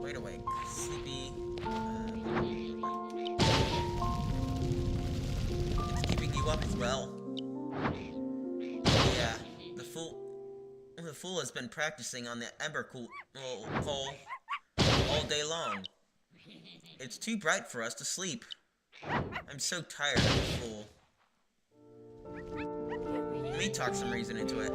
Wait awake, sleepy. It's keeping you up as well. Yeah, the fool has been practicing on the ember coal all day long. It's too bright for us to sleep. I'm so tired of the fool. Let me talk some reason into it.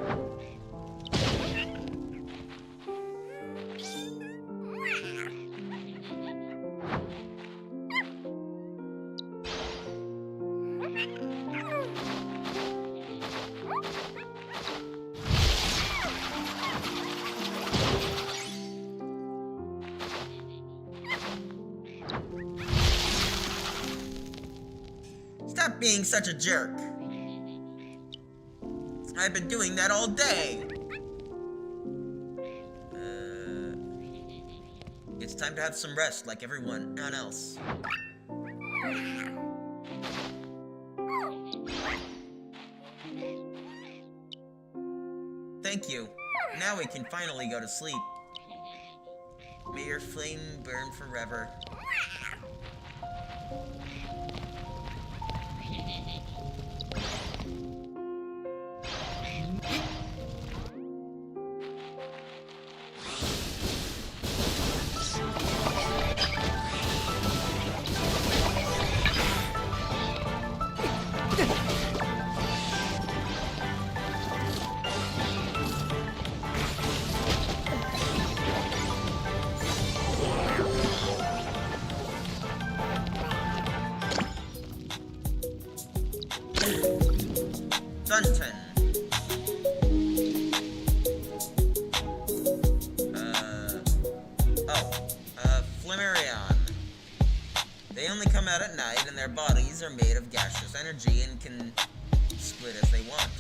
Stop being such a jerk. I've been doing that all day. It's time to have some rest like everyone else. Thank you. Now we can finally go to sleep. May your flame burn forever. Dunton. Flammarion. They only come out at night, and their bodies are made of gaseous energy and can split as they want.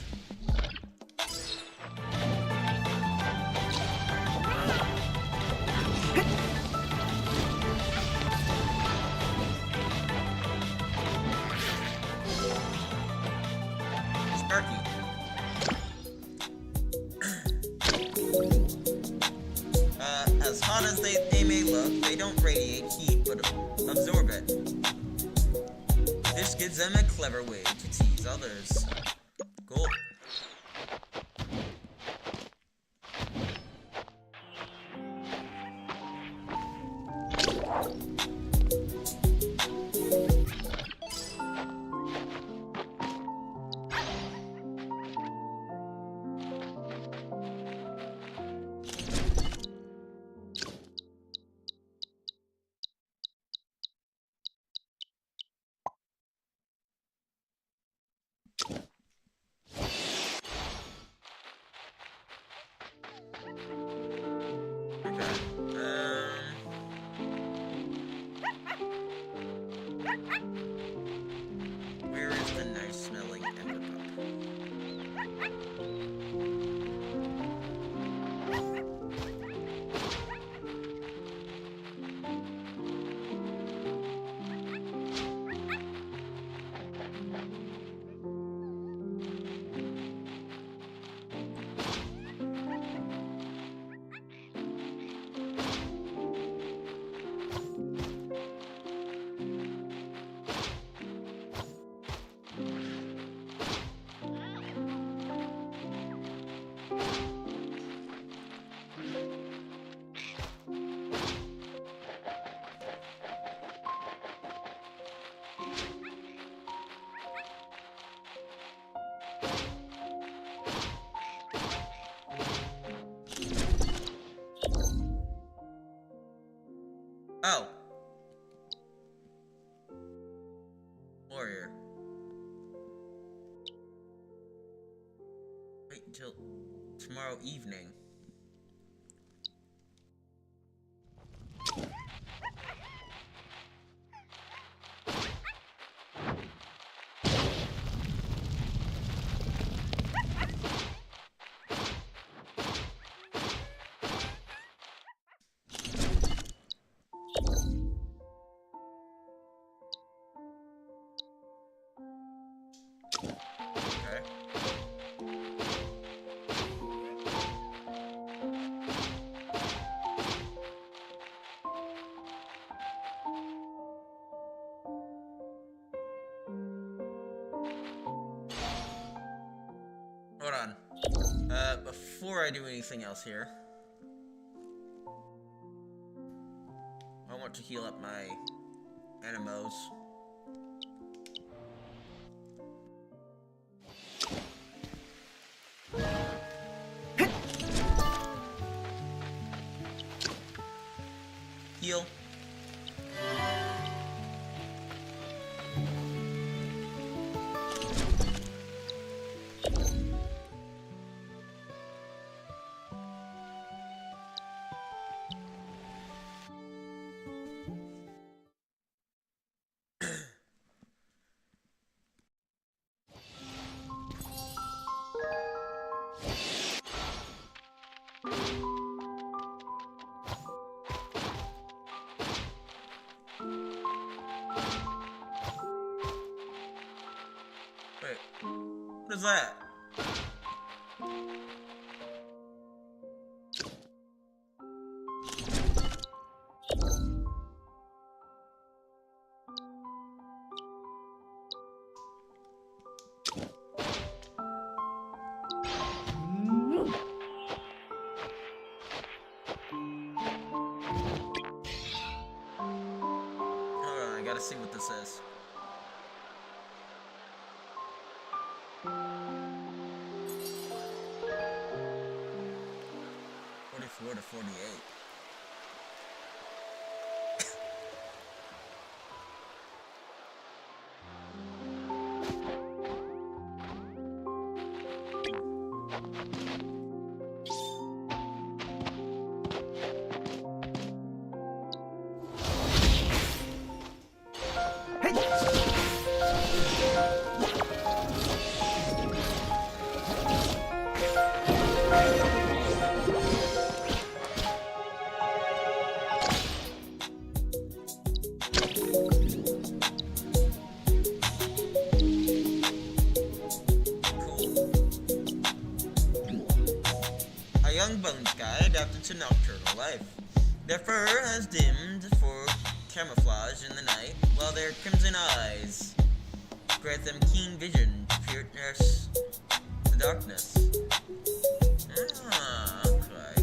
Sparky. As hot as they may look, they don't radiate heat, but absorb it. This gives them a clever way to tease others. Cool. Oh. Warrior. Wait until tomorrow evening. Okay. Hold on. Before I do anything else here, I want to heal up my Animos. Heal. Wait, what is that? Hold on, I gotta see what this is. 44 to 48. A young bone guy adapted to nocturnal life. Their fur has dimmed for camouflage in the night, while their crimson eyes grant them keen vision to pierce the darkness. Ah, okay.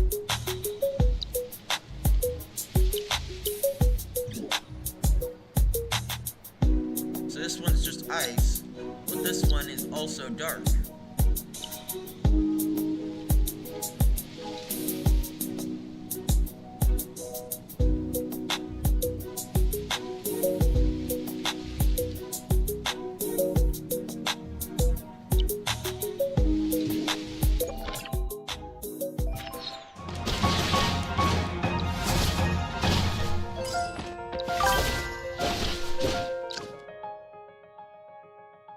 So this one's just ice, but this one is also dark.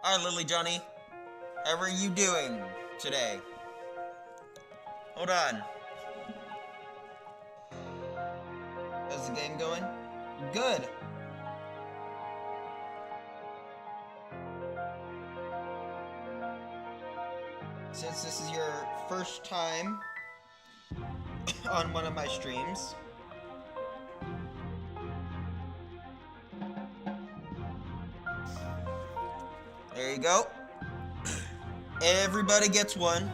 Hi, Lily Johnny. How are you doing today? Hold on. How's the game going? Good. Since this is your first time on one of my streams, there you go. Everybody gets one.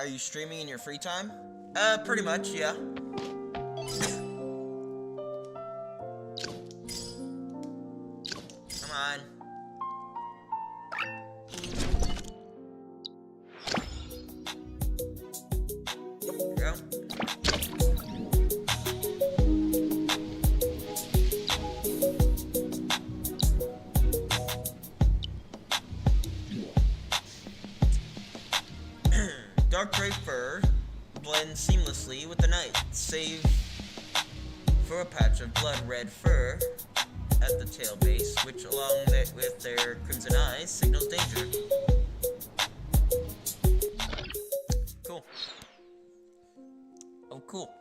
Are you streaming in your free time? Pretty much, yeah. Come on. There we go. Dark gray fur blends seamlessly with the night, save for a patch of blood red fur at the tail base, which along with their crimson eyes signals danger. Cool. Oh, cool.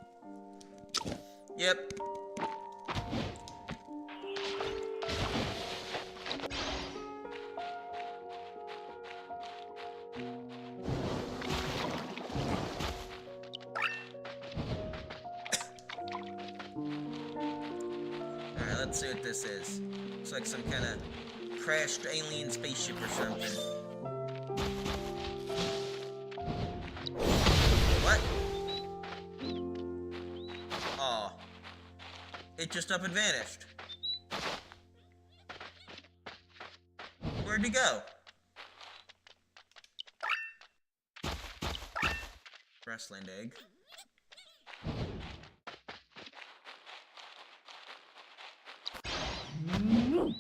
Yep. Alright, let's see what this is. Looks like some kind of crashed alien spaceship or something. What? Aw. It just up and vanished. Where'd he go? Grassland egg. No.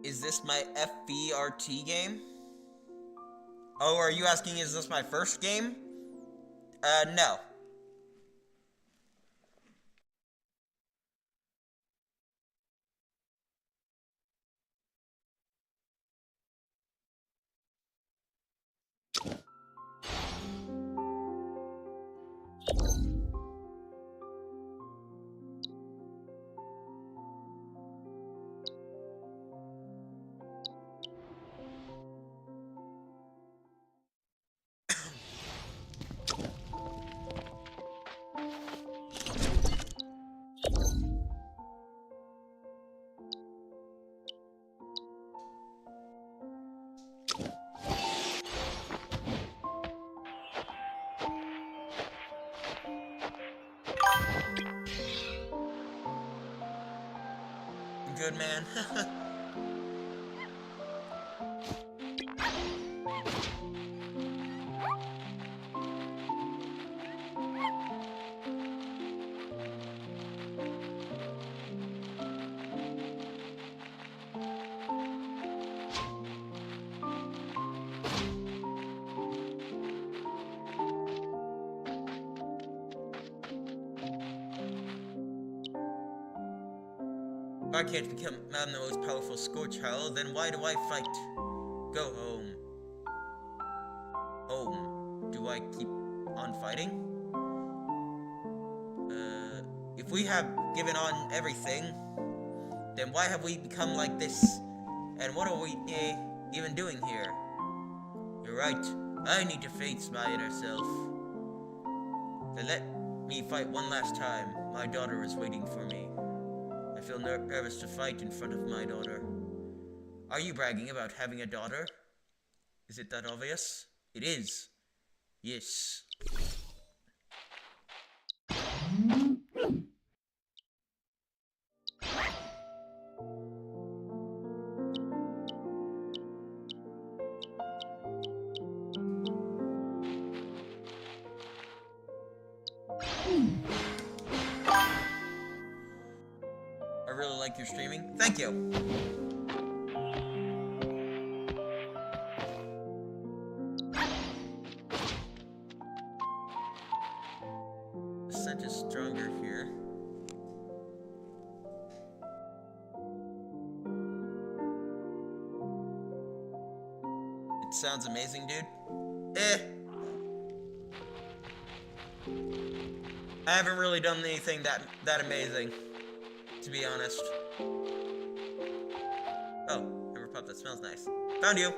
Is this my FBRT game? Oh, are you asking, is this my first game? No. Good man. If I can't become the most powerful Scorchhell, then why do I fight? Go home. Home. Do I keep on fighting? If we have given on everything, then why have we become like this? And what are we even doing here? You're right. I need to face my inner self. Then let me fight one last time. My daughter is waiting for me. I feel nervous to fight in front of my daughter. Are you bragging about having a daughter? Is it that obvious? It is. Yes. I really like your streaming. Thank you. The scent is stronger here. It sounds amazing, dude. Eh. I haven't really done anything that amazing, to be honest. Oh, River Pup, that smells nice. Found you!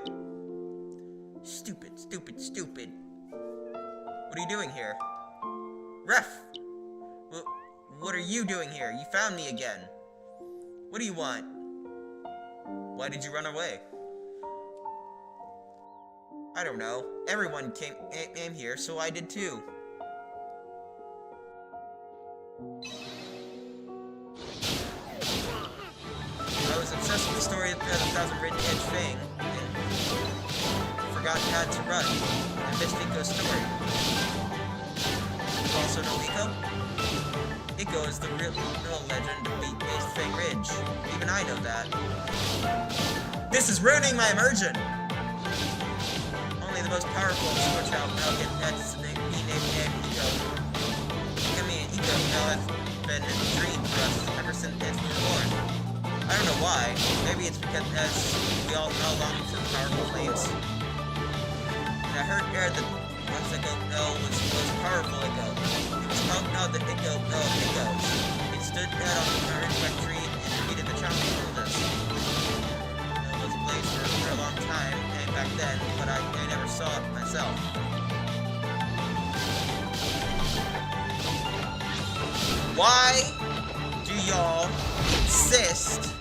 Stupid, stupid, stupid. What are you doing here? Ref! What are you doing here? You found me again. What do you want? Why did you run away? I don't know. Everyone came here, so I did too. I was obsessed with the story of the Thousand Ridden Edge Fang, and forgot how to run. I missed Iko's story. You also know Iko? Iko is the real legend of East Fang Ridge. Even I know that. This is ruining my immersion! Only the most powerful super child now can be named Iko. Ikami and Iko now have been a dream for us ever since we were born. I don't know why. Maybe it's because we all long for powerful flames. And I heard that once Iko was powerful Iko. It was called the Iko Ikos. It stood out on the red tree and defeated the child elders. It was a place for a long time, and back then, but I never saw it myself. Why do y'all insist?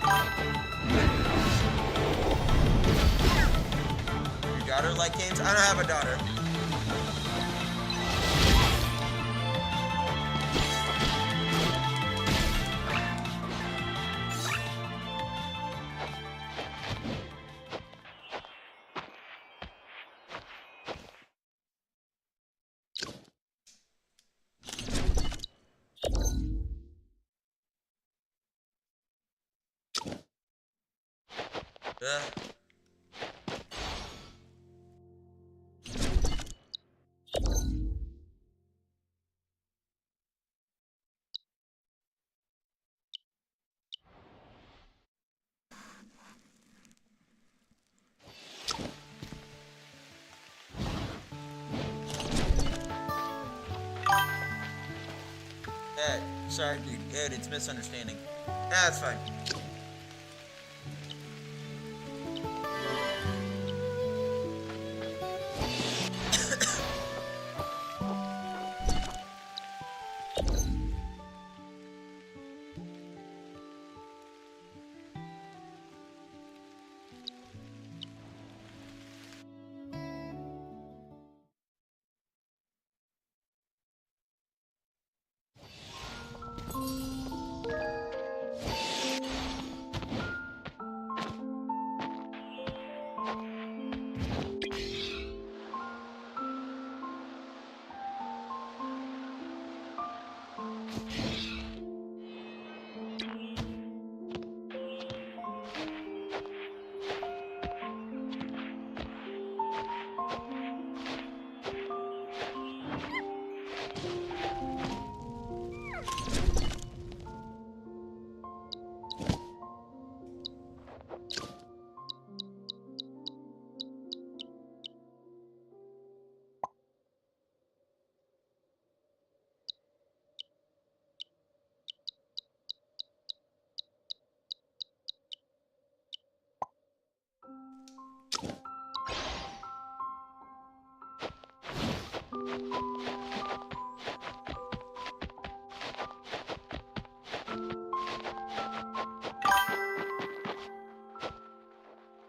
Your daughter like games? I don't have a daughter. Sorry, dude, it's misunderstanding. That's fine.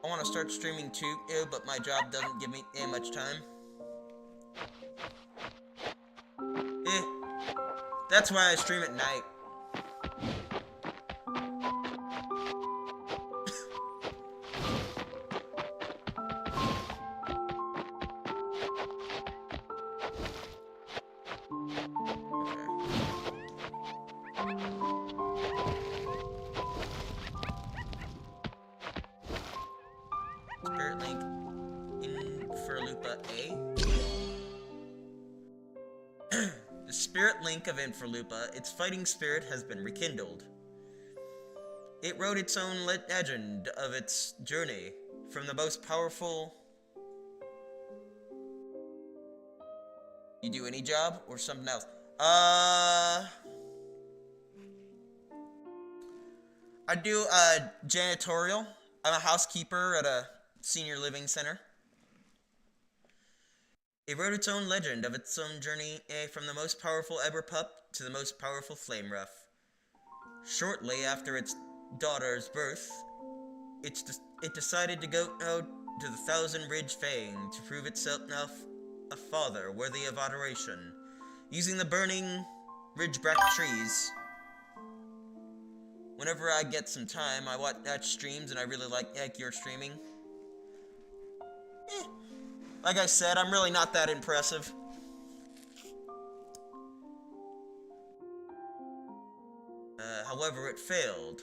I want to start streaming too, but my job doesn't give me much time. That's why I stream at night. Spirit Link Infralupa A. The Spirit Link of Infralupa, its fighting spirit has been rekindled. It wrote its own legend of its journey from the most powerful You do any job or something else? I do janitorial. I'm a housekeeper at a senior living center. It wrote its own legend of its own journey from the most powerful ever pup to the most powerful flame rough. Shortly after its daughter's birth, it decided to go to the Thousand Ridge Fang to prove itself a father worthy of adoration, using the burning ridgeback trees. Whenever I get some time, I watch streams, and I really like your streaming. Like I said, I'm really not that impressive. However, it failed.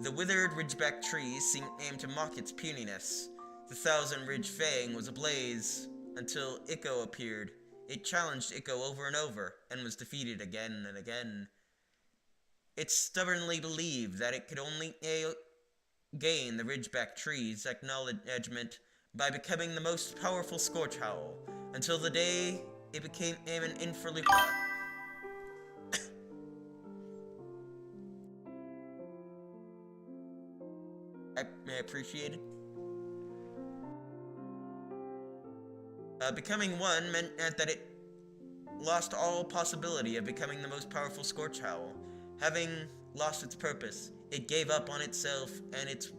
The withered ridgeback trees seemed aimed to mock its puniness. The Thousand Ridge Fang was ablaze until Ikko appeared. It challenged Ikko over and over, and was defeated again and again. It stubbornly believed that it could only gain the ridgeback tree's acknowledgement by becoming the most powerful Scorch Howl, until the day it became an Inferlupa. I appreciate it. Becoming one meant that it lost all possibility of becoming the most powerful Scorch Howl. Having lost its purpose, it gave up on itself, and its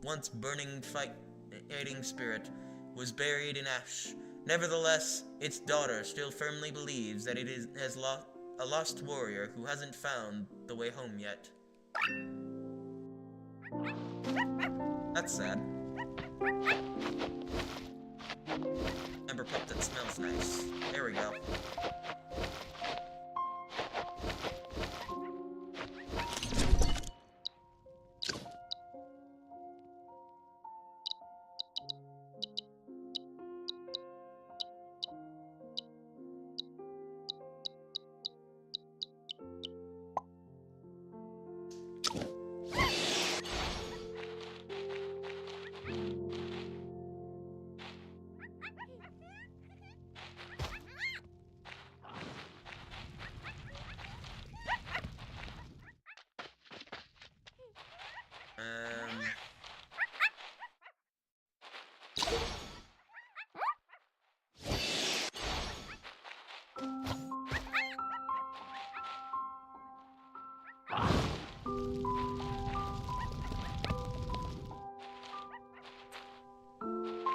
once burning fighting spirit was buried in ash. Nevertheless, its daughter still firmly believes that it is a lost warrior who hasn't found the way home yet. That's sad. Ember pup that smells nice. There we go.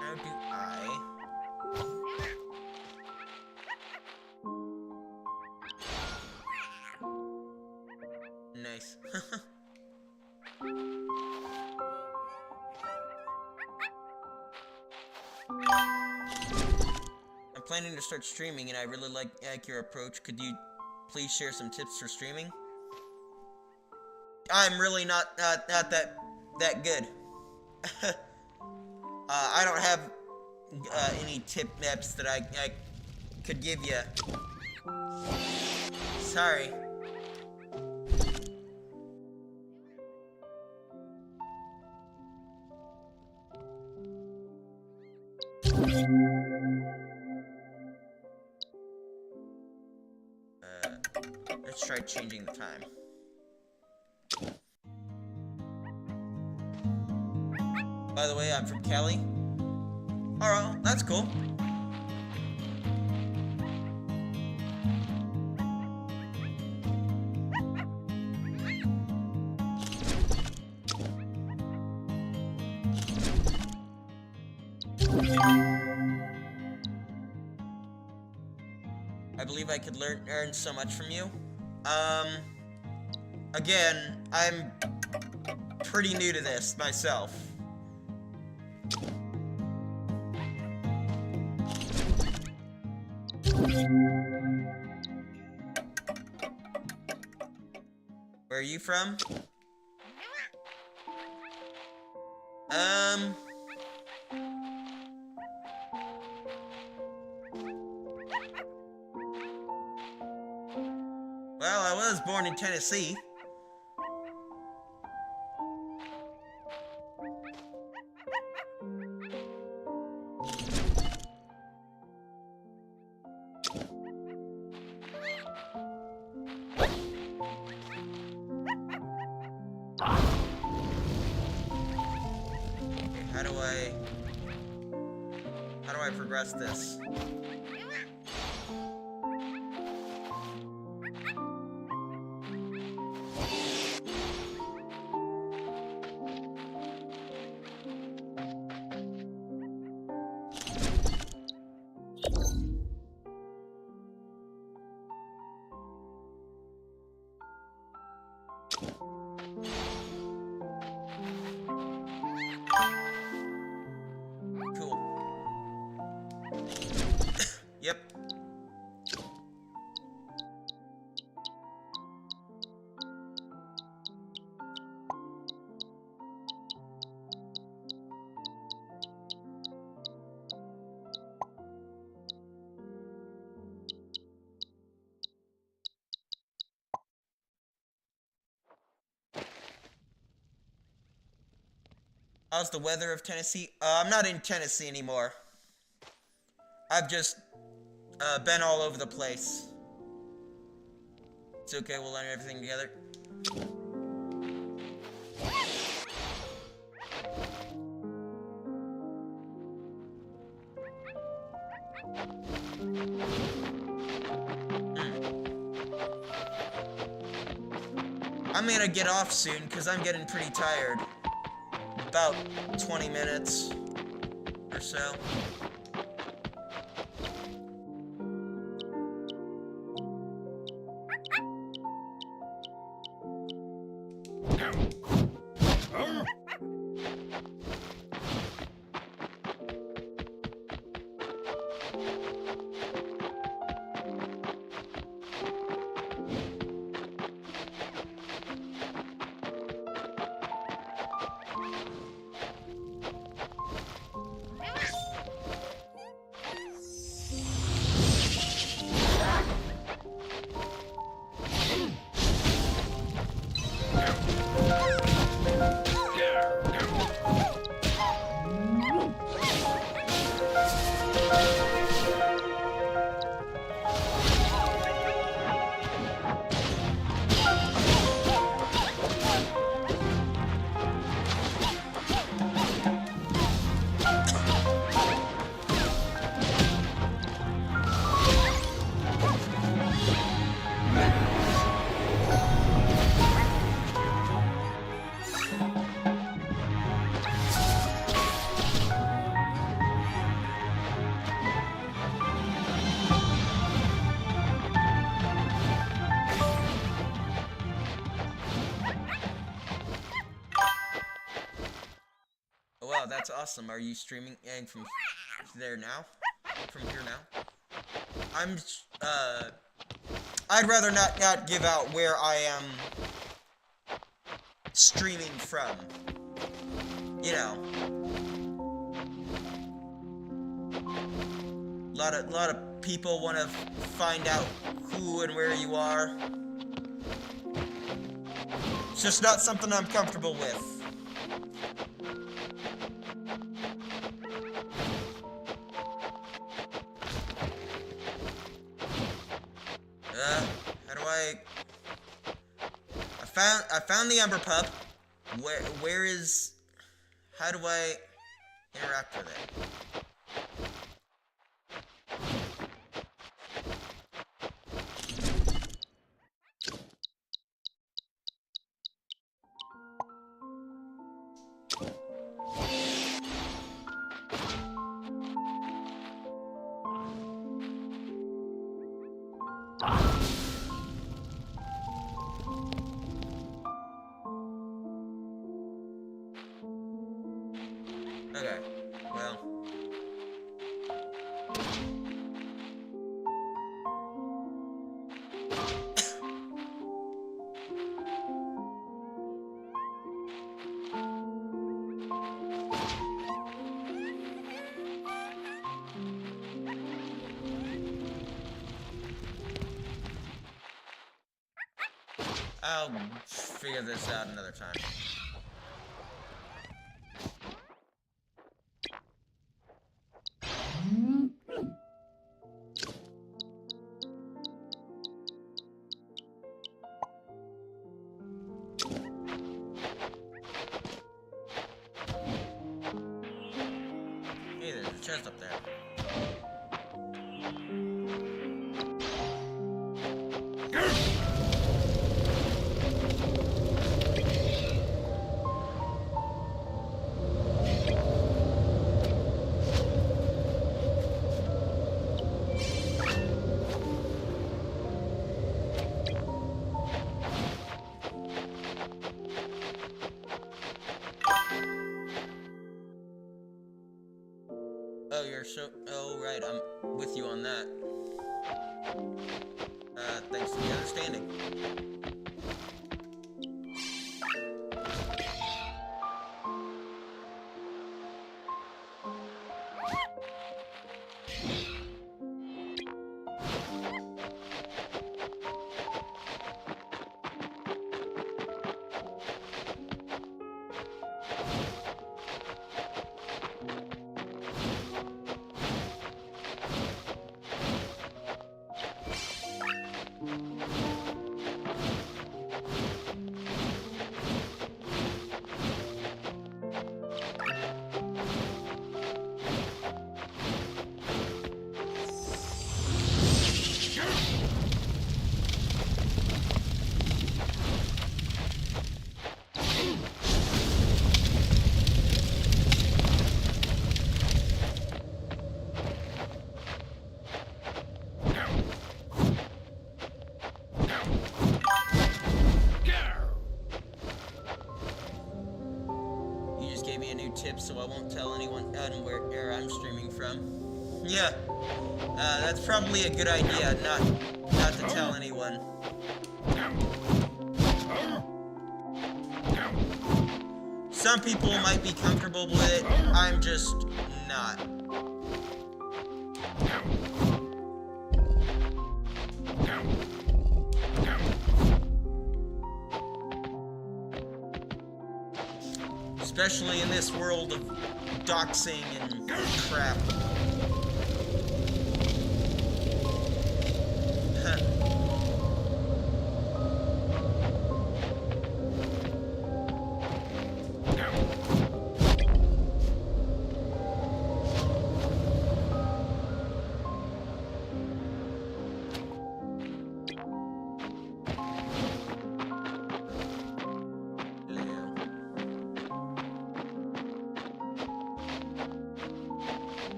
How do I... Nice. I'm planning to start streaming, and I really like your approach. Could you please share some tips for streaming? I'm really not that good. I don't have any tips that I could give you. Sorry. Let's try changing the time. By the way, I'm from Cali. Alright, that's cool. I believe I could learn so much from you. Again, I'm pretty new to this myself. Where are you from? Well, I was born in Tennessee. How do I progress this? Cool. Yep. How's the weather of Tennessee? I'm not in Tennessee anymore. I've just been all over the place. It's okay, we'll learn everything together. I'm gonna get off soon because I'm getting pretty tired. About 20 minutes or so. Wow, that's awesome. Are you streaming and from there now? From here now? I'd rather not give out where I am streaming from. You know. A lot of people want to find out who and where you are. It's just not something I'm comfortable with. How do I found the Ember Pup. Where is... How do I interact with it? Okay, well. I'll figure this out another time. chest up there. Oh, you're so... Oh, right, I'm with you on that. Thanks for the understanding. Tip, so I won't tell anyone where I'm streaming from. Yeah, that's probably a good idea, not to tell anyone. Some people might be comfortable with it, I'm just not. Especially in this world of doxing and crap.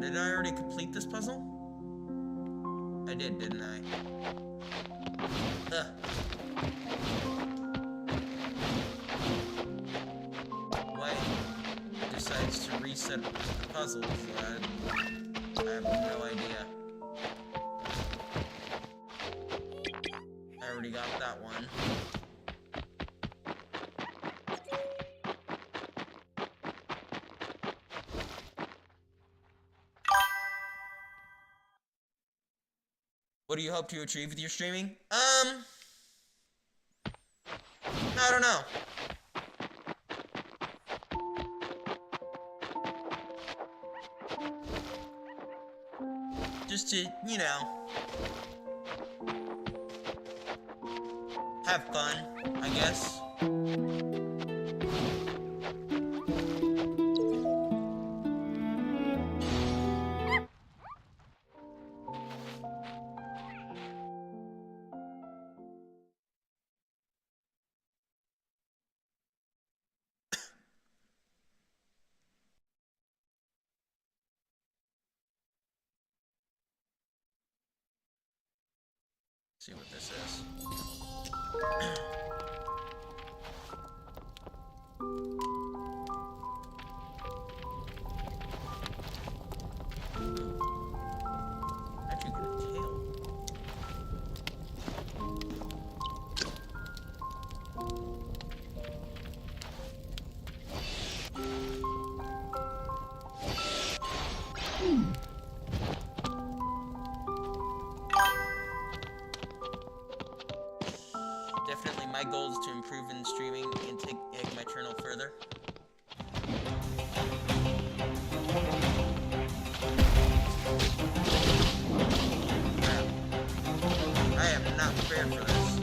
Did I already complete this puzzle? I did, didn't I? Why it decides to reset the puzzles? I have no idea. I already got that one. What do you hope to achieve with your streaming? I don't know. Just to, you know, have fun, I guess. See what this is. How'd you get a tail? Definitely my goal is to improve in streaming and take my channel further. I am not prepared for this.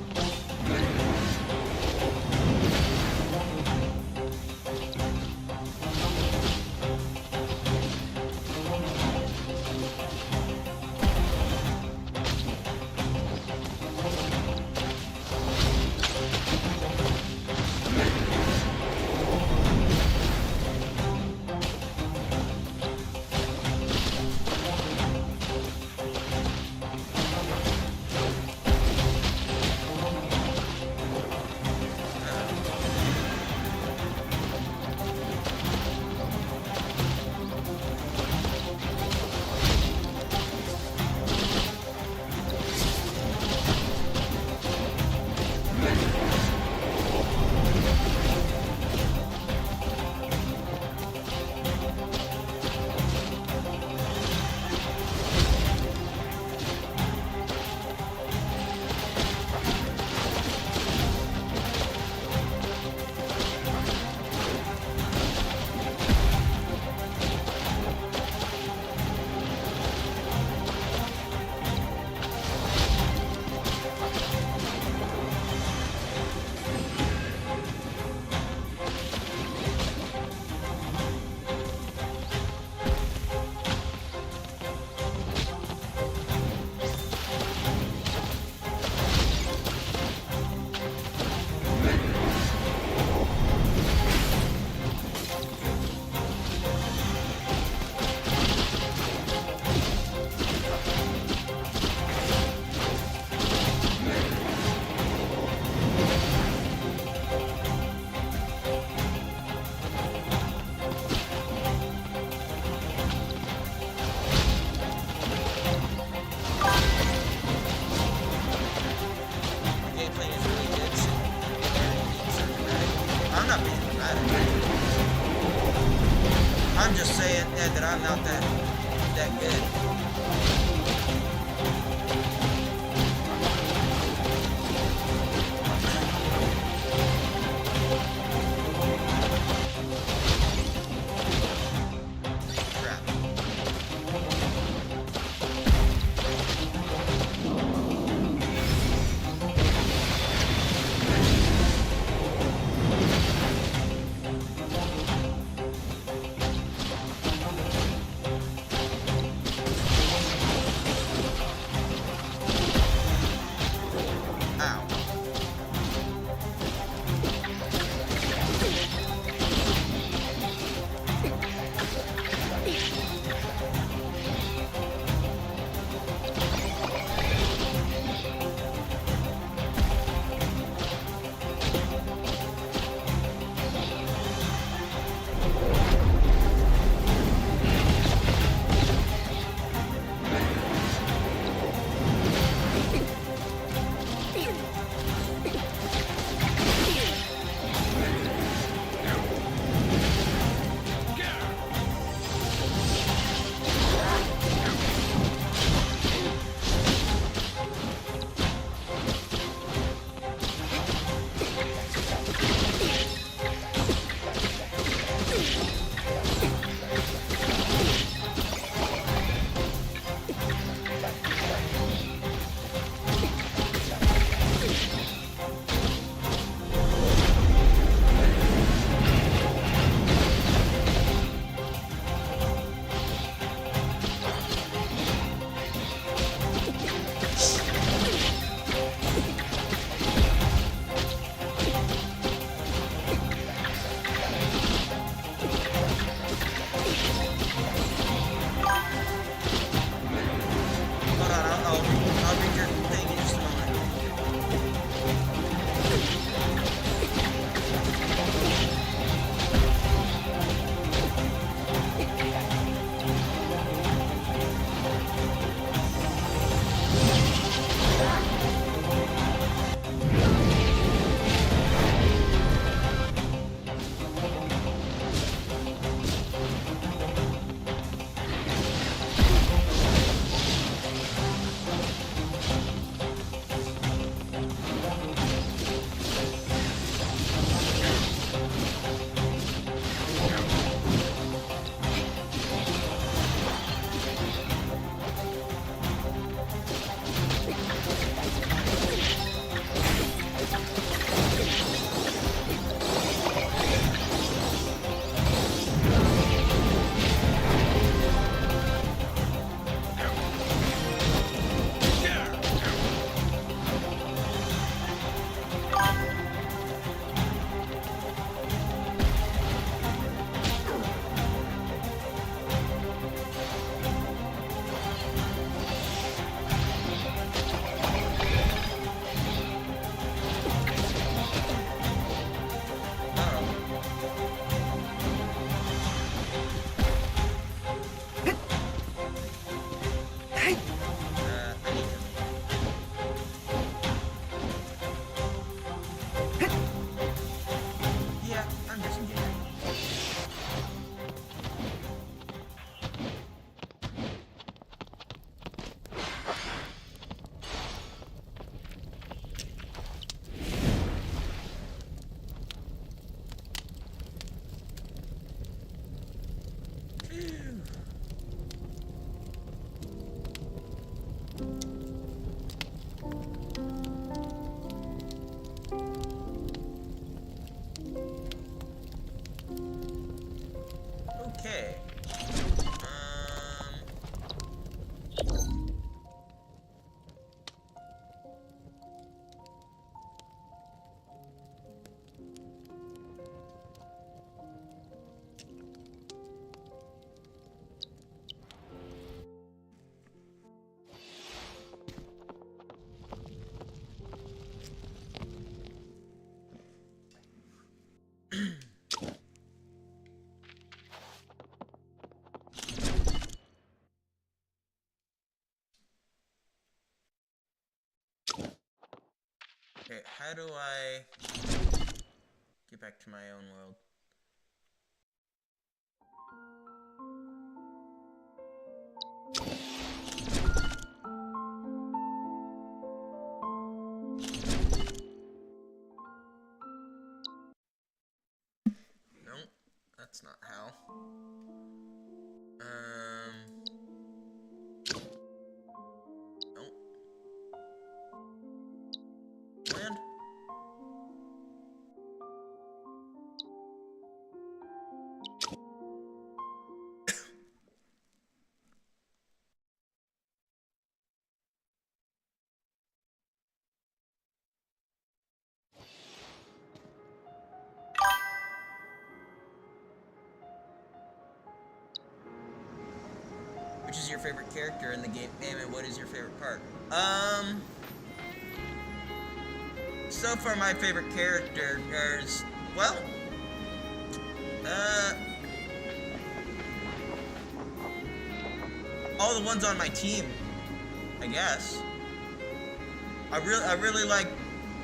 I'm not being dramatic. I'm just saying, Ed, that I'm not that good. Okay. Okay, how do I get back back to my own world. Nope, that's not how. Nope. Land. Which is your favorite character in the game, and what is your favorite part? So far my favorite character is, well, all the ones on my team, I guess. I really like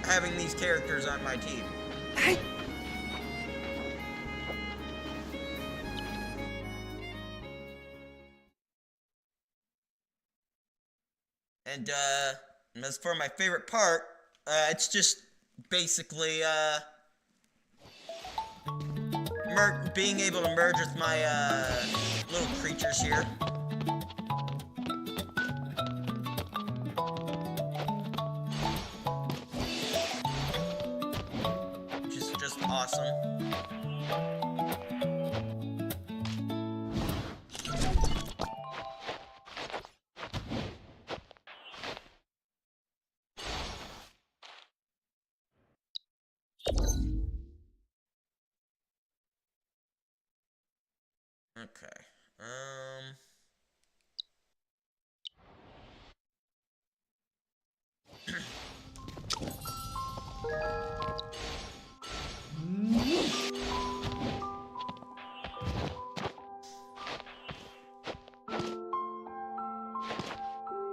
having these characters on my team. And as for my favorite part, it's just basically being able to merge with my little creatures here. Which is just awesome. Okay.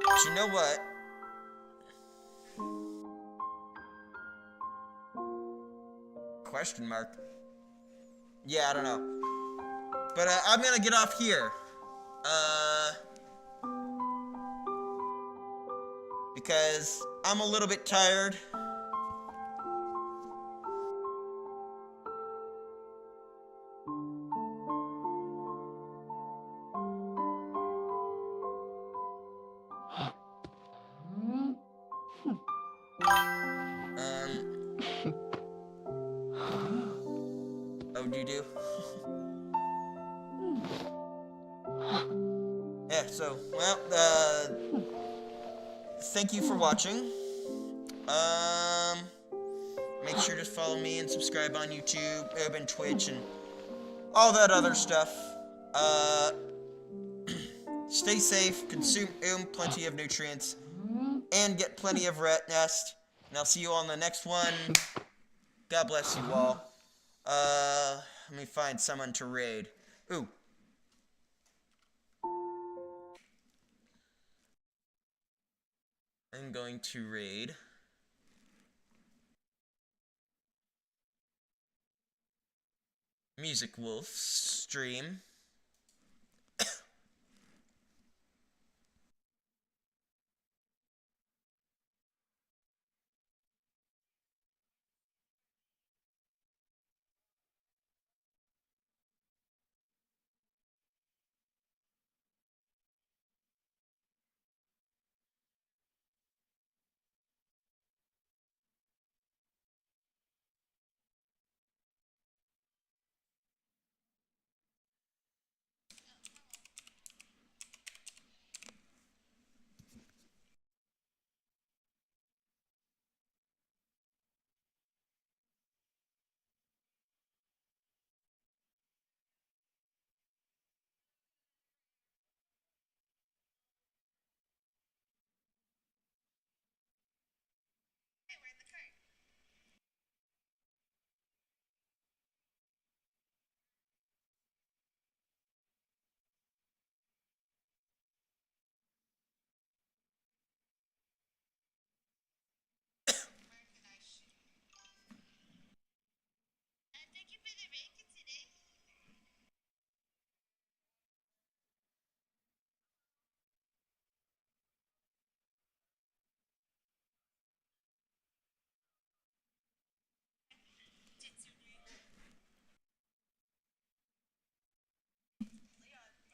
But you know what? Question mark. Yeah, I don't know. But I'm gonna get off here. Because I'm a little bit tired. Oh, do? Yeah, so, well, thank you for watching. Make sure to follow me and subscribe on YouTube, and Twitch, and all that other stuff. Stay safe, consume plenty of nutrients, and get plenty of rest. And I'll see you on the next one. God bless you all. Let me find someone to raid. Ooh. I'm going to raid Music Wolf's stream.